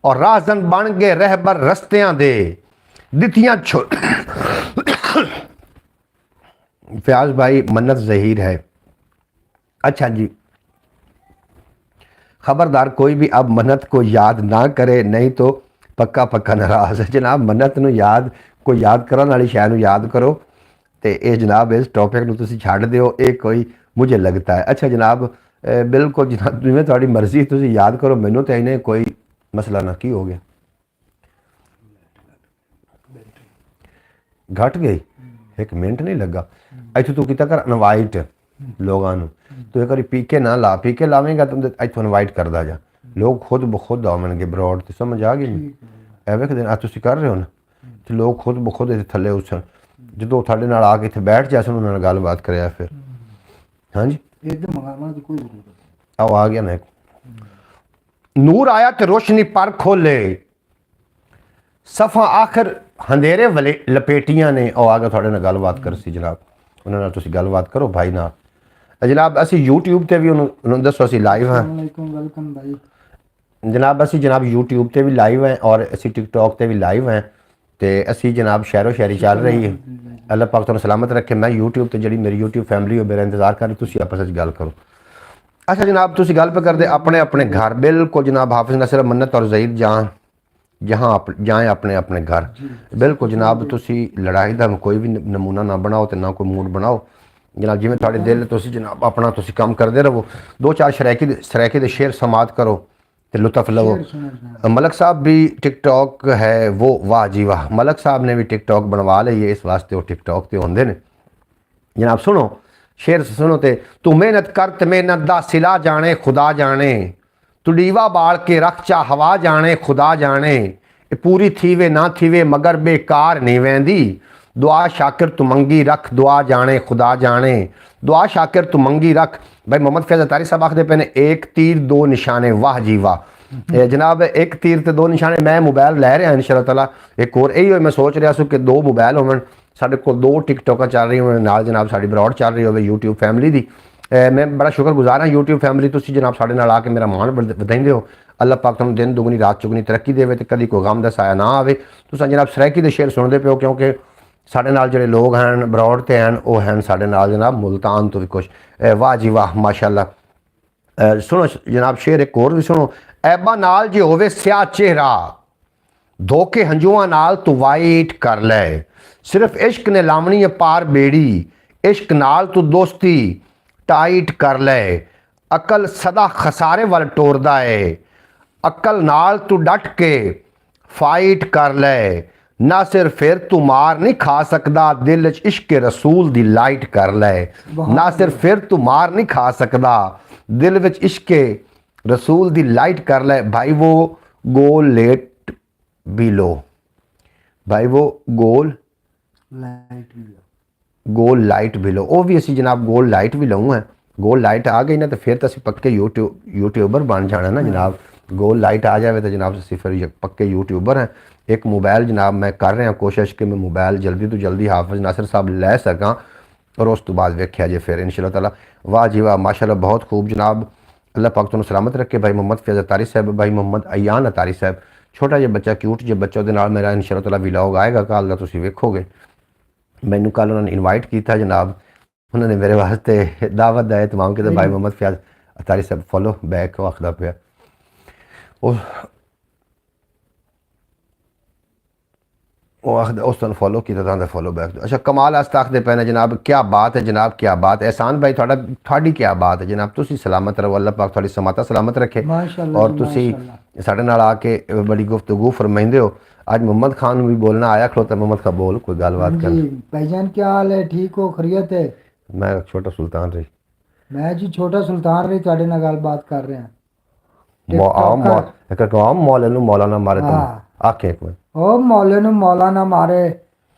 A: और राजन बन गए रहबर रस्तियां दे दितियां छो फयाज भाई मन्नत ज़हीर है। अच्छा जी खबरदार कोई भी अब मन्नत को याद ना करे नहीं तो पक्का पक्का नाराज़ है। जनाब मन्नत नूं याद कोई याद करने वाली शै नूं याद करो तो ये जनाब इस टॉपिक नूं तुसीं छड्ड दिओ ये कोई मुझे लगता है। अच्छा जनाब बिल्कुल जनाब जिवें तुहाडी मर्जी तुसीं याद करो मैनूं तो इन्हें कोई मसला ना की हो गया घट गई 1 मिनट नहीं लगा। इतों तू किता कर इनवाइट लोगों तो एक बार पीके ना ला पीके लावेंगा तुम इतों इनवाइट करदा जा लोग खुद ब खुद आवेंगे ब्रॉड तो समझ आ गई एवें दिन तुसीं कर रहे हो ना तो लोग खुद ब खुद इत्थे थल्ले उसन जो तुहाडे नाल आके इत्थे बैठ जासन उन्हां नाल गलबात करिया फिर हाँ जी आओ आ गया ना। नूर आया तो रोशनी पर खोले सफ़ा आखिर अंधेरे वाले लपेटियां ने और आगे थोड़े नाल गलबात कर सी जनाब उन्हां नाल तुसीं गलबात करो भाई नाल। जनाब असी यूट्यूब ते भी उन्होंने दसो असी लाइव हाँ जनाब असी जनाब यूट्यूब ते भी लाइव हैं और असी टिकटॉक ते भी लाइव हैं तो असी जनाब शहरों शहरी चल रही है। अल्लाह पाक तुहानूं सलामत रखे। मैं यूट्यूब ते जी मेरी यूट्यूब फैमिली हो मेरा इंतजार कर तुसीं आपस में गल करो। अच्छा जनाब तुसीं गल पे करते अपने अपने घर बिल्कुल जनाब हाफिज नसर मन्नत और ज़हीर जहाँ आप जाएँ अपने अपने घर बिल्कुल जनाब तुसीं लड़ाई का कोई भी नमूना ना बनाओ तो ना कोई मूड बनाओ जनाब जिमें थोड़े दिल तुसीं जनाब अपना तुसीं काम करते रहो 2-4 शरैकी दे शेर समात करो तो लुत्फ लवो। मलक साहब भी टिकटॉक है वो वाह जी वाह मलक साहब ने भी टिकटॉक बनवा ली है इस वास्ते वो टिकटॉक पर होंगे ने जनाब। सुनो शेर सुनो ते तू मेहनत कर ते मेहनत दा सिला जाने खुदा जाने तू डीवा बाल के रख चा हवा जाने खुदा जाने पूरी थीवे ना थीवे मगर बेकार नहीं वेंदी दुआ शाकिर तू मंगी रख दुआ जाने खुदा जाने दुआ शाकिर तू मंगी रख। भाई मोहम्मद फैज़ अतारी साहब आखते पे ने 1 तीर 2 निशाने वाह जी वाह जनाब 1 तीर ते 2 निशाने। मैं मोबाइल लै रहा इंशाअल्लाह ताला एक और यही मैं सोच रहा कि 2 मोबाइल होवन साढ़े को 2 टिकटॉक चल रही होने नाल जनाब साड़ी ब्रॉड चल रही हो यूट्यूब फैमिली दी। मैं बड़ा शुक्रगुजार हाँ यूट्यूब फैमिली तुसीं जनाब साढ़े नाल आके मेरा मान वधाइंदे हो। अल्लाह पाक तुहानूं दिन दुगनी रात चुगनी तरक्की देवे तो कभी कोई गम दा साया ना आवे। तुसीं जनाब सराइकी दे शेर सुनते पे हो क्योंकि साढ़े नाल जिहड़े लोग हैं ब्रॉड ते हैं वो हैं साढ़े नाल जनाब मुल्तान तो भी कुछ वाह जी वाह माशाअल्लाह। सुनो जनाब शेर एक और भी सुनो ऐबा नाल जे होवे स्याह चेहरा धोखे हंजुआं नाल तू वाइट कर ले सिर्फ इश्क ने लावनी है पार बेड़ी इश्क नाल तू दोस्ती टाइट कर ले अकल सदा खसारे वाल टोरदा है अकल नाल तू डट के फाइट कर ले ना सिर फिर तू मार नहीं खा सकदा दिल च इश्क रसूल दी लाइट कर ले ना सिर फिर तू मार नहीं खा सकदा दिल विच इश्क रसूल दी लाइट कर ले। भाई वो गोल लेट भी लो भाई वो गोल लाइट भी लो वो भी असी जनाब गोल लाइट भी लऊँ है गोल लाइट आ गई ना तो फिर तो असी पक्के यूट्यूबर बन जाना ना जनाब गोल लाइट आ जाए तो जनाब ਅਸੀਂ ਫਿਰ ਪੱਕੇ यूट्यूबर हैं। एक मोबाइल जनाब मैं कर रहा कोशिश कि मैं मोबाइल जल्दी तो जल्दी हाफिज़ नासिर साहब लै सकां और उस तो बाद वेख्या जे फिर इंशाअल्लाह ताला। वाह जी वाह, माशाअल्लाह बहुत खूब जनाब। अल्लाह पाक तुहानू सलामत रखे। भाई मोहम्मद फैज़ अतारी साहब, भाई मोहम्मद अयान अतारी साहब, छोटा जिहा बच्चा क्यूट जिहा बच्चा, ਉਹਦੇ ਨਾਲ मेरा इंशाअल्लाह ताला व्लॉग आएगा कल का, तुसीं वेखोगे। मैनू कल उन्होंने इनवाइट किया जनाब, उन्होंने मेरे वास्ते दावत दा एहतमाम किया। भाई मोहम्मद फैज़ अतारी साहब फॉलो बैक आखदा पिया उस फॉलो किया फॉलो बैक। अच्छा कमाल आस्ता आखते पे ने जनाब, क्या बात है जनाब, क्या बात। एहसान भाई थोड़ी क्या बात है जनाब, तुसी सलामत रहो, अल्लाह पाक थोड़ी समाता सलामत रखे। और तुसी साढ़े नाल आके बड़ी गुफ्तगू फरमाइंदे हो। आज मोहम्मद खान भी बोलना आया खलोता, मोहम्मद खान बोल कोई गलबात कर।
B: भाईजान क्या हाल है, ठीक हो, खैरियत है?
A: मैं छोटा सुल्तान रही,
B: मैं जी छोटा सुल्तान रही ਤੁਹਾਡੇ ਨਾਲ ਗੱਲਬਾत कर रहे हैं।
A: मौलाना मारे तुम आखे एक मिनट।
B: ओ मौले ਨੂੰ मौला ना मारे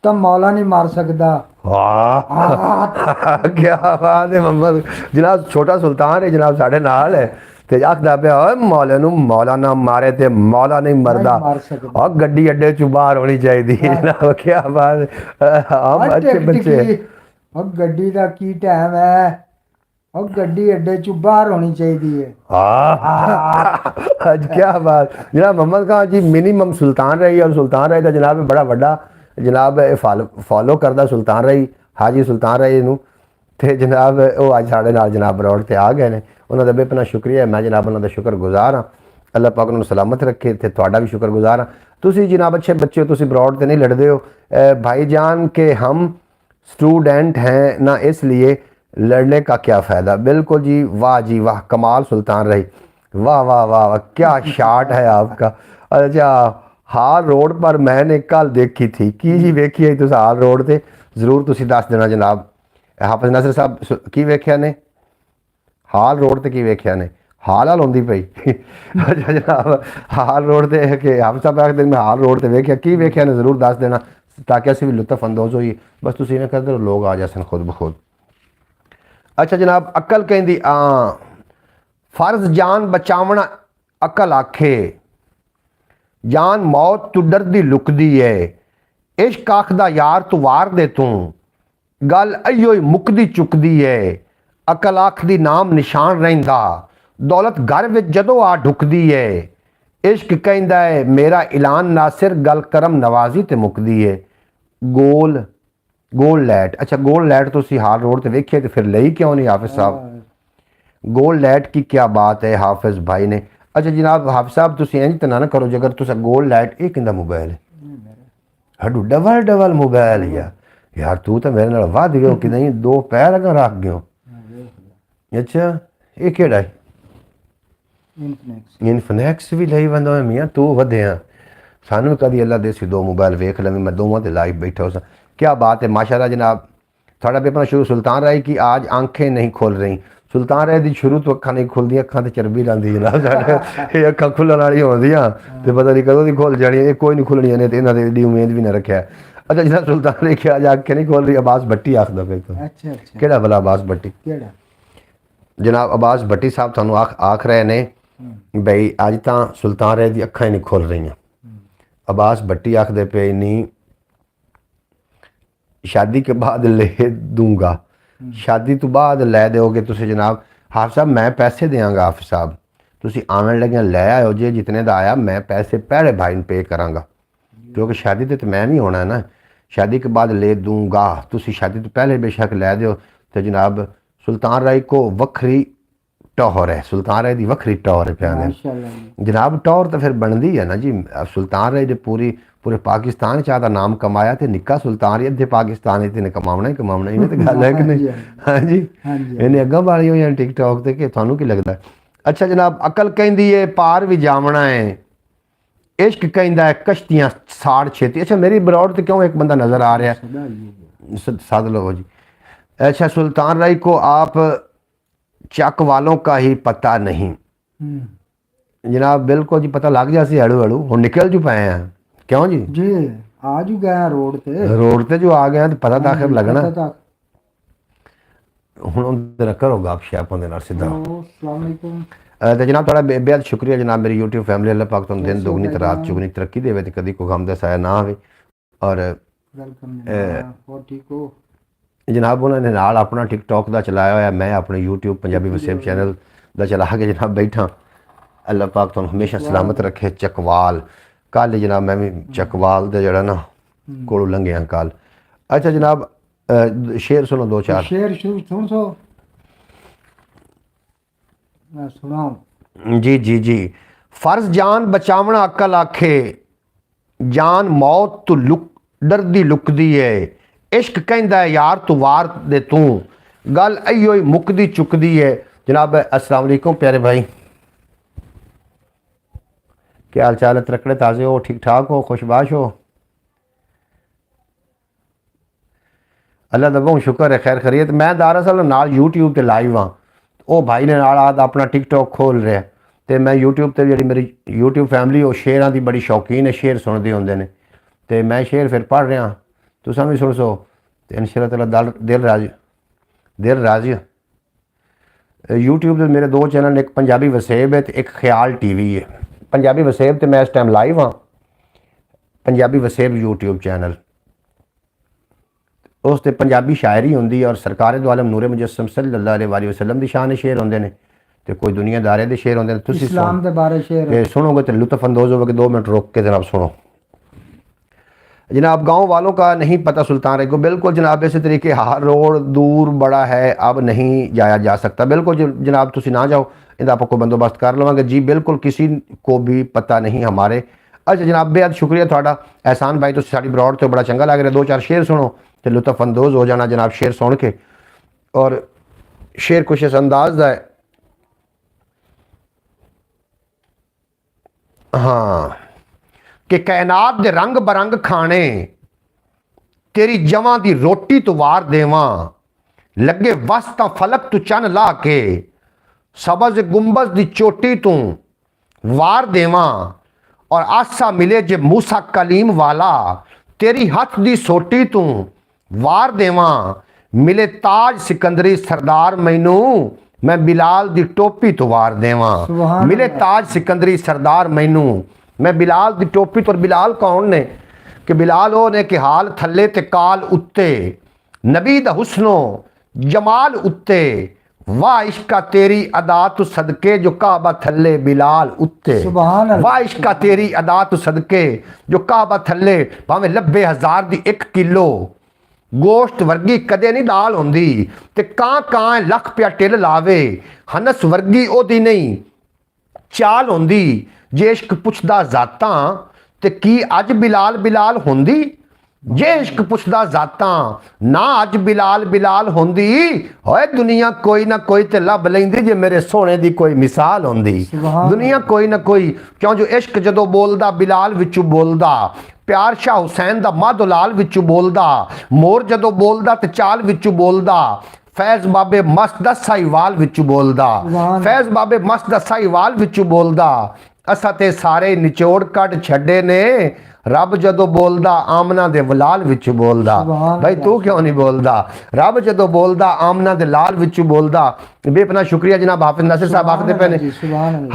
B: तो मौला नहीं मार सकता।
A: क्या बात है मोहम्मद जनाब, छोटा सुल्तान है जनाब साढ़े नाल है ते आखदा पिया ओए मौले ਨੂੰ मौला ना मारे ते मौला नहीं मरदा। और गड्डी अड्डे च बाहर होनी चाहिए जनाब, क्या बात। हम अच्छे बच्चे।
B: और गड्डी दा की टाइम है, और गड्डी अड्डे च बाहर होनी चाहिए।
A: आज क्या बात जनाब। मोहम्मद खान जी मिनिमम सुल्तान रही, और सुल्तान रही तो जनाब बड़ा बड़ा जनाब फॉलो करता सुल्तान रही, हाजी सुल्तान रही नूं ते जनाब वो अज साढ़े नाल जनाब रोड ते आ गए ने। उन्होंने बेपना शुक्रिया, मैं जनाब उन्होंने शुक्रगुजार हाँ। अल्लाह पाक उन्होंने सलामत रखे ते तुहाडा भी शुक्रगुजार हाँ। तुसी जनाब अच्छे बच्चे हो, तुसी ब्रॉड ते नहीं लड़ते हो भाईजान के हम स्टूडेंट हैं ना, इसलिए लड़ने का क्या फ़ायदा। बिल्कुल जी, वाह जी वाह, कमाल सुल्तान रही, वाह वाह वाह वाह, क्या शाट है आपका। अच्छा हाल रोड पर मैंने कल देखी थी की जी, वेखी है तुस हाल रोड ते जरूर तुसी दस देना जनाब। हाफिज़ नासिर साहब की वेख्या ने हाल रोड ते की वेख्या ने, हाल हाल होंदी पई। अच्छा जनाब हाल रोड ते कि हाफिज़ साहब आखदे मैं हाल रोड ते वेख्या, की वेख्या ने जरूर दस देना ताकि असीं भी लुत्फ अंदोज़ होइए। बस तुसी इवें करदे रहो, लोग आ जासन खुद ब खुद। अच्छा जनाब अकल कहती फर्ज जान बचावना अकल आखे, जान मौत तू डरदी लुकदी है, इश्क आखदा यार तू वार दे तू, गल अयो ही मुकदी चुकदी है, अकल आखदी नाम निशान रहिंदा, दौलत घर विच जदों आ ढुकदी है, इश्क कहंदा है मेरा ऐलान नासिर, गल करम नवाजी ते मुकदी है। गोल लैट। अच्छा गोल लैट तुसी हाल रोड ते वेखिए तो फिर लई क्यों नहीं हाफिज़ साहब? गोल लैट की क्या बात है हाफिज़ भाई ने। अच्छा जनाब हाफिज़ साहब तुसी इंज तो ना करो, जगर तुसा गोल लैट ये किंदा मोबाइल है? हडू डबल डबल मोबाइल यार तू तो मेरे नाल वध गयो कि नहीं, दो पैर अगर रख गयो। अच्छा ये केड़ा है? इनफिनिक्स भी लई बंदा है मियाँ, तू वधिया। सानू कभी अल्लाह देसी दो मोबाइल वेख लवी, मैं दोवां ते लाइव बैठा हो। क्या बात है माशाल्लाह जनाब। थोड़ा भी अपना शुरू सुल्तान राय की आज आंखें नहीं खोल रही। सुल्तान राय की शुरू तो अखा नहीं खुलदी, अखा तो चरबी लांदी जनाब साढ़े अखा खुलन वाली होंदियां ते पता नहीं कदों दी खुल जानी, ये कोई नहीं खुलनी ने, इन्हां दे एडी उम्मीद भी ना रखिया। अच्छा जनाब सुल्तान राय की आज आंखें नहीं खोल रही, अब्बास भट्टी आखदा पे तो।
B: अच्छा
A: केड़ा भला अब्बास भट्टी?
B: केड़ा
A: जनाब अब्बास भट्टी साहब तुहानू आख रहे ने बई अज तां सुल्तान राय दी अखा ही नहीं खुल रही। अब्बास भट्टी आखदे पे इन्नी शादी के बाद ले दूंगा, शादी तो बाद लै दोगे तुसी जनाब। हाफिज़ साहब मैं पैसे देंगा, हाफिज़ साहब तुसी आवन लगे लै आयो जे, जितने का आया मैं पैसे पहले भाई ने पे करांगा, क्योंकि शादी तो मैं नहीं होना है ना, शादी के बाद ले दूंगा। तुसी शादी तो पहले बेशक लै दो। तो जनाब सुल्तान राय को वखरी टौहर है, सुल्तान राय की वखरी टौहर है प्याने जनाब। टौहर तो फिर बनती है ना जी। सुल्तान राय ने पूरे पाकिस्तान चाहता नाम कमाया, तो निक्का सुल्तान अद्धे पाकिस्तान इन्हें कमावना ही कमावना, इन्हें तो गल है कि नहीं? हाँ जी इन्हें अग्गा बाली हुई टिकटॉक से कि थानू की लगता है। अच्छा जनाब अकल कहती है पार भी जावना है, इश्क कहता है कश्तियाँ साड़ छेती। अच्छा मेरी ब्रॉड तो क्यों एक बंदा नज़र आ रहा है, साध लो जी। अच्छा सुल्तान राय को आप चक वालों का ही पता नहीं जनाब। बिल्कुल जी पता लग जासी हड़ू हड़ू, हम निकल जू पाए हैं क्यों जी?
B: जी आज ही गया रोड ते
A: जो आ गया तो पता तो आखिर लगना हुण करो गप शप उहदे नाल सीधा। ਤੇ ਜਨਾਬ ਤੁਹਾਡਾ ਬੇहद ਸ਼ੁਕਰੀਆ ਜਨਾਬ ਮੇਰੀ YouTube ਫੈਮਿਲੀ ਅੱਲਾਹ ਪਾਕ ਤੁਹਾਨੂੰ ਦਿਨ ਦੁਗਣੀ ਤੇ ਰਾਤ ਚੁਗਣੀ ਤਰੱਕੀ ਦੇਵੇ ਤੇ ਕਦੀ ਕੋਈ ਗਮ ਦਾ ਸਾਇਆ ਨਾ ਆਵੇ ਔਰ
B: ਵੈਲਕਮ ਜਨਾਬ ਹੋਰ ਠੀਕ ਹੋ
A: ਜਨਾਬ ਉਹਨਾਂ ਨੇ ਨਾਲ ਆਪਣਾ TikTok ਦਾ ਚਲਾਇਆ ਹੋਇਆ ਮੈਂ ਆਪਣੇ YouTube ਪੰਜਾਬੀ ਵਸੇਬ ਚੈਨਲ ਦਾ ਚਲਾ ਕੇ ਜਨਾਬ ਬੈਠਾ ਅੱਲਾਹ ਪਾਕ ਤੁਹਾਨੂੰ ਹਮੇਸ਼ਾ ਸਲਾਮਤ ਰੱਖੇ ਚੱਕਵਾਲ ਕੱਲ ਜਨਾਬ ਮੈਂ ਵੀ ਚੱਕਵਾਲ ਦੇ ਜਿਹੜਾ ਨਾ ਕੋਲੋਂ ਲੰਘਿਆ ਕੱਲ ਅੱਛਾ ਜਨਾਬ शेर सुनो दो चार
B: शेर सुन सो मैं सुनाऊं
A: जी जी जी फर्ज जान बचावना अकल आखे जान मौत तू लुक डरदी लुकदी है इश्क कहंदा है यार तू वार दे तू गल इयो ही मुकदी चुकदी है जनाब अस्सलाम वालेकुम प्यारे भाई क्या हाल चाल है तरकड़े ताज़े हो ठीक ठाक हो खुशबाश हो अल्लाह का बहुत शुक्र है खैर खरीत मैं दरअसल नाल यूट्यूब ते लाइव हाँ वो भाई ने नाल आद अपना टिकटॉक खोल रहा तो मैं यूट्यूब ते जी मेरी यूट्यूब फैमिली वो शेरां की बड़ी शौकीन है शेर सुनते होंगे ने तो मैं शेर फिर पढ़ रहा तुसां भी सुन सो तो इंशाअल्लाह ताला दिल राजी यूट्यूब ते मेरे दो चैनल एक पंजाबी वसेब है तो एक ख्याल TV है पंजाबी वसेब तो मैं इस टाइम लाइव हाँ पंजाबी वसेब यूट्यूब चैनल उस ते पंजाबी शायरी होंदी और सरकार दो आलम नूरे मुजस्सम सल्लल्लाहु अलैहि वसल्लम दी शान शेर होंदे ने ते कोई दुनियादारे दे शेर होंदे ने तुसी
B: इस्लाम दे बारे शेर
A: ते सुनोगे तो लुत्फ अंदोज होगे 2 मिनट रोक के जनाब सुनो जनाब गांव वालों का नहीं पता सुल्तान रेगो बिल्कुल जनाब इसी तरीके हर रोड दूर बड़ा है अब नहीं जाया जा सकता बिल्कुल जनाब तुसी ना जाओ इनका आप कोई बंदोबस्त कर लवांगे जी बिल्कुल किसी को भी पता नहीं हमारे अच्छा जनाब बेहद शुक्रिया थोड़ा एहसान भाई तुसी साडी ब्रॉड तो बड़ा चंगा लग रहा 2-4 शेर सुनो तो लुत्फ अंदोज हो जाना जनाब शेर सुन के और शेर कुछ इस अंदाज है हाँ कि कायनात दे रंग बरंग खाने तेरी जवां दी रोटी तू वार देवां लगे वस तां फलक तू चन ला के सबज गुंबज दी चोटी तू वार देवां और आसा मिले जे मूसा कलीम वाला तेरी हथ दी सोटी तू वार देवां मिले ताज सिकंदरी सरदार मैनू मैं बिलाल दी टोपी तो वार देवां मिले ताज सिकंदरी सरदार मैनू मैं बिलाल दी टोपी तो बिलाल कौन ने कि बिलाल हो ने कि हाल थल्ले ते काल उत्ते नबी दा हुस्नो जमाल उत्ते वाह इश्का तेरी अदा तू सदके जो काबा थल्ले बिलाल उत्ते वाह इश्का तेरी अदा तू सदके जो काबा थल्ले भावें 90,000 दी 1 किलो गोश्त वर्गी कदे नहीं दाल होंदी ते कां लख पिया टिल लावे हनस वर्गी ओदी नहीं चाल होंदी जे इश्क पुछदा जातां ते की अज बिलाल बिलाल होंदी जे इश्क पुछदा जातां ना अज बिलाल बिलाल होंदी होए दुनिया कोई ना कोई ते लब लैंदी जे मेरे सोने दी कोई मिसाल होंदी दुनिया कोई ना कोई क्यों जो इश्क जदों बोलदा बिलाल विचों बोलदा प्यार शाह हुसैन दा मादोलाल विचों बोलदा मोर जदों बोलदा ते चाल विचों बोलदा फैज बाबे मस्त दा साहिवाल विचों बोलदा फैज बाबे मस्त दा साहिवाल विचों बोलदा असा ते सारे निचोड़ कट छड्डे ने रब जदों बोलदा आमना दे वलाल विच बोलदा भाई तू क्यों नहीं बोलदा रब जदों बोलदा आमना दे लाल विच बोलदा बेपना शुक्रिया जनाब हाफिज नासिर साहब आखदे पे ने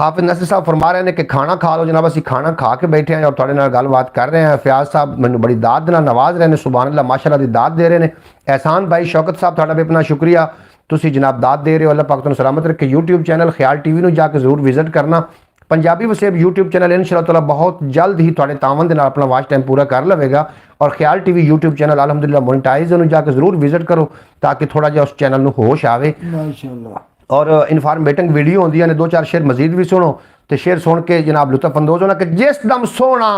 A: हाफिज नासिर साहब फरमा रहे हैं कि खाना खा लो जनाब असी खाना खा के बैठे हैं और थोड़े नाल गलबात कर रहे हैं फयाज साहब मैनू बड़ी दाद नाल नवाज रहे हैं सुभान अल्लाह माशाअल्लाह दी दाद दे रहे हैं एहसान भाई शौकत साहब थोड़ा बेपना शुक्रिया तुसी जनाब दाद दे रहे हो अल्लाह पाक तुहानू सलामत रखे यूट्यूब चैनल ख्याल TV नू जाके जरूर विजिट करना पंजाबी वसेब यूट्यूब चैनल इंशाअल्लाह ताला बहुत जल्द ही थोड़े तावन दे नाल अपना वॉच टाइम पूरा कर लवेगा और ख्याल TV यूट्यूब चैनल अलहमदुलिल्लाह मोनेटाइज होने जाके जरूर विजिट करो ताकि थोड़ा जिहा उस चैनल नू होश आवे माशाअल्लाह और इन्फॉर्मेटिव वीडियो होंदियां ने 2-4 शेर मजीद भी सुनो तो शेर सुन के जनाब लुत्फ अंदोज होना कि जिस दम सोना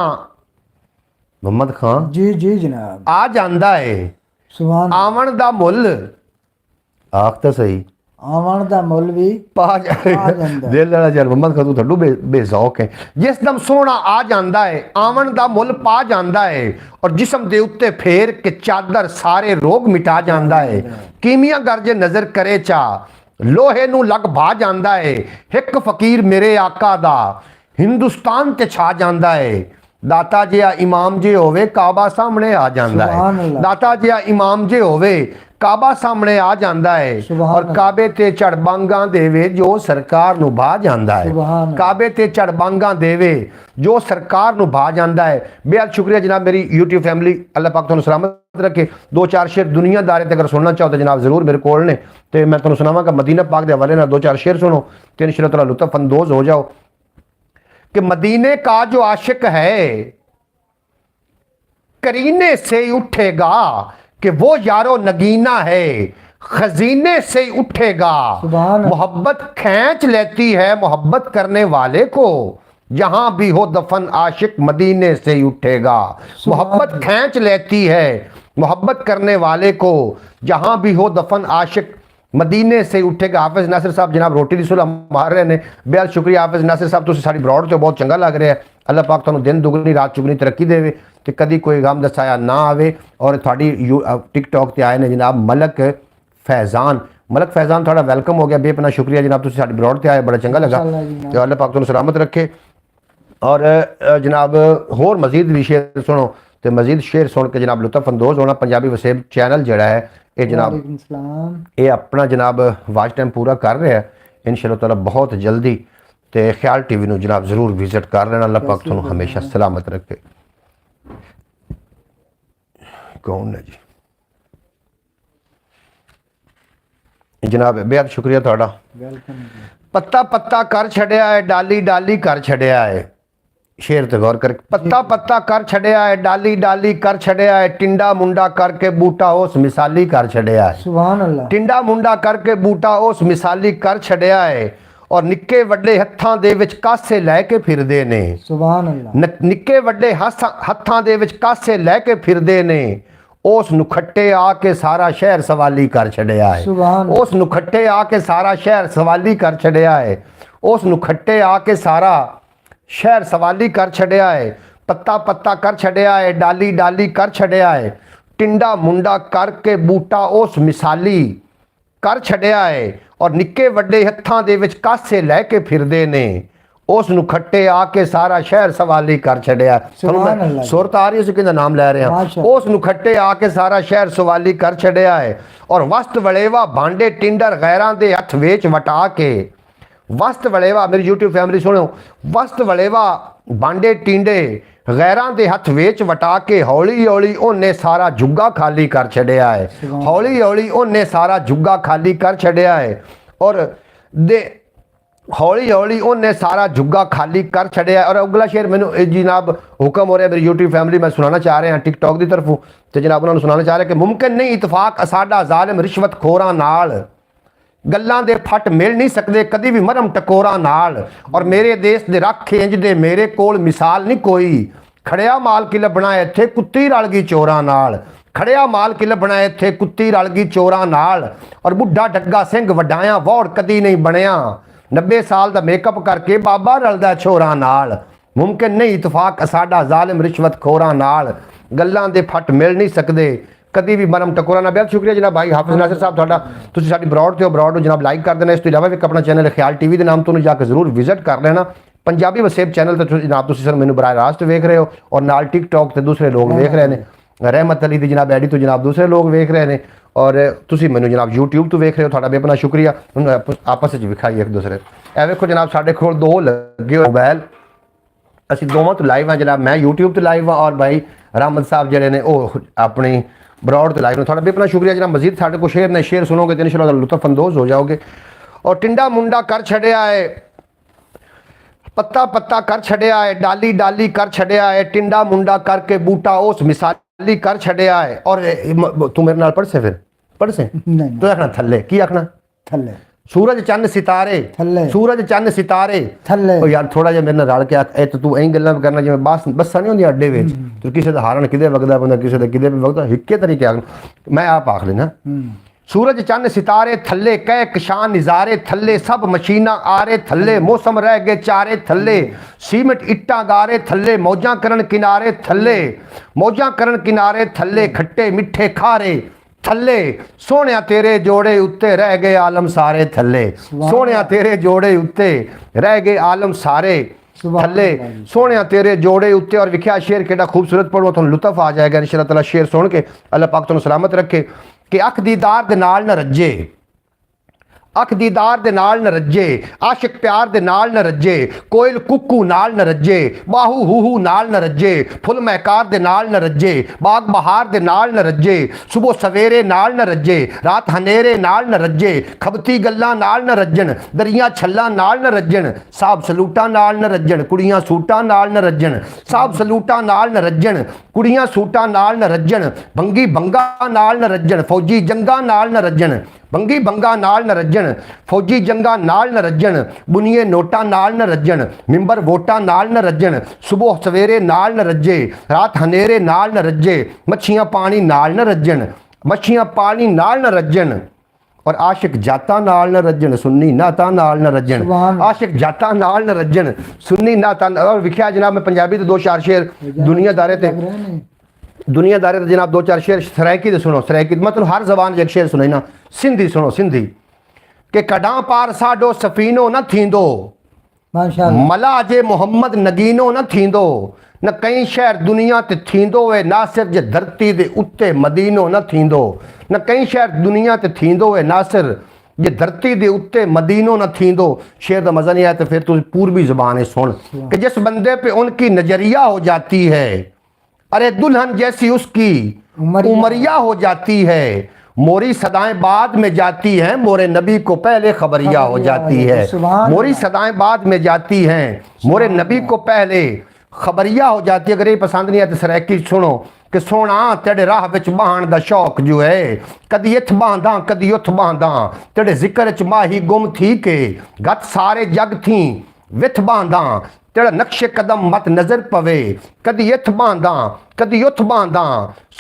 A: मोहम्मद खान
B: जी जी जनाब
A: आ जांदा है
B: सुभान
A: आवन दा मुल आख तो सही
B: आवन दा मुल भी
A: पा जांदा दिल वाला यार मोहम्मद खान तू थड्डू बेज़ौक है जिस दम सोना आ जांदा है आवन दा मुल पा जांदा है और जिस्म दे उत्ते फेर के चादर सारे रोग मिटा जांदा है कीमिया गर्जे नजर करे चा लोहे नू लग भा जांदा है एक फकीर मेरे आका दा हिंदुस्तान ते छा जांदा है ਦਾਤਾ ਜਿਹਾ ਇਮਾਮ ਜੇ ਹੋਵੇ ਕਾਬਾ ਸਾਹਮਣੇ ਆ ਜਾਂਦਾ
B: ਸੁਭਾਨ
A: ਹੈ।
B: ਅੱਲਾਹ।
A: ਦਾਤਾ ਜਿਹਾ ਇਮਾਮ ਜੇ ਹੋਵੇ ਕਾਬਾ ਸਾਹਮਣੇ ਆ ਜਾਂਦਾ ਹੈ।
B: ਸੁਭਾਨ
A: ਔਰ
B: ਅੱਲਾਹ।
A: ਕਾਬੇ ਤੇ ਚੜਬਾਂਗਾਂ ਦੇਵੇ ਜੋ ਸਰਕਾਰ ਨੂੰ ਭਾ ਜਾਂਦਾ
B: ਸੁਭਾਨ
A: ਹੈ।
B: ਅੱਲਾਹ।
A: ਕਾਬੇ ਤੇ ਚੜਬਾਂਗਾਂ ਦੇਵੇ ਜੋ ਸਰਕਾਰ ਨੂੰ ਭਾ ਜਾਂਦਾ ਹੈ। ਬੇहद शुक्रिया जनाब मेरी YouTube फैमिली, अल्लाह पाक तुहानू सलामत रखे। दो चार शेर दुनियादारे ते अगर सुनना चाहो तो जनाब जरूर मेरे कोल ने, तो मैं तुहानू सुनावांगा मदीना पाक के हवाले नाल दो चार शेर सुनो तो इंशाअल्लाह ताला लुत्फ अंदोज हो जाओ कि मदीने का जो आशिक है करीने से ही उठेगा कि वो यारो नगीना है, खजीने से ही उठेगा।
B: सुभान अल्लाह।
A: मोहब्बत खींच लेती है मोहब्बत करने वाले को, जहां भी हो दफन आशिक मदीने से ही उठेगा। मोहब्बत खींच लेती है मोहब्बत करने वाले को, जहां भी हो दफन आशिक मदीने से ही उठेगा। हाफिज नासिर साहब जनाब रोटी की सुलह मार रहे हैं, बेहद शुक्रिया हाफिज नासिर साहब, तुसीं साडी ब्रॉड तो बहुत चंगा लग रहा है। अल्लाह पाक तुहानू दिन दुगनी रात चुगनी तरक्की देवे ते कदी कोई गम दसाया ना आवे। और तुहाडी टिकटॉक ते आए ने जनाब मलक फैज़ान, मलक फैज़ान थोड़ा वेलकम हो गया, बेपना शुक्रिया जनाब, तुसीं साडी ब्रॉड ते आए, बड़ा चंगा लगा।
B: इंशाअल्लाह जी।
A: तो अल्लाह पाक तुहानू सलामत रखे। और जनाब होर मजीद भी शेर सुनो तो मजीद शेर सुन के जनाब लुत्फ अंदोज होना। पंजाबी वसेब चैनल जड़ा है ये जनाब
B: वालेकुम सलाम।
A: ये अपना जनाब वाच टाइम पूरा कर रहा है इंशाअल्लाह ताला बहुत जल्दी। तो ख्याल टीवी नू जनाब जरूर विजिट कर लेना। अल्लाह पाक तुहानू हमेशा सलामत रखे। कौन है जी जनाब, बेहद शुक्रिया थोड़ा।
B: वेलकम जी।
A: पत्ता पत्ता कर छड़िया है डाली डाली कर छड़िया है। शेर ते गौर कर। पत्ता पत्ता कर छड़िया है डाली डाली कर छड़िया है, टिंडा मुंडा करके बूटा उस मिसाली कर छड़िया है।
B: सुभान अल्लाह।
A: टिंडा मुंडा करके बूटा उस मिसाली कर छड़िया है। और निक्के वड्डे हत्थां दे विच कासे लैके फिरदे ने।
B: सुभान अल्लाह।
A: निक्के वड्डे हत्थां दे विच कासे लैके फिरदे ने। उस नुखट्टे आके सारा शहर सवाली कर छड़िया है।
B: सुभान।
A: उस नुखट्टे आके सारा शहर सवाली कर छड़िया है। उस नुखट्टे आके सारा शहर सवाली कर छड़िया है। पत्ता पत्ता कर छड़िया है डाली डाली कर छड़िया है, टिंडा मुंडा करके बूटा उस मिसाली कर छड़िया है। और निक्के वड्डे हत्थां दे विच कासे लैके फिरदे ने। उस नुखट्टे आके सारा शहर सवाली कर छड़िया।
B: सुभान अल्लाह।
A: सुरत आ रही है, उसी के नाम ले रहे हैं।
B: माशाअल्लाह।
A: उस नुखट्टे आके सारा शहर सवाली कर छड़िया है। और वस्त वलेवा भांडे टिंडर गैरां दे हथ वेच वटा के। वस्त वलेवा मेरी यूट्यूब फैमिली सुनो, वस्त वलेवा भांडे टिंडे गैरां दे हथ वेच वटा के हौली हौली ओने सारा जुग्गा खाली कर छड़िया है। हौली हौली ओने सारा जुग्गा खाली कर छड़िया है। और दे हौली हौली उन्हें सारा जुग्गा खाली कर छड़िया। और अगला शेर मैनू जनाब हुक्म हो रहा है मेरी यूट्यूब फैमिली, मैं सुनाना चाह रहा टिकटॉक की तरफों, तो जनाब उन्होंने सुनाना चाह रहा कि मुमकिन नहीं इतफाक साडा जालिम रिश्वत खोरां नाल गल्लां दे फट मिल नहीं सकते कदी भी मरम टकोरा नाल। और मेरे देश दे रख इंज दे मेरे कोल मिसाल नहीं कोई। खड़िया माल की लभना इत्थे कुत्ती रल गई चोरां नाल। खड़िया माल की लभना इत्थे कुत्ती रल गई चोरां नाल। और बुढ़ा डग्गा सिंह वडाया वौड़ कदी नहीं बनया, 90 साल का मेकअप करके बाबा रलदा छोरां नाल। मुमकिन नहीं इतफाक साडा जालिम रिश्वत खोरां नाल गल्लां दे फट मिल नहीं सकते कदी भी मरम टकोरा ना। बहुत शुक्रिया जनाब भाई हाफिज नासिर साहब तुहाडा, तुसीं साडी ब्रॉड ते हो, ब्रॉड नूं जनाब लाइक कर देना। इस तो इलावा भी अपना चैनल ख्याल टीवी के नाम तो जाकर जरूर विजिट कर लेना। पंजाबी वसेब चैनल तो जनाब तुसीं सर मैनूं बराह रास्त वेख रहे हो, और नाल टिकटॉक ते दूसरे लोग वेख रहे हैं। रहमत अली दी जनाब आईडी तो जनाब दूसरे लोग वेख रहे हैं। और तुसीं मैनूं जनाब यूट्यूब तो वेख रहे हो, तुहाडा बेपना शुक्रिया। हुण आपस विच विखाई एक दूसरे। ए वेखो जनाब साडे कोल दो लगे होए मोबाइल, असीं दोवां तो लाइव हैं जनाब, मैं यूट्यूब तो लाइव हाँ और भाई रहमत साहब जिहड़े ने वो अपनी ब्रॉड तो लाइव ने। थोड़ा बेपना शुक्रिया जनाब। मजीद साढ़े को शेर ने, शेर सुनोगे तो इंशाअल्लाह लुत्फ अंदोज हो जाओगे। और टिंडा मुंडा कर छड़िया है, पत्ता पत्ता कर छड़िया है, डाली डाली कर छड़िया है, टिंडा मुंडा करके बूटा उस मिसाली कर छड़िया है। और तू मेरे नाल पढ़ से फिर पढ़ से
B: नहीं
A: तो आखना थल्ले की आखना
B: थल्ले
A: सूरज चंद सितारे,
B: थल्ले
A: सूरज चंद सितारे
B: थल्ले।
A: ओ यार थोड़ा जिहा मेरे नाल रल के ए तो तू ऐं गल्लां करना जिवें बस्सां नहीं होंदियां अड्डे विच, तो किसी दा हारण किदे वगदा बंदा किसी दा किदे भी वगदा, हिक्के तरीके आखना। मैं आप आख लेना सूरज चंद सितारे थल्ले कह कशान निजारे थल्ले सब मशीना आरे थल्ले मौसम रह गए चारे थल्ले सीमेंट इट्टा गारे थल्ले मौजां करन किनारे थल्ले मौजां करन किनारे थल्ले खट्टे मिठे खारे थल्ले सोहणिया तेरे जोड़े उत्ते रह गए आलम सारे थल्ले सोहणिया तेरे जोड़े उत्ते रह गए आलम सारे।
B: ਸੁਭਾਨ
A: ਥੱਲੇ
B: ਅੱਲਾਹ ਜੀ।
A: ਸੋਹਣਿਆ ਤੇਰੇ ਜੋੜੇ ਉੱਤੇ ਔਰ ਵਿਖਿਆ ਸ਼ੇਰ ਕਿਹੜਾ ਖੂਬਸੂਰਤ ਪੜੋ ਤੁਹਾਨੂੰ ਲੁਤਫ ਆ ਜਾਏਗਾ ਇਨਸ਼ਾ ਅੱਲਾਹ ਤਾਲਾ ਸ਼ੇਰ ਸੁਣ ਕੇ ਅੱਲਾਹ ਪਾਕ ਤੁਹਾਨੂੰ ਸਲਾਮਤ ਰੱਖੇ ਕਿ ਅੱਖ ਦੀਦਾਰ ਦੇ ਨਾਲ ਨਾ ਰੱਜੇ ਅੱਖ ਦੀਦਾਰ ਦੇ ਨਾਲ ਨਾ ਰੱਜੇ ਆਸ਼ਿਕ ਪਿਆਰ ਦੇ ਨਾਲ ਨਾ ਰੱਜੇ ਕੋਇਲ ਕੁੱਕੂ ਨਾਲ ਨਾ ਰੱਜੇ ਬਾਹੂ ਹੂਹੂ ਨਾਲ ਨਾ ਰੱਜੇ ਫੁੱਲ ਮਹਿਕਾਰ ਦੇ ਨਾਲ ਨਾ ਰੱਜੇ ਬਾਗ ਬਹਾਰ ਦੇ ਨਾਲ ਨਾ ਰੱਜੇ ਸੁਬਹ ਸਵੇਰੇ ਨਾਲ ਨਾ ਰੱਜੇ ਰਾਤ ਹਨੇਰੇ ਨਾਲ ਨਾ ਰੱਜੇ ਖਬਤੀ ਗੱਲਾਂ ਨਾਲ ਨਾ ਰੱਜਣ ਦਰੀਆਂ ਛੱਲਾਂ ਨਾਲ ਨਾ ਰੱਜਣ ਸਾਬ ਸਲੂਟਾਂ ਨਾਲ ਨਾ ਰੱਜਣ ਕੁੜੀਆਂ ਸੂਟਾਂ ਨਾਲ ਨਾ ਰੱਜਣ ਸਾਬ ਸਲੂਟਾਂ ਨਾਲ ਨਾ ਰੱਜਣ ਕੁੜੀਆਂ ਸੂਟਾਂ ਨਾਲ ਨਾ ਰੱਜਣ ਬੰਗੀ ਬੰਗਾ ਨਾਲ ਨਾ ਰੱਜਣ ਫੌਜੀ ਜੰਗਾਂ ਨਾਲ ਨਾ ਰੱਜਣ ਬੰਗੀ ਬੰਗਾ ਨਾਲ ਨਾ ਰੱਜਣ ਫੌਜੀ ਜੰਗਾਂ ਨਾਲ ਨਾ ਰੱਜਣ ਬੁਨੀਏ ਨੋਟਾਂ ਨਾਲ ਨਾ ਰੱਜਣ ਮਿੰਬਰ ਵੋਟਾਂ ਨਾਲ ਨਾ ਰੱਜਣ ਸੁਬਹ ਸਵੇਰੇ ਨਾਲ ਨਾ ਰੱਜੇ ਰਾਤ ਹਨੇਰੇ ਨਾਲ ਨਾ ਰੱਜੇ ਮੱਛੀਆਂ ਪਾਣੀ ਨਾਲ ਨਾ ਰੱਜਣ ਮੱਛੀਆਂ ਪਾਣੀ ਨਾਲ ਨਾ ਰੱਜਣ ਔਰ ਆਸ਼ਿਕ ਜਾਤਾਂ ਨਾਲ ਨਾ ਰੱਜਣ ਸੁੰਨੀ ਨਾਤਾਂ ਨਾਲ ਨਾ ਰੱਜਣ
B: ਸੁਭਾਨ
A: ਆਸ਼ਿਕ ਜਾਤਾਂ ਨਾਲ ਨਾ ਰੱਜਣ ਸੁੰਨੀ ਨਾਤਾਂ ਔਰ ਵਿਖਿਆ ਜਨਾਬ ਮੈਂ ਪੰਜਾਬੀ ਦੇ ਦੋ ਚਾਰ ਸ਼ੇਰ ਦੁਨੀਆਦਾਰੇ ਤੇ दुनियादारी जनाब दो चार शेर सरायकी दे सुनो सरायकी मतलब हर जबान एक शेर सुनाई ना सिंधी सुनो सिंधी के कडां पार साडो सफीनो न थींदो
B: माशाअल्लाह
A: मला जे मोहम्मद नगीनो न थींदो न कई शहर दुनिया ते थींदो वे ना सिर्फ जे धरती दे उत्ते मदीनो न थींदो न कई शहर दुनिया ते थींदो वे ना सिर्फ जे धरती दे उत्ते मदीनो न थींदो शेर दा मजा नहीं आया तो फिर तू पूर्वी ज़बान है सुन कि जिस बंदे पे उनकी नजरिया हो जाती है अरे दुल्हन जैसी उसकी उमरिया हो जाती है मोरी सदाएं बाद में जाती हैं मोरे नबी को पहले खबरिया हो जाती है मोरी सदाएं बाद में जाती हैं मोरे नबी को पहले खबरिया हो जाती है अगर ये पसंद नहीं है तो सरायकी सुनो कि सोना तेरे राह विच बहान दा शौक जो है कदी इथ बांधा कदी उथ बांधा तेरे जिक्र च माही गुम थी के गत सारे जग थी विथ बांधा तेरा नक्शे कदम मत नजर पवे कदी इथ बांधा कदी उथ बांधा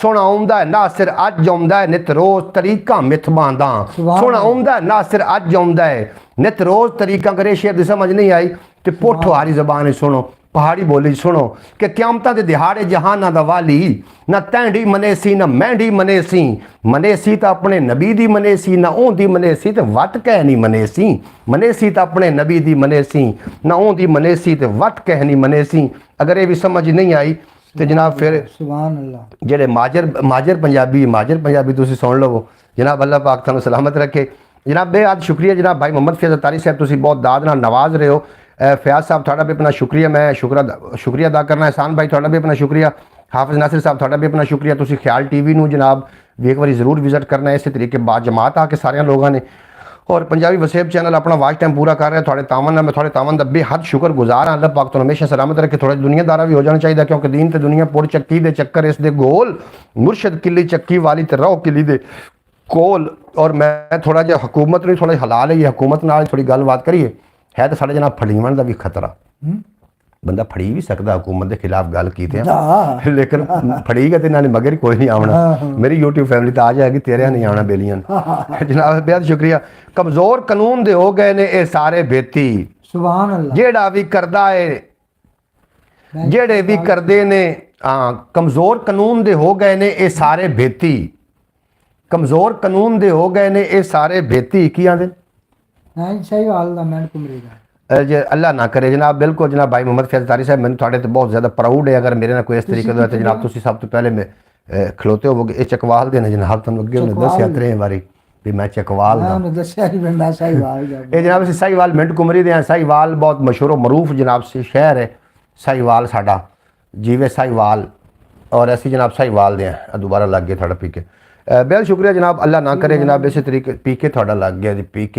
A: सोना आउंदा है नासिर अज आउंदा है नित रोज तरीका मिथ बांधा सोना आउंदा है नासिर अज आउंदा है नित रोज तरीका करे शेर दी समझ नहीं आई ते पोठो हारी जबान है सुनो पहाड़ी बोली सुनो कि क्यामतां दे दिहाड़े जहाना दा वाली ना तैंडी मनेसी ना मैंडी मनेसी तो अपने नबी दी मनेसी ना ओंदी मनेसी ते वट कह नहीं मनेसी तो अपने नबी दी मनेसी ना ओंदी मनेसी ते वट कह नहीं मनेसी अगर ये भी समझ नहीं आई तो जनाब फिर
B: सुभान अल्लाह
A: जेडे माजर पंजाबी तुसी सुन लवो जनाब अल्लाह पाक तुहानू सलामत रखे जनाब बेहद शुक्रिया जनाब भाई मोहम्मद फैज़ अतारी साहब तुसी बहुत दाद नाल नवाज रहे हो फयाज साहब थोड़ा भी अपना शुक्रिया मैं शुक्रिया अदा करना एहसान भाई थोड़ा भी अपना शुक्रिया हाफिज़ नासिर साहब थोड़ा भी अपना शुक्रिया तुसी ख्याल टीवी नू जनाब भी एक बार जरूर विजिट करना है इस तरीके बाद जमात आके सारे लोगों ने और पंजाबी वसेब चैनल अपना वाच टाइम पूरा कर रहे हैं थोड़े तावन मैं थोड़े तावन दा बेहद शुक्र गुजार हाँ अल्लाह पाक तो हमेशा सलामत रखे थोड़ा दुनियादारा भी हो जाना चाहिए क्योंकि दीन ते दुनिया पुर चक्की दे चक्कर इस दे गोल मुर्शद किली चक्की वाली ते रहो किली दे कोल और मैं थोड़ा जिहा हुकूमत नहीं थोड़ा हलाल है हुकूमत नाल थोड़ी गलबात करिए है तो साढ़े जनाब फड़ीवन का भी खतरा बंदा फड़ी भी सकता हुकूमत के खिलाफ गल की लेकिन फड़ी गए तो इन्होंने मगर कोई नहीं आना मेरी यूट्यूब फैमिली तो आ जाएगी तेरे नहीं आना बेलियन जनाब बेहद शुक्रिया कमजोर कानून दे हो गए ने ये सारे बेती
B: सुभान अल्लाह
A: जेड़ा भी करदा है जेड़े भी करदे ने कमजोर कानून दे हो गए ने ये सारे बेती कमजोर कानून दे हो गए ने ये सारे बेती की आंदे
B: सही हाल दा मैं कुमरेगा
A: जे अल्लाह ना करे जनाब बिल्कुल जनाब भाई मोहम्मद फैज़ अतारी साहब मैंने थोड़े तो बहुत ज़्यादा प्राउड है अगर मेरे ना कोई इस तरीके का तो जनाब तुसी सब तो पहले मैं खलोते हो ये चकवाल देने जनाब तुम अगे उन्हें दस्या त्रे बारी भी मैं चकवाल दा
B: उन्हें दस्या ही मैं साहिवाल दा
A: ये जनाब असीं साहिवाल मिंट कुमरी दे साहिवाल बहुत मशहूर मरूफ जनाब से शहर है साहिवाल साडा जीवे साहिवाल और ऐसी जनाब साहिवाल दे दोबारा लग गया थोड़ा पी के बेहद शुक्रिया जनाब अल्लाह ना करे जनाब इस तरीके पी के थोड़ा लग गया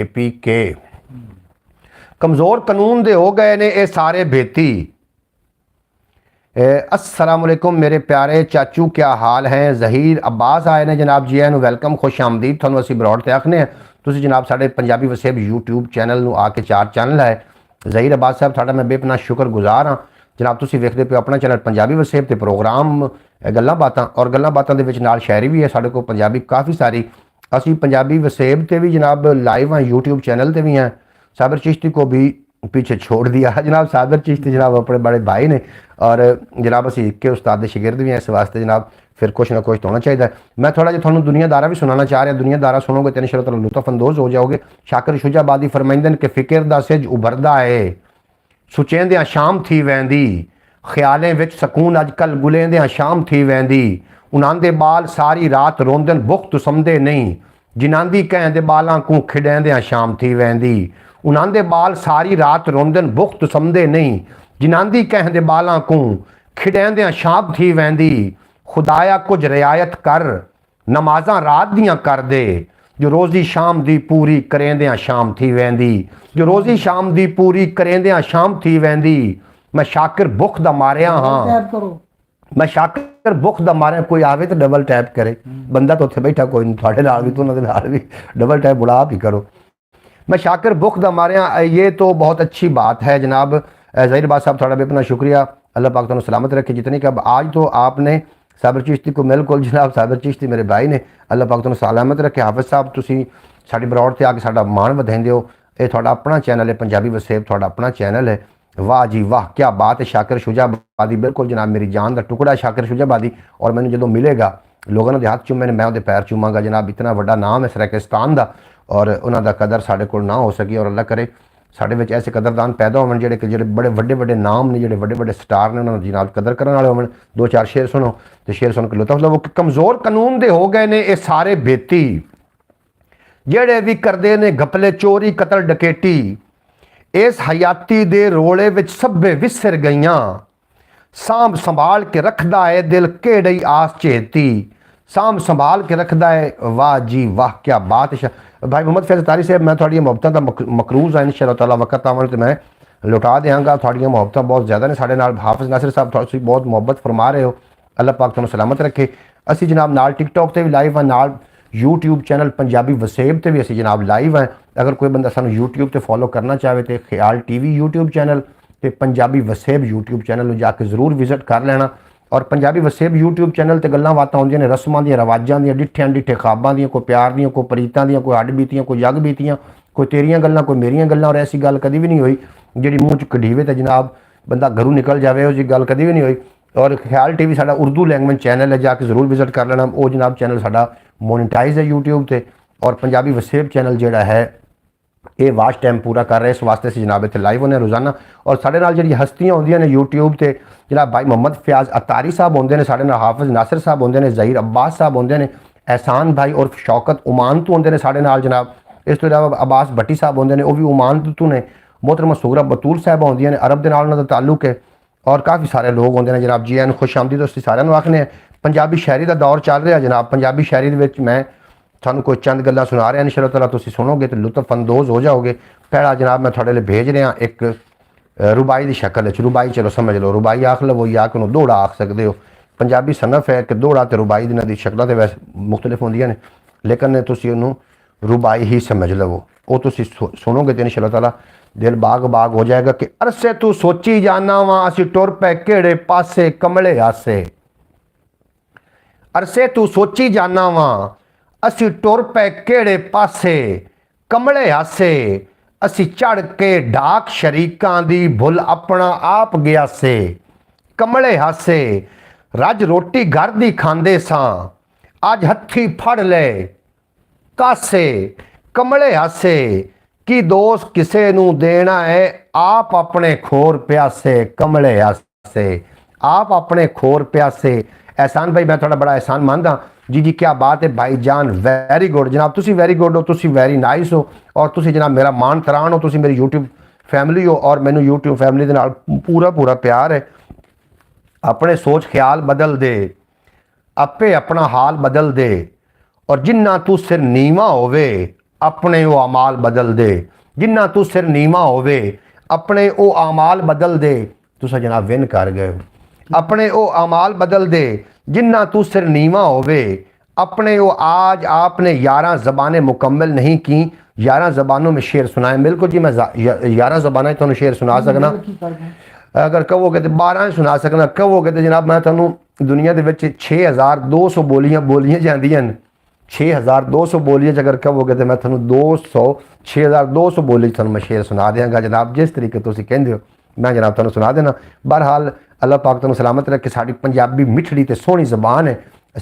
A: पी के कमज़ोर कानून दे हो गए ने ये सारे बेती अस्सलाम वालेकुम मेरे प्यारे चाचू क्या हाल हैं जहीर अब्बास आए ने जनाब जी एन वेलकम खुश आमदीद थानू असीं बरौड़ ते आखने तुसीं जनाब साडे पंजाबी वसेब यूट्यूब चैनल नू आके 4 चैनल है जहीर अब्बास साहब थोड़ा मैं बेपना शुक्र गुजार हाँ जनाब तुसीं वेखदे पे अपना चैनल पंजाबी वसेब ते प्रोग्राम गल्लां बातां और गल्लां बातां दे विच नाल शायरी भी है साडे कोल पंजाबी काफ़ी सारी असीं पंजाबी वसेब ते भी जनाब लाइव हाँ यूट्यूब चैनल ते भी हैं साबिर चिश्ती को भी पीछे छोड़ दिया जनाब साबिर चिश्ती जनाब अपने बड़े भाई ने और जनाब असी के उस्ताद शिगिरद भी हैं इस वास्ते जनाब फिर कुछ ना कुछ तो होना चाहिए मैं थोड़ा जिहा थोड़ा दुनियादारा भी सुनाना चाह रहा दुनियादारा सुनोगे तो इंशाअल्लाह लुत्फ अंदोज़ हो जाओगे शाकिर शुजाबादी फरमाइंदे कि फिक्र दा सिज उभरदा है ਸੁਚੇਂਦਿਆਂ ਸ਼ਾਮ ਥੀ ਵੈਂਦੀ ਖਿਆਲੇ ਵਿੱਚ ਸਕੂਨ ਅੱਜ ਕੱਲ ਗੁਲੇਂਦਿਆਂ ਸ਼ਾਮ ਥੀ ਵੈਂਦੀ ਉਨ੍ਹਾਂ ਦੇ ਬਾਲ ਸਾਰੀ ਰਾਤ ਰੋਂਦਨ ਬੁਖਤ ਸਮਝਦੇ ਨਹੀਂ ਜਿਨ੍ਹਾਂ ਦੀ ਕਹਿੰਦੇ ਬਾਲਾਂ ਕੋ ਖਿਡੈਂਦਿਆਂ ਸ਼ਾਮ ਥੀ ਵੈਂਦੀ ਉਨ੍ਹਾਂ ਦੇ ਬਾਲ ਸਾਰੀ ਰਾਤ ਰੋਂਦਨ ਬੁਖਤ ਸਮਝਦੇ ਨਹੀਂ ਜਿਨ੍ਹਾਂ ਦੀ ਕਹਿੰਦੇ ਬਾਲਾਂ ਕੋ ਖਿਡੈਂਦਿਆਂ ਸ਼ਾਮ ਥੀ ਵੈਂਦੀ ਖੁਦਾਇਆ ਕੁਝ ਰਿਆਇਤ ਕਰ ਨਮਾਜ਼ਾਂ ਰਾਤ ਦੀਆਂ ਕਰ ਦੇ ਜੋ ਰੋਜ਼ੀ ਸ਼ਾਮ ਦੀ ਪੂਰੀ ਕਰੇਂਦਿਆਂ ਸ਼ਾਮ ਥੀ ਵੈਂਦੀ ਜੋ ਰੋਜ਼ੀ ਸ਼ਾਮ ਦੀ ਪੂਰੀ ਕਰੇਂਦਿਆਂ ਸ਼ਾਮ ਥੀ ਵੈਂਦੀ ਮੈਂ ਸ਼ਾਕਿਰ ਭੁੱਖ ਦਾ ਮਾਰਿਆ ਹਾਂ
B: ਟੈਪ ਕਰੋ।
A: ਮੈਂ ਸ਼ਾਕਿਰ ਭੁੱਖ ਦਾ ਮਾਰਿਆ ਕੋਈ ਆਵੇ ਤਾਂ ਡਬਲ ਟੈਪ करे ਬੰਦਾ ਤਾਂ ਉੱਥੇ ਬੈਠਾ ਕੋਈ ਨਹੀਂ ਤੁਹਾਡੇ ਨਾਲ ਵੀ तो उन्होंने नाल भी डबल टैप बुला भी करो। मैं शाकिर भुख दा मारिया ये तो बहुत अच्छी बात है जनाब ज़हीर बात साहब थोड़ा भी अपना शुक्रिया अल्लाह पाक तुहानू सलामत रखे जितनी कि अब आज तो आपने साबिर चिश्ती को बिल्कुल जनाब साबिर चिश्ती मेरे भाई ने अल्लाह पाक तुहानू सलामत रखे। हाफिज़ साहब तुसी साडी बरौड़ ते आके साडा मान वधाइंदे हो ये थोड़ा अपना चैनल है पंजाबी वसेब थोड़ा अपना चैनल है वाह जी वाह क्या बात है शाकिर शुजाबादी बिल्कुल जनाब मेरी जान का टुकड़ा शाकिर शुजाबादी और मैंने जो मिलेगा लोगों ने हाथ चूमे ने मैं वो पैर चूमांगा जनाब इतना बड़ा नाम है सराकिस्तान का और उन्होंने कदर साढ़े को ना हो सकी और अल्लाह करे साढ़े में ऐसे कदरदान पैदा होवन जेडे कि जेडे बड़े वड्डे वड्डे नाम ने जेडे वड्डे वड्डे स्टार ने उन्होंने जनाब कदर करने वाले होवन। दो चार शेर सुनो तो शेर सुन के लुत्फ लवो कि कमज़ोर कानून दे हो गए ने ये सारे बेती जेडे भी करते ने घपले चोरी कतल डकैती इस हयाती दे रोले विच सभे विसर गईयां सांभ संभाल के रखदा है दिल केड़ई आस चेती सांभ संभाल के रखदा है वाह जी वाह क्या बात है। भाई मोहम्मद फैज़ तारी साहब मैं थोड़ी मुहब्बतां दा मकरूज़ है इंशाअल्लाह ताला वक्त आवन ते मैं लुटा देंगा थोड़ी मुहब्बतां बहुत ज़्यादा ने साडे नाल। हाफिज़ नासिर साहब तुसीं बहुत मुहब्बत फरमा रहे हो अल्लाह पाक तुहानू सलामत रखे। असी जनाब नाल टिकटॉक ते भी लाइव हाँ नाल यूट्यूब चैनल पंजाबी वसेब ते भी असी जनाब लाइव हैं अगर कोई बंदा सानू यूट्यूब ते फॉलो करना चाहे तो ख्याल TV यूट्यूब चैनल ते पंजाबी वसेब यूट्यूब चैनल जाके जरूर विजिट कर लेना और पंजाबी वसेब यूट्यूब चैनल ते गल्लां बातां होंदियां ने रस्मां दी रवाजां दी डिठियां डिठे ख्वाबां दी कोई प्यार दी कोई प्रीतां दी कोई हड्ड बीतियां कोई जग बीतियां कोई तेरियां गल्लां कोई मेरियां गल्लां और ऐसी गल कदी भी नहीं हुई जिहड़ी मूँह च कढीवे ते जनाब बंदा घरों निकल जाए उस गल कदी भी नहीं हुई। और ख्याल TV साडा उर्दू लैंग्वेज चैनल है जाके जरूर विजिट कर लेना वो जनाब चैनल साडा मोनेटाइज है यूट्यूब ते और पंजाबी वसेब चैनल जिहड़ा है ये वाच टाइम पूरा कर रहे इस वास्ते से जनाब इत्थे लाइव होने रोज़ाना और साढ़े नाल जिहड़ी हस्तियां होंदियां ने यूट्यूब ते जनाब भाई मोहम्मद फयाज अतारी साहब होंदे ने साढ़े नाल हाफिज़ नासिर साहब होंदे ने ज़हीर अब्बास साहब होंदे ने एहसान भाई और शौकत उमान तो होंदे ने साढ़े नाल जनाब। इस तो इलावा अब्बास भट्टी साहब होंदे ने वो भी उमान तो ने मोहतरमा सुगरा बतूल साहब होंदियां ने अरब दे नाल उन्हां दा ताल्लुक है और काफ़ी सारे लोग होंदे ने जनाब। जी एन खुश आमदीद असीं सारिआं नूं आखने पंजाबी शायरी का दौर चल रहा जनाब। पंजाबी शायरी दे विच मैं थानू कोई चंद गल्लां सुना रहा इंशाअल्लाह ताला तुसीं सुनोगे तो लुत्फ अंदोज़ हो जाओगे। पहला जनाब मैं थोड़े लिए भेज रहा एक रुबाई की शक्ल रुबाई चलो समझ लो रुबाई आख लवो या कि दौड़ा आख सकते हो पंजाबी सनफ है कि दौड़ा तो रुबाई दिनां दी शक्लां ते वैसे मुख्तलिफ होंदियां ने लेकिन तुसीं उहनूं रुबाई ही समझ लवो वो तुसीं सुनोगे तो इंशाअल्लाह ताला दिल बाग बाग हो जाएगा कि अरसे तू सोची जाना वा असीं टुर पै केड़े पासे कमले आसे अरसे तू सोची जाना वा असी टुर पै केड़े पासे कमले हासे असी चढ़ के ढाक शरीकां दी भुल अपना आप गया से कमले हासे रज रोटी घर दी खांदे सां अज हथी फड़ ले कासे कमले हासे कि दोस्त किसे नू देना है आप अपने खोर प्यासे कमले हासे आप अपने खोर प्यासे। एहसान भाई मैं थोड़ा बड़ा एहसान मानदा जी जी क्या बात है भाईजान वेरी गुड जनाब तुसी वेरी गुड हो तुसी वेरी नाइस हो और तुसी जनाब मेरा मान तरान हो तुसी मेरी यूट्यूब फैमिली हो और मैनू यूट्यूब फैमिली दे नाल पूरा पूरा प्यार है। अपने सोच ख्याल बदल दे आपे अपना हाल बदल दे और जिन्ना तू सिर नीवा होवे अपने वो अमाल बदल दे जिन्ना तू सिर नीवा होवे अपने वो अमाल बदल दे तुसा जनाब विन कर गए हो अपने वो अमाल बदल दे जिन्ना तू सिर नीवा होवे अपने वो आज आपने 11 ज़बानें मुकम्मल नहीं की 11 ज़बानों में शेर सुनाए। बिल्कुल जी मैं 11 ज़बानें तुहानू शेर सुना सकना अगर कहोगे तो 12 सुना सकना कहोगे तो जनाब मैं तुहानू दुनिया दे विच 6200 बोलियां जांदियां 6200 बोलियां अगर कहोगे तो मैं तुहानू 6200 बोली तुहानू मैं शेर सुना देंगा जनाब जिस तरीके तुसीं कहंदे हो मैं जनाब तुहानू सुना देना। बहरहाल अल्लाह पाक तुहानू सलामत रखे साडी पंजाबी मिठड़ी ते सोहनी ज़बान है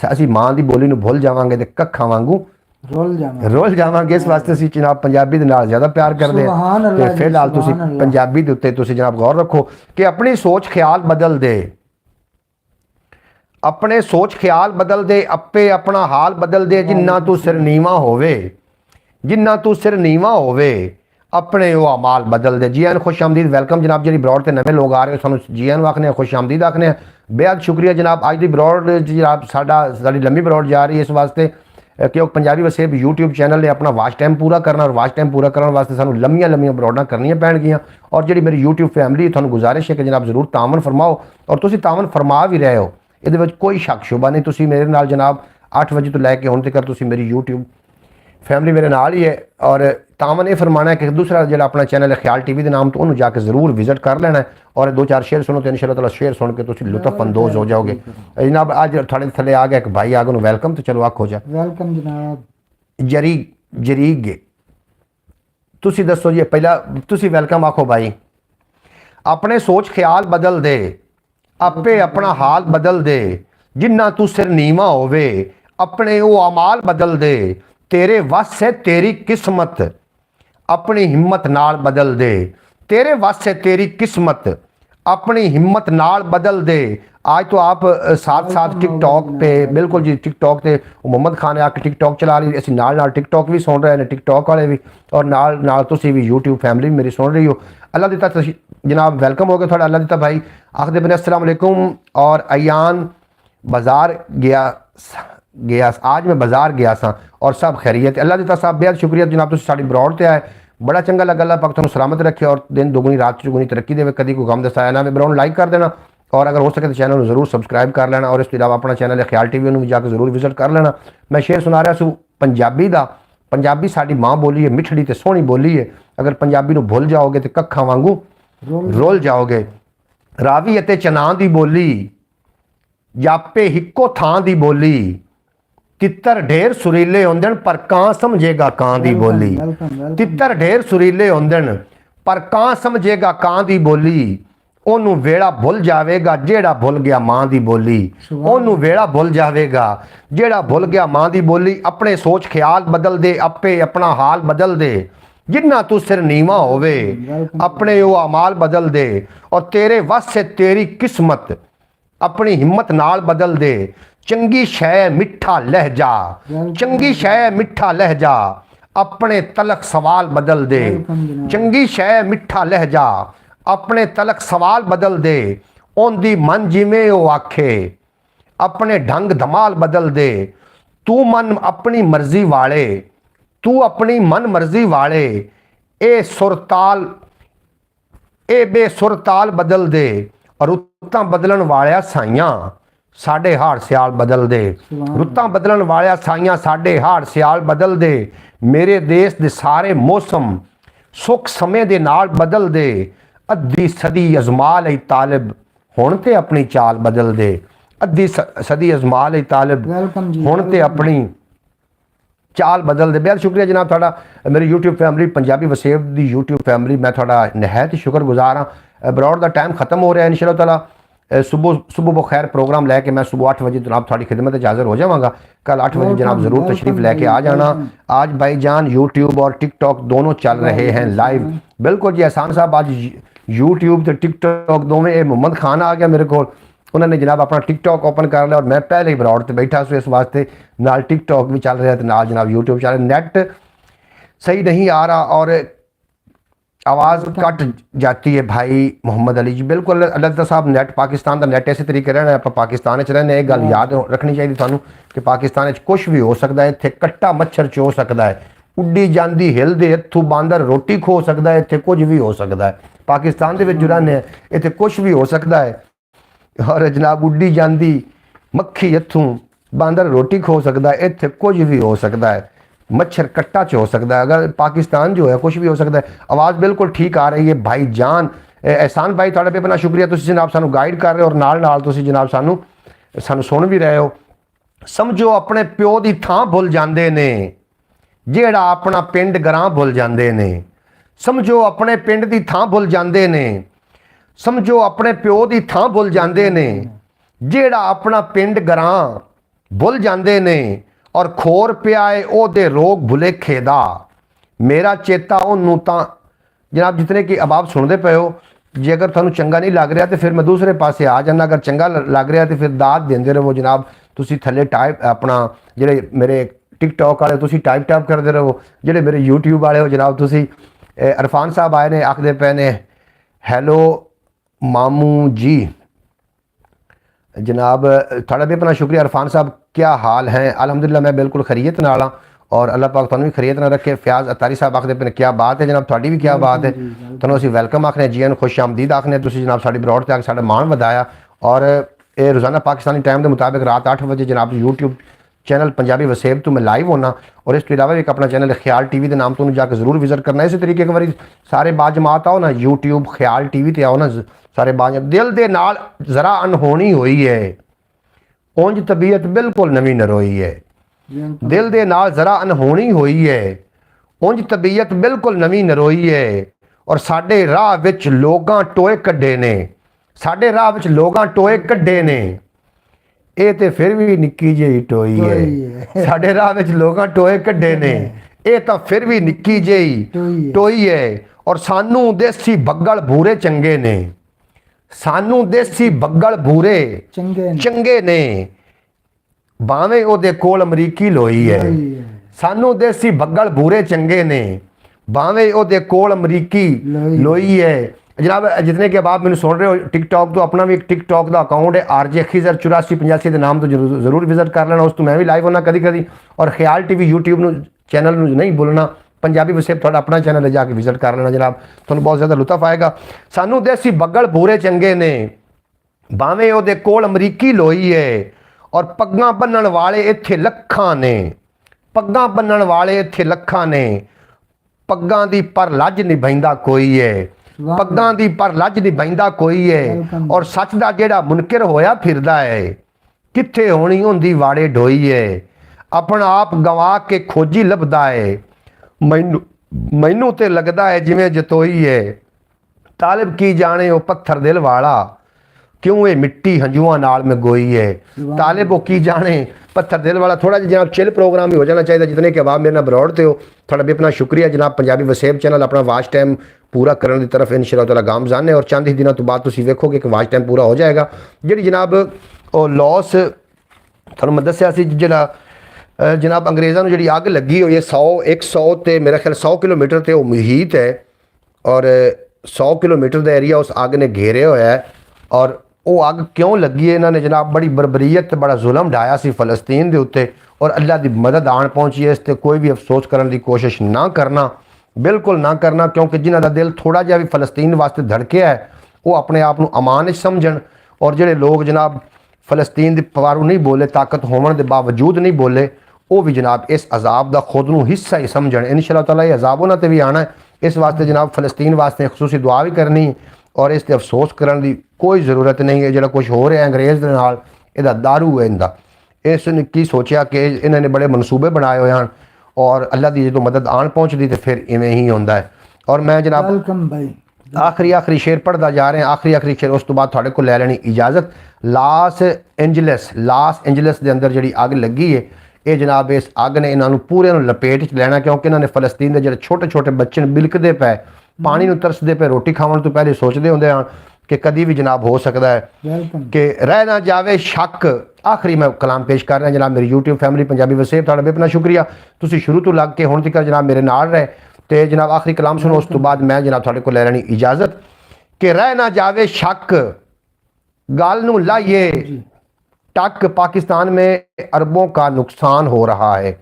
A: असीं मां दी बोली नूं भुल जावांगे ते कक्खां वांगू ਰੋਲ ਜਾਵਾਂਗੇ। ਇਸ ਵਾਸਤੇ ਅਸੀਂ ਜਨਾਬ ਪੰਜਾਬੀ ਦੇ ਨਾਲ ਜ਼ਿਆਦਾ ਪਿਆਰ ਕਰਦੇ
B: ਸੁਭਾਨ
A: ਹਾਂ।
B: ਅੱਲਾਹ
A: ਤੇ
B: ਜੀ,
A: ਫਿਲਹਾਲ ਤੁਸੀਂ
B: ਸੁਭਾਨ ਅੱਲਾਹ।
A: ਪੰਜਾਬੀ ਦੇ ਉੱਤੇ ਤੁਸੀਂ ਜਨਾਬ ਗੌਰ ਰੱਖੋ ਕਿ ਆਪਣੀ ਸੋਚ ਖਿਆਲ ਬਦਲ ਦੇ, ਆਪਣੇ ਸੋਚ ਖਿਆਲ ਬਦਲ ਦੇ, ਆਪੇ ਆਪਣਾ ਹਾਲ ਬਦਲ ਦੇ। ਜਿੰਨਾ ਤੂੰ ਸਿਰ ਨੀਵਾਂ ਹੋਵੇ, ਜਿੰਨਾ ਤੂੰ ਸਿਰ ਨੀਵਾਂ ਹੋਵੇ, ਆਪਣੇ ਉਹ ਅਮਾਲ ਬਦਲ ਦੇ। ਜੀ ਆਨ ਖੁਸ਼ ਆਮਦੀਦ, ਵੈਲਕਮ ਜਨਾਬ। ਜਿਹੜੀ ਬਰੋਡ ਤੇ ਨਵੇਂ ਲੋਕ ਆ ਰਹੇ ਹੋ ਸਾਨੂੰ ਜੀ ਆਨ ਆਖਨੇ, ਖੁਸ਼ ਆਮਦੀਦ ਆਖਨੇ। ਬੇहद ਸ਼ੁਕਰੀਆ ਜਨਾਬ। ਅੱਜ ਦੀ ਬਰੋਡ ਜਨਾਬ ਸਾਡੀ ਲੰਮੀ ਬਰੋਡ ਜਾ ਰਹੀ ਹੈ ਇਸ ਵਾਸਤੇ ਕਿ ਉਹ ਪੰਜਾਬੀ ਵਸੇਬ YouTube ਚੈਨਲ ਨੇ ਆਪਣਾ ਵਾਚ ਟਾਈਮ ਪੂਰਾ ਕਰਨਾ, ਔਰ ਵਾਚ ਟਾਈਮ ਪੂਰਾ ਕਰਨ ਵਾਸਤੇ ਸਾਨੂੰ ਲੰਮੀਆਂ ਬਰੋਡਾਂ ਕਰਨੀਆਂ ਪੈਣਗੀਆਂ। ਔਰ ਜਿਹੜੀ ਮੇਰੀ YouTube ਫੈਮਿਲੀ, ਤੁਹਾਨੂੰ ਗੁਜ਼ਾਰਿਸ਼ ਹੈ ਕਿ ਜਨਾਬ ਜ਼ਰੂਰ ਤਾਮਨ ਫਰਮਾਓ, ਔਰ ਤੁਸੀਂ ਤਾਮਨ ਫਰਮਾ ਵੀ ਰਹੇ ਹੋ, ਇਹਦੇ ਵਿੱਚ ਕੋਈ ਸ਼ੱਕ ਸ਼ੁਬਾ ਨਹੀਂ। ਤੁਸੀਂ ਮੇਰੇ ਨਾਲ ਜਨਾਬ 8 ਵਜੇ ਤੋਂ ਲੈ ਕੇ ਹੁਣ ਤੱਕ ਤੁਸੀਂ ਮੇਰੀ YouTube ਫੈਮਿਲੀ ਮੇਰੇ ਨਾਲ ਹੀ ਹੈ। ਔਰ ਤਾਮਨ ਇਹ ਫਰਮਾਣਾ ਹੈ ਕਿ ਦੂਸਰਾ ਜਿਹੜਾ ਆਪਣਾ ਚੈਨਲ ਹੈ ਖਿਆਲ TV ਦੇ ਨਾਮ ਤੋਂ, ਉਹਨੂੰ ਜਾ ਕੇ ਜ਼ਰੂਰ ਵਿਜ਼ਿਟ ਕਰ ਲੈਣਾ ਔਰ 2-4 ਸ਼ੇਅਰ ਸੁਣੋ ਤੇ ਇਨਸ਼ਾਅੱਲਾ ਤਾਲਾ ਸ਼ੇਅਰ ਸੁਣ ਕੇ ਤੁਸੀਂ ਲੁਤਫ ਅੰਦੋਜ਼ ਹੋ ਜਾਓਗੇ। ਜਨਾਬ ਅੱਜ ਤੁਹਾਡੇ ਥੱਲੇ ਆ ਗਿਆ ਇੱਕ ਭਾਈ ਆ ਗਿਆ, ਉਹਨੂੰ ਵੈਲਕਮ। ਤੇ ਚਲੋ ਆਖੋ ਜਾ
B: ਵੈਲਕਮ ਜਨਾਬ।
A: ਜਰੀਗ ਤੁਸੀਂ ਦੱਸੋ ਜੀ, ਪਹਿਲਾਂ ਤੁਸੀਂ ਵੈਲਕਮ ਆਖੋ ਭਾਈ। ਆਪਣੇ ਸੋਚ ਖਿਆਲ ਬਦਲ ਦੇ, ਆਪੇ ਆਪਣਾ ਹਾਲ ਬਦਲ ਦੇ। ਜਿੰਨਾ ਤੂੰ ਸਿਰ ਨੀਵਾਂ ਹੋਵੇ, ਆਪਣੇ ਉਹ ਅਮਾਲ ਬਦਲ ਦੇ। ਤੇਰੇ ਵੱਸ ਹੈ ਤੇਰੀ ਕਿਸਮਤ, अपनी हिम्मत नाल बदल दे। तेरे वस है तेरी किस्मत, अपनी हिम्मत नाल बदल दे। आज तो आप साथ साथ टिकटॉक पे, बिल्कुल जी टिकटॉक पे मोहम्मद खान आके टिकटॉक चला रही, असीं नाल नाल टिकटॉक भी सुन रहे हैं, टिकटॉक वाले भी, और नाल नाल तुसीं भी यूट्यूब फैमिली मेरी सुन रही हो। अल्लाह दिता जनाब वेलकम हो गया थोड़ा। अल्लाह दिता भाई आखदे बने अस्सलाम वालेकुम। और अयान बाज़ार गया आज मैं बाज़ार गया सा और सब खैरियत। अल्लाह दिता साहब बेहद शुक्रिया जनाब, तुसीं साडी ब्रॉड ते आए, बड़ा चंगा लगा। अल्लाह पाक तुहानूं सलामत रखे और दिन दुगुनी रात चौगुनी तरक्की देवे, कभी कोई गम दसाया ना। ब्रॉड लाइक कर देना और अगर हो सके तो चैनल जरूर सबसक्राइब कर लेना। और इस तो इलावा अपना चैनल है ख्याल TV, उन्होंने भी जाकर जरूर विजिट कर लेना। मैं शेर सुना रहा सू पंजाबी का। पंजाबी साडी माँ बोली है, मिठड़ी ते सोहनी बोली है। अगर पंजाबी नूं भुल जाओगे तो कक्खां वांगू रोल जाओगे। रावी अते चना दी बोली, जापे हिक्को थां दी बोली। तितर ढेर सुरीले होंदन पर कां समझेगा कां दी बोली। तितर ढेर सुरीले होंदन पर कां समझेगा कां दी बोली। ओनू वेड़ा भुल जावेगा जेड़ा भुल गया मां दी बोली। ओनू वेड़ा भुल जावेगा जेड़ा भुल गया मां दी बोली। अपने सोच ख्याल बदल दे, अपे अपना हाल बदल दे। जिन्ना तू सिर नीवा होवे, अपने वो अमाल बदल दे। और तेरे वस से तेरी किस्मत, अपनी हिम्मत नाल बदल दे। चंगी शै मिठा लहजा, चंगी शै मिठा लहजा। अपने तलक सवाल बदल दे। चंगी शै मिठा लहजा, अपने तलक सवाल बदल दे। ओंदी मन जिमें ओ आखे, अपने ढंग धमाल बदल दे। तू मन अपनी मर्जी वाले, तू अपनी मन मर्जी वाले। ए सुरताल ए बेसुरताल बदल दे। रुत्तां बदलन वालिया साइयां साडे हाड़ सियाल बदल दे। रुत्तां बदलन वालिया साइयां साडे हाड़ सियाल बदल दे। मेरे देश दे सारे मौसम सुख समय दे नाल बदल दे। अद्धी सदी अजमा लई तालिब हुण ते अपनी चाल बदल दे। अद्धी सदी अजमा लई तालिब हुण ते अपनी चाल बदल दे। बेहद शुक्रिया जनाब थोड़ा मेरी यूट्यूब फैमिली, पंजाबी वसेब दी यूट्यूब फैमिली, मैं थोड़ा नहायत ही शुक्रगुजार हाँ। ब्रॉड का टाइम खत्म हो रहा है, इंशाअल्लाह ताला सुबह बखैर प्रोग्राम लैके मैं सुबह 8 बजे जनाब थोड़ी खिदमत हाज़िर हो जावांगा। कल 8 बजे जनाब ज़रूर तशरीफ़ लेके आ जाना। आज भाईजान यूट्यूब और टिकटॉक दोनों चल रहे हैं लाइव। बिल्कुल जी एहसान साहब, आज यूट्यूब तो टिकटॉक दोवें, ये मोहम्मद खान आ गया मेरे को, उन्होंने जनाब अपना टिकटॉक ओपन कर लिया और मैं पहले ही ब्रॉड पर बैठा सो, इस वास्ते नाल टिकटॉक भी चल रहा है तो नाल जनाब यूट्यूब चल रहा है। नेट सही नहीं आ रहा और आवाज़ कट जाती है भाई मोहम्मद अली जी। बिल्कुल अल्लाह साहब, नेट पाकिस्तान का नेट इस तरीके रहना है, आप पाकिस्तान रहने, एक गल याद रखनी चाहिए थानू कि पाकिस्तान कुछ भी हो सकता है। इत्थे कट्टा मच्छर चो सकता है, उड्डी जाती हिलदे इत्थों बांदर रोटी खो सकता है, इत्थे कुछ भी हो सकता है। पाकिस्तान के रहने इत्थे कुछ भी हो सकता है। और जनाब उड्डी जाती मक्खी इत्थों बांदर रोटी खो सकता है, इत्थे कुछ भी हो सकता है। मच्छर कट्टा च हो सकता है, अगर पाकिस्तान जो है कुछ भी हो सकता है। आवाज़ बिल्कुल ठीक आ रही है भाई जान। एहसान भाई थोड़ा पे बड़ा शुक्रिया, तुसीं जनाब सानू गाइड कर रहे हो और नाल नाल तुसीं जनाब सानू सुन भी रहे हो। समझो अपने प्यो की थां भुल जाते ने जेड़ा अपना पिंड ग्रां भुल जाते ने। समझो अपने पिंड की थां भुल जाते ने। समझो अपने प्यो की थां भुल जाते ने जेड़ा अपना पिंड ग्रां भुल जाते ने। ਔਰ ਖੋਰ ਪਿਆ ਏ ਉਹਦੇ ਰੋਗ ਭੁਲੇਖੇ ਦਾ ਮੇਰਾ ਚੇਤਾ ਉਹਨੂੰ ਤਾਂ ਜਨਾਬ ਜਿਤਨੇ ਕਿ ਅਬਾਬ ਸੁਣਦੇ ਪਏ ਹੋ ਜੇ ਅਗਰ ਤੁਹਾਨੂੰ ਚੰਗਾ ਨਹੀਂ ਲੱਗ ਰਿਹਾ ਤੇ ਫਿਰ ਮੈਂ ਦੂਸਰੇ ਪਾਸੇ ਆ ਜਾਂਦਾ ਅਗਰ ਚੰਗਾ ਲੱਗ ਰਿਹਾ ਤੇ ਫਿਰ ਦਾਤ ਦਿੰਦੇ ਰਹੋ ਜਨਾਬ ਤੁਸੀਂ ਥੱਲੇ ਟਾਈਪ ਆਪਣਾ ਜਿਹੜੇ ਮੇਰੇ ਟਿਕਟੌਕ ਵਾਲੇ ਤੁਸੀਂ ਟਾਈਪ ਕਰਦੇ ਰਹੋ ਜਿਹੜੇ ਮੇਰੇ YouTube ਵਾਲੇ ਹੋ ਜਨਾਬ ਤੁਸੀਂ ਇਰਫਾਨ ਸਾਹਿਬ ਆਏ ਨੇ ਆਖਦੇ ਪਏ ਨੇ ਹੈਲੋ ਮਾਮੂ ਜੀ जनाब थोड़ा भी अपना शुक्रिया इरफान साहब क्या हाल है अल्हम्दुलिल्लाह मैं बिल्कुल खरीयत नाल हाँ और अल्लाह पाक तुहानू भी खरीयत ना रखे फयाज अतारी साहब आखते पे क्या बात है जनाब थोड़ी भी क्या बात है तुहानू असीं वैलकम आखने जी खुश आमदीद आखने तुसीं जनाब साडी ब्रॉड ते आके साडा मान वधाया और ये रोज़ाना पाकिस्तानी टाइम के मुताबिक रात 8 बजे जनाब यूट्यूब चैनल पंजाबी वसेब तो मैं लाइव होना और इस तो इलावा भी एक अपना चैनल ख्याल TV के नाम तो जाकर जरूर विजिट करना इसी तरीके एक बार सारे बाजमात आओ ना यूट्यूब ख्याल TV ते आओ ना सारे बाज दिल दे नाल जरा अनहोनी हुई है उंज तबीयत बिल्कुल नवी नरोई है दिल दे नाल जरा अनहोनी हुई है उंज तबीयत बिल्कुल नवी नरोई है और साडे राह विच लोगां टोए कड्डे ने साडे राह विच लोगां टोए कड्डे ने ਇਹ ਤੇ ਫਿਰ ਵੀ ਨਿੱਕੀ ਜਿਹੀ ਟੋਈ ਹੈ ਸਾਡੇ ਰਾਹ ਵਿੱਚ ਲੋਕਾਂ ਟੋਏ ਕੱਢੇ ਨੇ ਇਹ ਤਾਂ ਫਿਰ ਵੀ ਨਿੱਕੀ ਜਿਹੀ ਟੋਈ ਹੈ ਔਰ ਸਾਨੂੰ ਦੇਸੀ ਬੱਗਲ ਭੂਰੇ ਚੰਗੇ ਨੇ ਸਾਨੂੰ ਦੇਸੀ ਬੱਗਲ ਭੂਰੇ ਚੰਗੇ ਨੇ ਭਾਵੇਂ ਉਹਦੇ ਕੋਲ ਅਮਰੀਕੀ ਲੋਈ ਹੈ ਸਾਨੂੰ ਦੇਸੀ ਬੱਗਲ ਭੂਰੇ ਚੰਗੇ ਨੇ ਭਾਵੇਂ ਉਹਦੇ ਕੋਲ ਅਮਰੀਕੀ ਲੋਈ ਹੈ जनाब जितने के अब आप मैंने सुन रहे हो टिकटॉक तो अपना भी एक टिकटॉक का अकाउंट है RJ खिजर 8485 के नाम तो जरूर विजिट कर लेना उस तो मैं भी लाइव होना कभी कभी और ख्याल TV YouTube चैनल नहीं बोलना पंजाबी वसेब थोड़ा अपना चैनल है जाके विजिट कर लेना जनाब तुहानू बहुत ज़्यादा लुत्फ आएगा सानू देसी बग्गल भूरे चंगे ने भावें उहदे कोल अमरीकी लोई है और पग्गां बन्नण वाले इत्थे लखां ने पग्गां बन्नण वाले इत्थे लखां ने पग्गां दी पर लज निभाइंदा कोई है पग्गां दी पर लज निभाइंदा कोई है और सच दा जेड़ा मुनकिर होया फिरदा है कित्थे होनी हुंदी वाड़े ढोई है अपना आप गवा के खोजी लभदा है मैनू ते लगदा है जिवें जतोई है तालिब की जाने वो पत्थर दिल वाला क्यों ये मिट्टी हंजुआं नाल में गोई है तालिब वो की जाने पत्थर दिल वाला थोड़ा जनाब चिल प्रोग्राम ही हो जाना चाहिए जितने के अब मेरे नाल ब्रॉड ते हो थोड़ा भी अपना शुक्रिया जनाब पंजाबी वसेब चैनल अपना वाच टाइम पूरा करने की तरफ इंशाअल्लाह ताला गामजान है और चंद ही दिनों तो बाद तुसीं वेखोगे कि वाच टाइम पूरा हो जाएगा जी जनाब लॉस तुहानू मैं दस्सिया सी जिहड़ा जनाब अंग्रेज़ों नूं जिहड़ी अग लगी हुई है 100 ते मेरा ख्याल 100 किलोमीटर ते वो मुहीत है और 100 किलोमीटर का एरिया उस अग ने घेरे होया है और वो अग क्यों लगी है इन्होंने जनाब बड़ी बरबरीयत बड़ा जुल्म ढाया सी फलस्तीन के उत्ते और अल्लाह की मदद आन पहुँची है इस ते कोई भी अफसोस करने की कोशिश ना करना बिल्कुल ना करना क्योंकि जिन्हों का दिल थोड़ा जिहा भी फलस्तीन वास्ते धड़किया है वो अपने आप को अमान समझन और जोड़े लोग जनाब फलस्तीन के पारू नहीं बोले ताकत होने के बावजूद नहीं बोले वो भी जनाब इस अजाब का खुद नूं हिस्सा ही समझन इंशाअल्लाह ताला ये अजाब उन्होंने भी आना है इस वास्ते जनाब फलस्तीन वास्ते खसूसी दुआ भी करनी और इस ते अफसोस करने की कोई ज़रूरत नहीं है जो कुछ हो रहा है अंग्रेज़ दे नाल इहदा दारू है इनका इसने की सोचा कि इन्होंने बड़े मनसूबे बनाए हुए हैं और अल्लाह की जो मदद आन पहुँचती तो फिर इवें ही होंदा है और मैं जनाब आखिरी शेर पढ़ता जा रहे हैं आखिरी शेर उस तो बाद थोड़े को ले लेनी इजाज़त लॉस एंजलिस के अंदर जी अग लगी है ये जनाब इस अग ने इन्होंने पूरे लपेट च लेना क्योंकि इन्होंने फलस्तीन के जो छोटे छोटे बच्चे बिलकते पे पानी नूं तरसदे पे रोटी खाने तो पहले सोचते होंगे हैं कि कभी भी जनाब हो सकता है कि रह ना जावे शक आखिरी मैं कलाम पेश कर रहा जनाब मेरी YouTube फैमिली पंजाबी वसेब थोड़ा भी अपना शुक्रिया तुसीं शुरू तो लग के हुण तक जनाब मेरे नाल रहे तो जनाब आखिरी कलाम सुनो उस तो बाद मैं जनाब थोड़े को ले लेनी इजाज़त कि रह ना जावे शक गल नूं लाइए टक पाकिस्तान में अरबों का नुकसान हो रहा है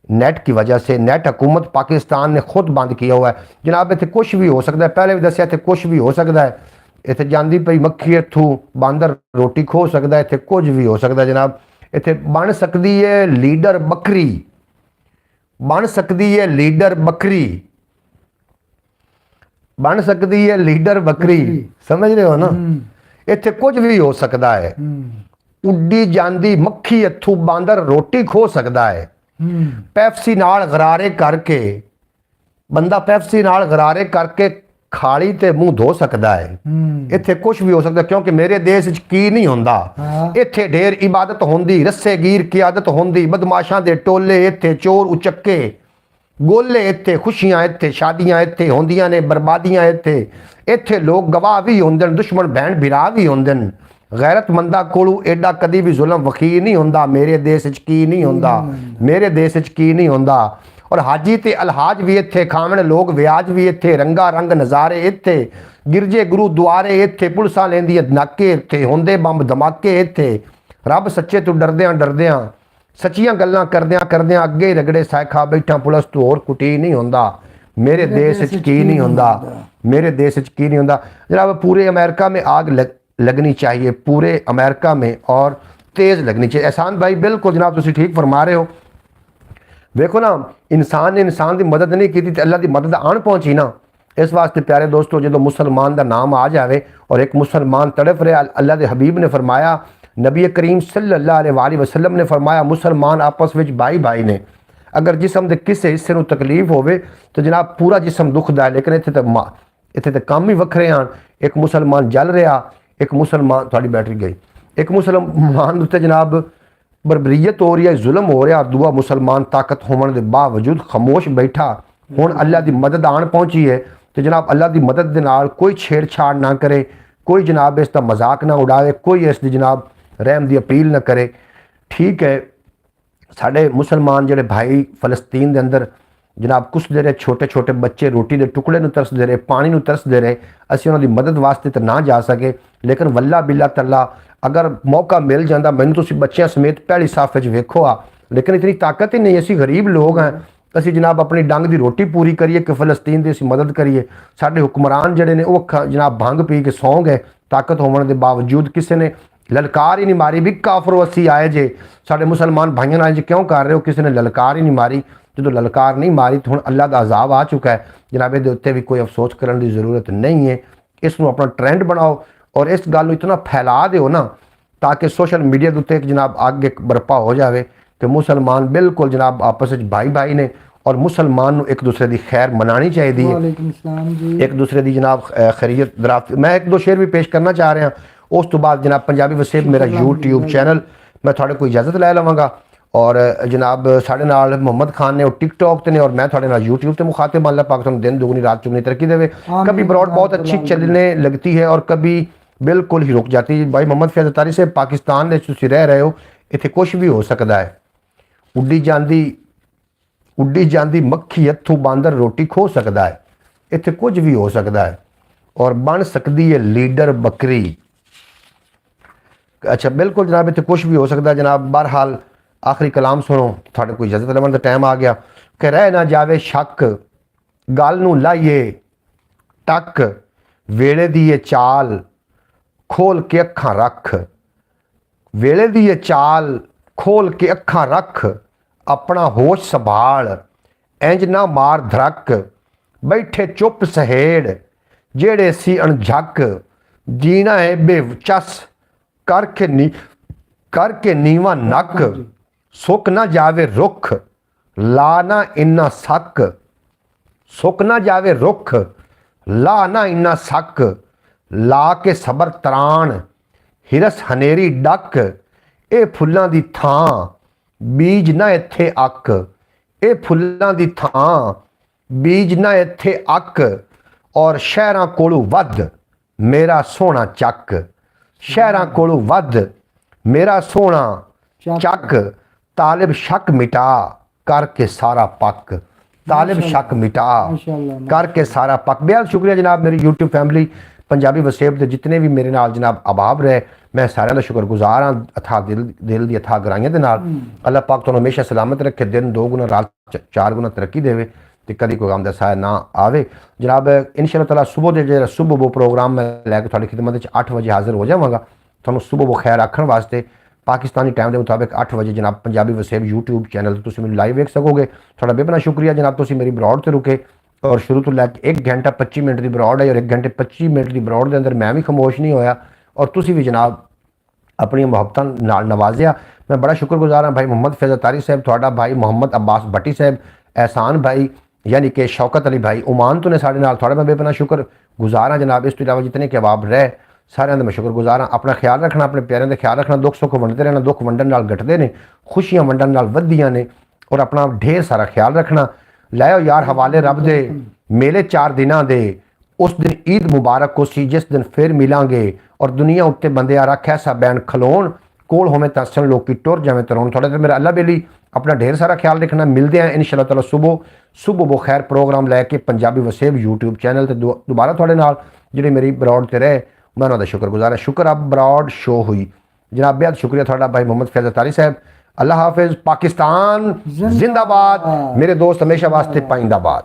A: नेट की वजह से नेट हुकूमत पाकिस्तान ने खुद बंद किया हुआ है जनाब इतने कुछ भी हो सकता है पहले भी दसिया इतने कुछ भी हो सकता है इतने जाती पई मक्खी इथों बांदर रोटी खो सकता है इतने कुछ भी हो सकता है जनाब इतने बन सकती है लीडर बकरी बन सकती है लीडर बकरी बन सकती है लीडर बकरी समझ रहे हो ना इतने कुछ भी हो सकता है उड्डी जाती मक्खी इथों बांदर रोटी खो सकता है पैप्सी नाल गरारे करके बंदा पैप्सी नाल गरारे करके ਖਾਲੀ ਤੇ ਮੂੰਹ ਧੋ ਸਕਦਾ ਹੈ। ਇੱਥੇ ਕੁਝ ਵੀ ਹੋ ਸਕਦਾ, ਕਿਉਂਕਿ ਮੇਰੇ ਦੇਸ਼ ਵਿੱਚ ਕੀ ਨਹੀਂ ਹੁੰਦਾ। ਇੱਥੇ ਢੇਰ ਇਬਾਦਤ ਹੁੰਦੀ, ਰੱਸੇਗੀਰ ਕੀ ਆਦਤ ਹੁੰਦੀ, ਬਦਮਾਸ਼ਾਂ ਦੇ ਟੋਲੇ ਇੱਥੇ, ਚੋਰ ਉਚੱਕੇ ਗੋਲੇ ਇੱਥੇ, ਖੁਸ਼ੀਆਂ ਇੱਥੇ, ਸ਼ਾਦੀਆਂ ਇੱਥੇ ਹੁੰਦੀਆਂ ਨੇ, ਬਰਬਾਦੀਆਂ ਇੱਥੇ। ਇੱਥੇ ਲੋਕ ਗਵਾਹ ਵੀ ਹੁੰਦੇ ਨੇ, ਦੁਸ਼ਮਣ ਭੈਣ ਭਰਾ ਵੀ ਹੁੰਦੇ ਨੇ। ਗੈਰਤਮੰਦਾਂ ਕੋਲੋਂ ਐਡਾ ਕਦੀ ਵੀ ਜ਼ੁਲਮ ਵਖੀ ਨਹੀਂ ਹੁੰਦਾ। ਮੇਰੇ ਦੇਸ਼ ਵਿੱਚ ਕੀ ਨਹੀਂ ਹੁੰਦਾ, ਮੇਰੇ ਦੇਸ਼ ਵਿੱਚ ਕੀ ਨਹੀਂ ਹੁੰਦਾ। ਔਰ ਹਾਜੀ ਤੇ ਅਲਹਾਜ ਵੀ ਇੱਥੇ, ਖਾਵਣ ਲੋਕ ਵਿਆਜ ਵੀ ਇੱਥੇ, ਰੰਗਾ ਰੰਗ ਨਜ਼ਾਰੇ ਇੱਥੇ, ਗਿਰਜੇ ਗੁਰੂਦੁਆਰੇ ਇੱਥੇ, ਪੁਲਿਸਾਂ ਲੈਂਦੀਆਂ ਨਾਕੇ ਇੱਥੇ, ਹੁੰਦੇ ਬੰਬ ਧਮਾਕੇ ਇੱਥੇ। ਰੱਬ ਸੱਚੇ ਤੋਂ ਡਰਦਿਆਂ ਸੱਚੀਆਂ ਗੱਲਾਂ ਕਰਦਿਆਂ ਅੱਗੇ ਰਗੜੇ ਸਾਇਖਾ ਬੈਠਾ, ਪੁਲਿਸ ਤੋਂ ਹੋਰ ਕੁਟੀ ਨਹੀਂ ਹੁੰਦਾ। ਮੇਰੇ ਦੇਸ਼ ਵਿੱਚ ਕੀ ਨਹੀਂ ਹੁੰਦਾ, मेरे देश की नहीं होता जनाब। पूरे अमेरिका में आग लगनी चाहिए, पूरे अमेरिका में, और तेज़ लगनी चाहिए। एहसान भाई बिल्कुल जनाब तुसीं ठीक फरमा रहे हो। देखो ना, इंसान ने इंसान की मदद नहीं की तो अल्लाह की मदद आन पहुँची ना। इस वास्ते प्यारे दोस्तों, जो मुसलमान का नाम आ जाए और एक मुसलमान तड़फ रहा, अल्लाह के हबीब ने फरमाया, नबी करीम सल्लल्लाहु अलैहि वसल्लम ने फरमाया, मुसलमान आपस में भाई ने अगर जिसम के किसी हिस्से में तकलीफ होवे तो जनाब पूरा जिसम दुखदा है। लेकिन इत्थे तो काम ही वखरे हैं। एक मुसलमान जल रहा, एक मुसलमान, थोड़ी बैटरी गई, एक मुसलमान उत्ते जनाब बरबरीयत हो रही है, जुल्म हो रहा, दूआ मुसलमान ताकत होने के बावजूद खामोश बैठा। हुण अल्लाह की मदद आन पहुँची है तो जनाब अल्लाह की मदद के नाल कोई छेड़छाड़ ना करे, कोई जनाब इसका मजाक ना उड़ावे, कोई इसकी जनाब रहम की अपील ना करे। ठीक है, साढ़े मुसलमान जोड़े भाई फलस्तीन के अंदर जनाब कुसदे रहे, छोटे छोटे बच्चे रोटी के टुकड़े नूं तरसदे रहे, पानी नूं तरसदे रहे। असीं उन्हां दी मदद वास्ते तो ना जा सके, लेकिन वल्ला बिल्ला तल्ला अगर मौका मिल जाता, मैनूं तुसीं बच्चों समेत पहली साफ विच वेखो आ। लेकिन इतनी ताकत ही नहीं, असीं गरीब लोग हैं, असीं जनाब अपनी डंग की रोटी पूरी करिए कि फलस्तीन की असीं मदद करिए। साडे हुक्मरान जिहड़े ने वो जनाब भंग पी के सौ गए, ताकत होने के बावजूद किसी ने ललकार ही नहीं मारी भी काफरो असी आए जे, साडे मुसलमान भाइयों नाल क्यों कर रहे हो। किसी ने ललकार ही नहीं मारी। जो ललकार नहीं मारी तो हुण अल्लाह का अजाब आ चुका है जनाब। इहदे उत्ते भी कोई अफसोस करने की जरूरत नहीं है। इसनूं अपना ट्रेंड बनाओ और इस गल नूं इतना फैला दिओ ना, ताकि सोशल मीडिया के उत्ते एक जनाब अग एक बरपा हो जाए कि मुसलमान बिल्कुल जनाब आपस में भाई ने, और मुसलमान नूं एक दूसरे की खैर मनानी चाहिए, एक दूसरे की जनाब खैरियत दराफ्त। मैं एक दो शेर भी पेश करना चाह रहा। उस तो बाद जनाब पंजाबी वसेब मेरा यूट्यूब चैनल, मैं थोड़े कोई इजाज़त लै लवांगा। और जनाब साढ़े नाल मोहम्मद खान ने और टिकटॉक ते ने, और मैं थोड़े नाल यूट्यूब ते मुखातिब। अल्लाह पाक तुहानूं दिन दुगनी रात चुगनी तरक्की देवे। कभी ब्रॉड बहुत अच्छी चलने लगती है और कभी बिल्कुल ही रुक जाती है। भाई मोहम्मद फैज़ अतारी से पाकिस्तान में तुसीं रह रहे हो, इत्थे कुछ भी हो सकता है। उड्डी जांदी मक्खी हथों बांदर रोटी खो सकता है, इत्थे कुछ भी हो सकता है। और बन सकती है लीडर बकरी। अच्छा बिल्कुल जनाब, इतने कुछ भी हो सकता है जनाब। बहरहाल आखिरी कलाम सुनो, थोड़े कोई इजाजत लेवन का टाइम आ गया कि रह ना जावे शक, गल नूं लाइए टक, वेले दी ये चाल खोल के अखां रख, वेले दी ये चाल खोल के अखां रख, अपना होश संभाल, इंज ना मार धरक, बैठे चुप सहेड़, जेड़े सी अणझक, जीना है बेवचस, करके नीवा नक, सुक ना जावे रुख, ला ना इन्ना सक, सुक ना जावे रुख, ला ना इन्ना सक, ला के सबर तरान, हिरस हनेरी डक, ए फुल्लां दी थां, बीज ना इत्थे अक, ए फुल्लां दी थां, बीज ना इत्थे अक, और शहरां कोलों वध मेरा सोहना चक, शहरां कोलों वध मेरा सोहना चक, तालिब शक मिटा करके सारा पक, तालिब शक मिटा करके सारा पक। बेहद शुक्रिया जनाब मेरी यूट्यूब फैमिली पंजाबी वसेब के जितने भी मेरे नाल जनाब अबाब रहे, मैं सारे का शुक्रगुजार हाँ अथा दिल दी अथा गराइयां दे नाल। अल्लाह पाक तुहानूं हमेशा सलामत रखे, दिन 2 गुना रात 4 गुना तरक्की देवे ते कदी कोई गम दा साया ना आवे जनाब। इंशाअल्लाह ताला सुबह दे जेहड़ा सुबह वो प्रोग्राम मैं लैके तुहाडी खिदमत 8 बजे हाजिर हो जावांगा। तुहानूं सुबह वो खैर आखण वास्ते पाकिस्तानी टाइम के मुताबिक 8 बजे जनाब पंजाबी वसेब यूट्यूब चैनल तो तुसीं मैनूं लाइव वेख सकोगे। थोड़ा बेपना शुक्रिया जनाब, तुसीं मेरी ब्रॉड ते रुके और शुरू तो लैके 1 घंटा 25 मिनट की ब्रॉड है और 1 घंटे 25 मिनट की ब्रॉड के अंदर मैं भी खामोश नहीं होया और तुसीं भी जनाब अपनी मुहब्बतां नाल नवाजिया। मैं बड़ा शुक्रगुजार हाँ भाई मोहम्मद फैज़ अतारी साहब, थोड़ा भाई मोहम्मद अब्बास भट्टी साहब, एहसान भाई, यानी कि शौकत अली भाई ओमान तो ने साढ़े नाल थोड़ा मैं बेपना शुक्र गुजार हाँ जनाब। इस तो इलावा जितने के अहबाब रहे सारे मैं शुक्र गुजार हाँ। अपना ख्याल रखना, अपने प्यारों का ख्याल रखना, दुख सुख वंडते रहना। दुख वंडन नाल घटते ने, खुशियां वंडन नाल वधियां ने। और अपना ढेर सारा ख्याल रखना। लाओ यार हवाले रब दे मेले 4 दिनां दे। उस दिन ईद मुबारक को सी जिस दिन फिर मिलांगे और दुनिया उत्ते बंदे आ रखा ऐसा बैन खलोन कोल होवें तां सन लोग टुर जावें तरोन। थोड़ा देर मेरा अल्लाह बेली अपना ढेर सारा ख्याल रखना। मिलते हैं इंशाअल्लाह ताला सुबह बखैर प्रोग्राम लैके पंजाबी वसेब यूट्यूब चैनल ते दोबारा थोड़े नाल जिहड़े मेरी ब्रॉड ते रहे मैं उन्हां दा शुक्रगुजार हां। शुक्र अब ब्रॉड शो हुई जनाब। बेहद शुक्रिया थोड़ा भाई मोहम्मद फैज़ल तारी साहब। अल्लाह हाफिज़। पाकिस्तान जिंदाबाद। मेरे दोस्त हमेशा वास्ते पाइंदाबाद।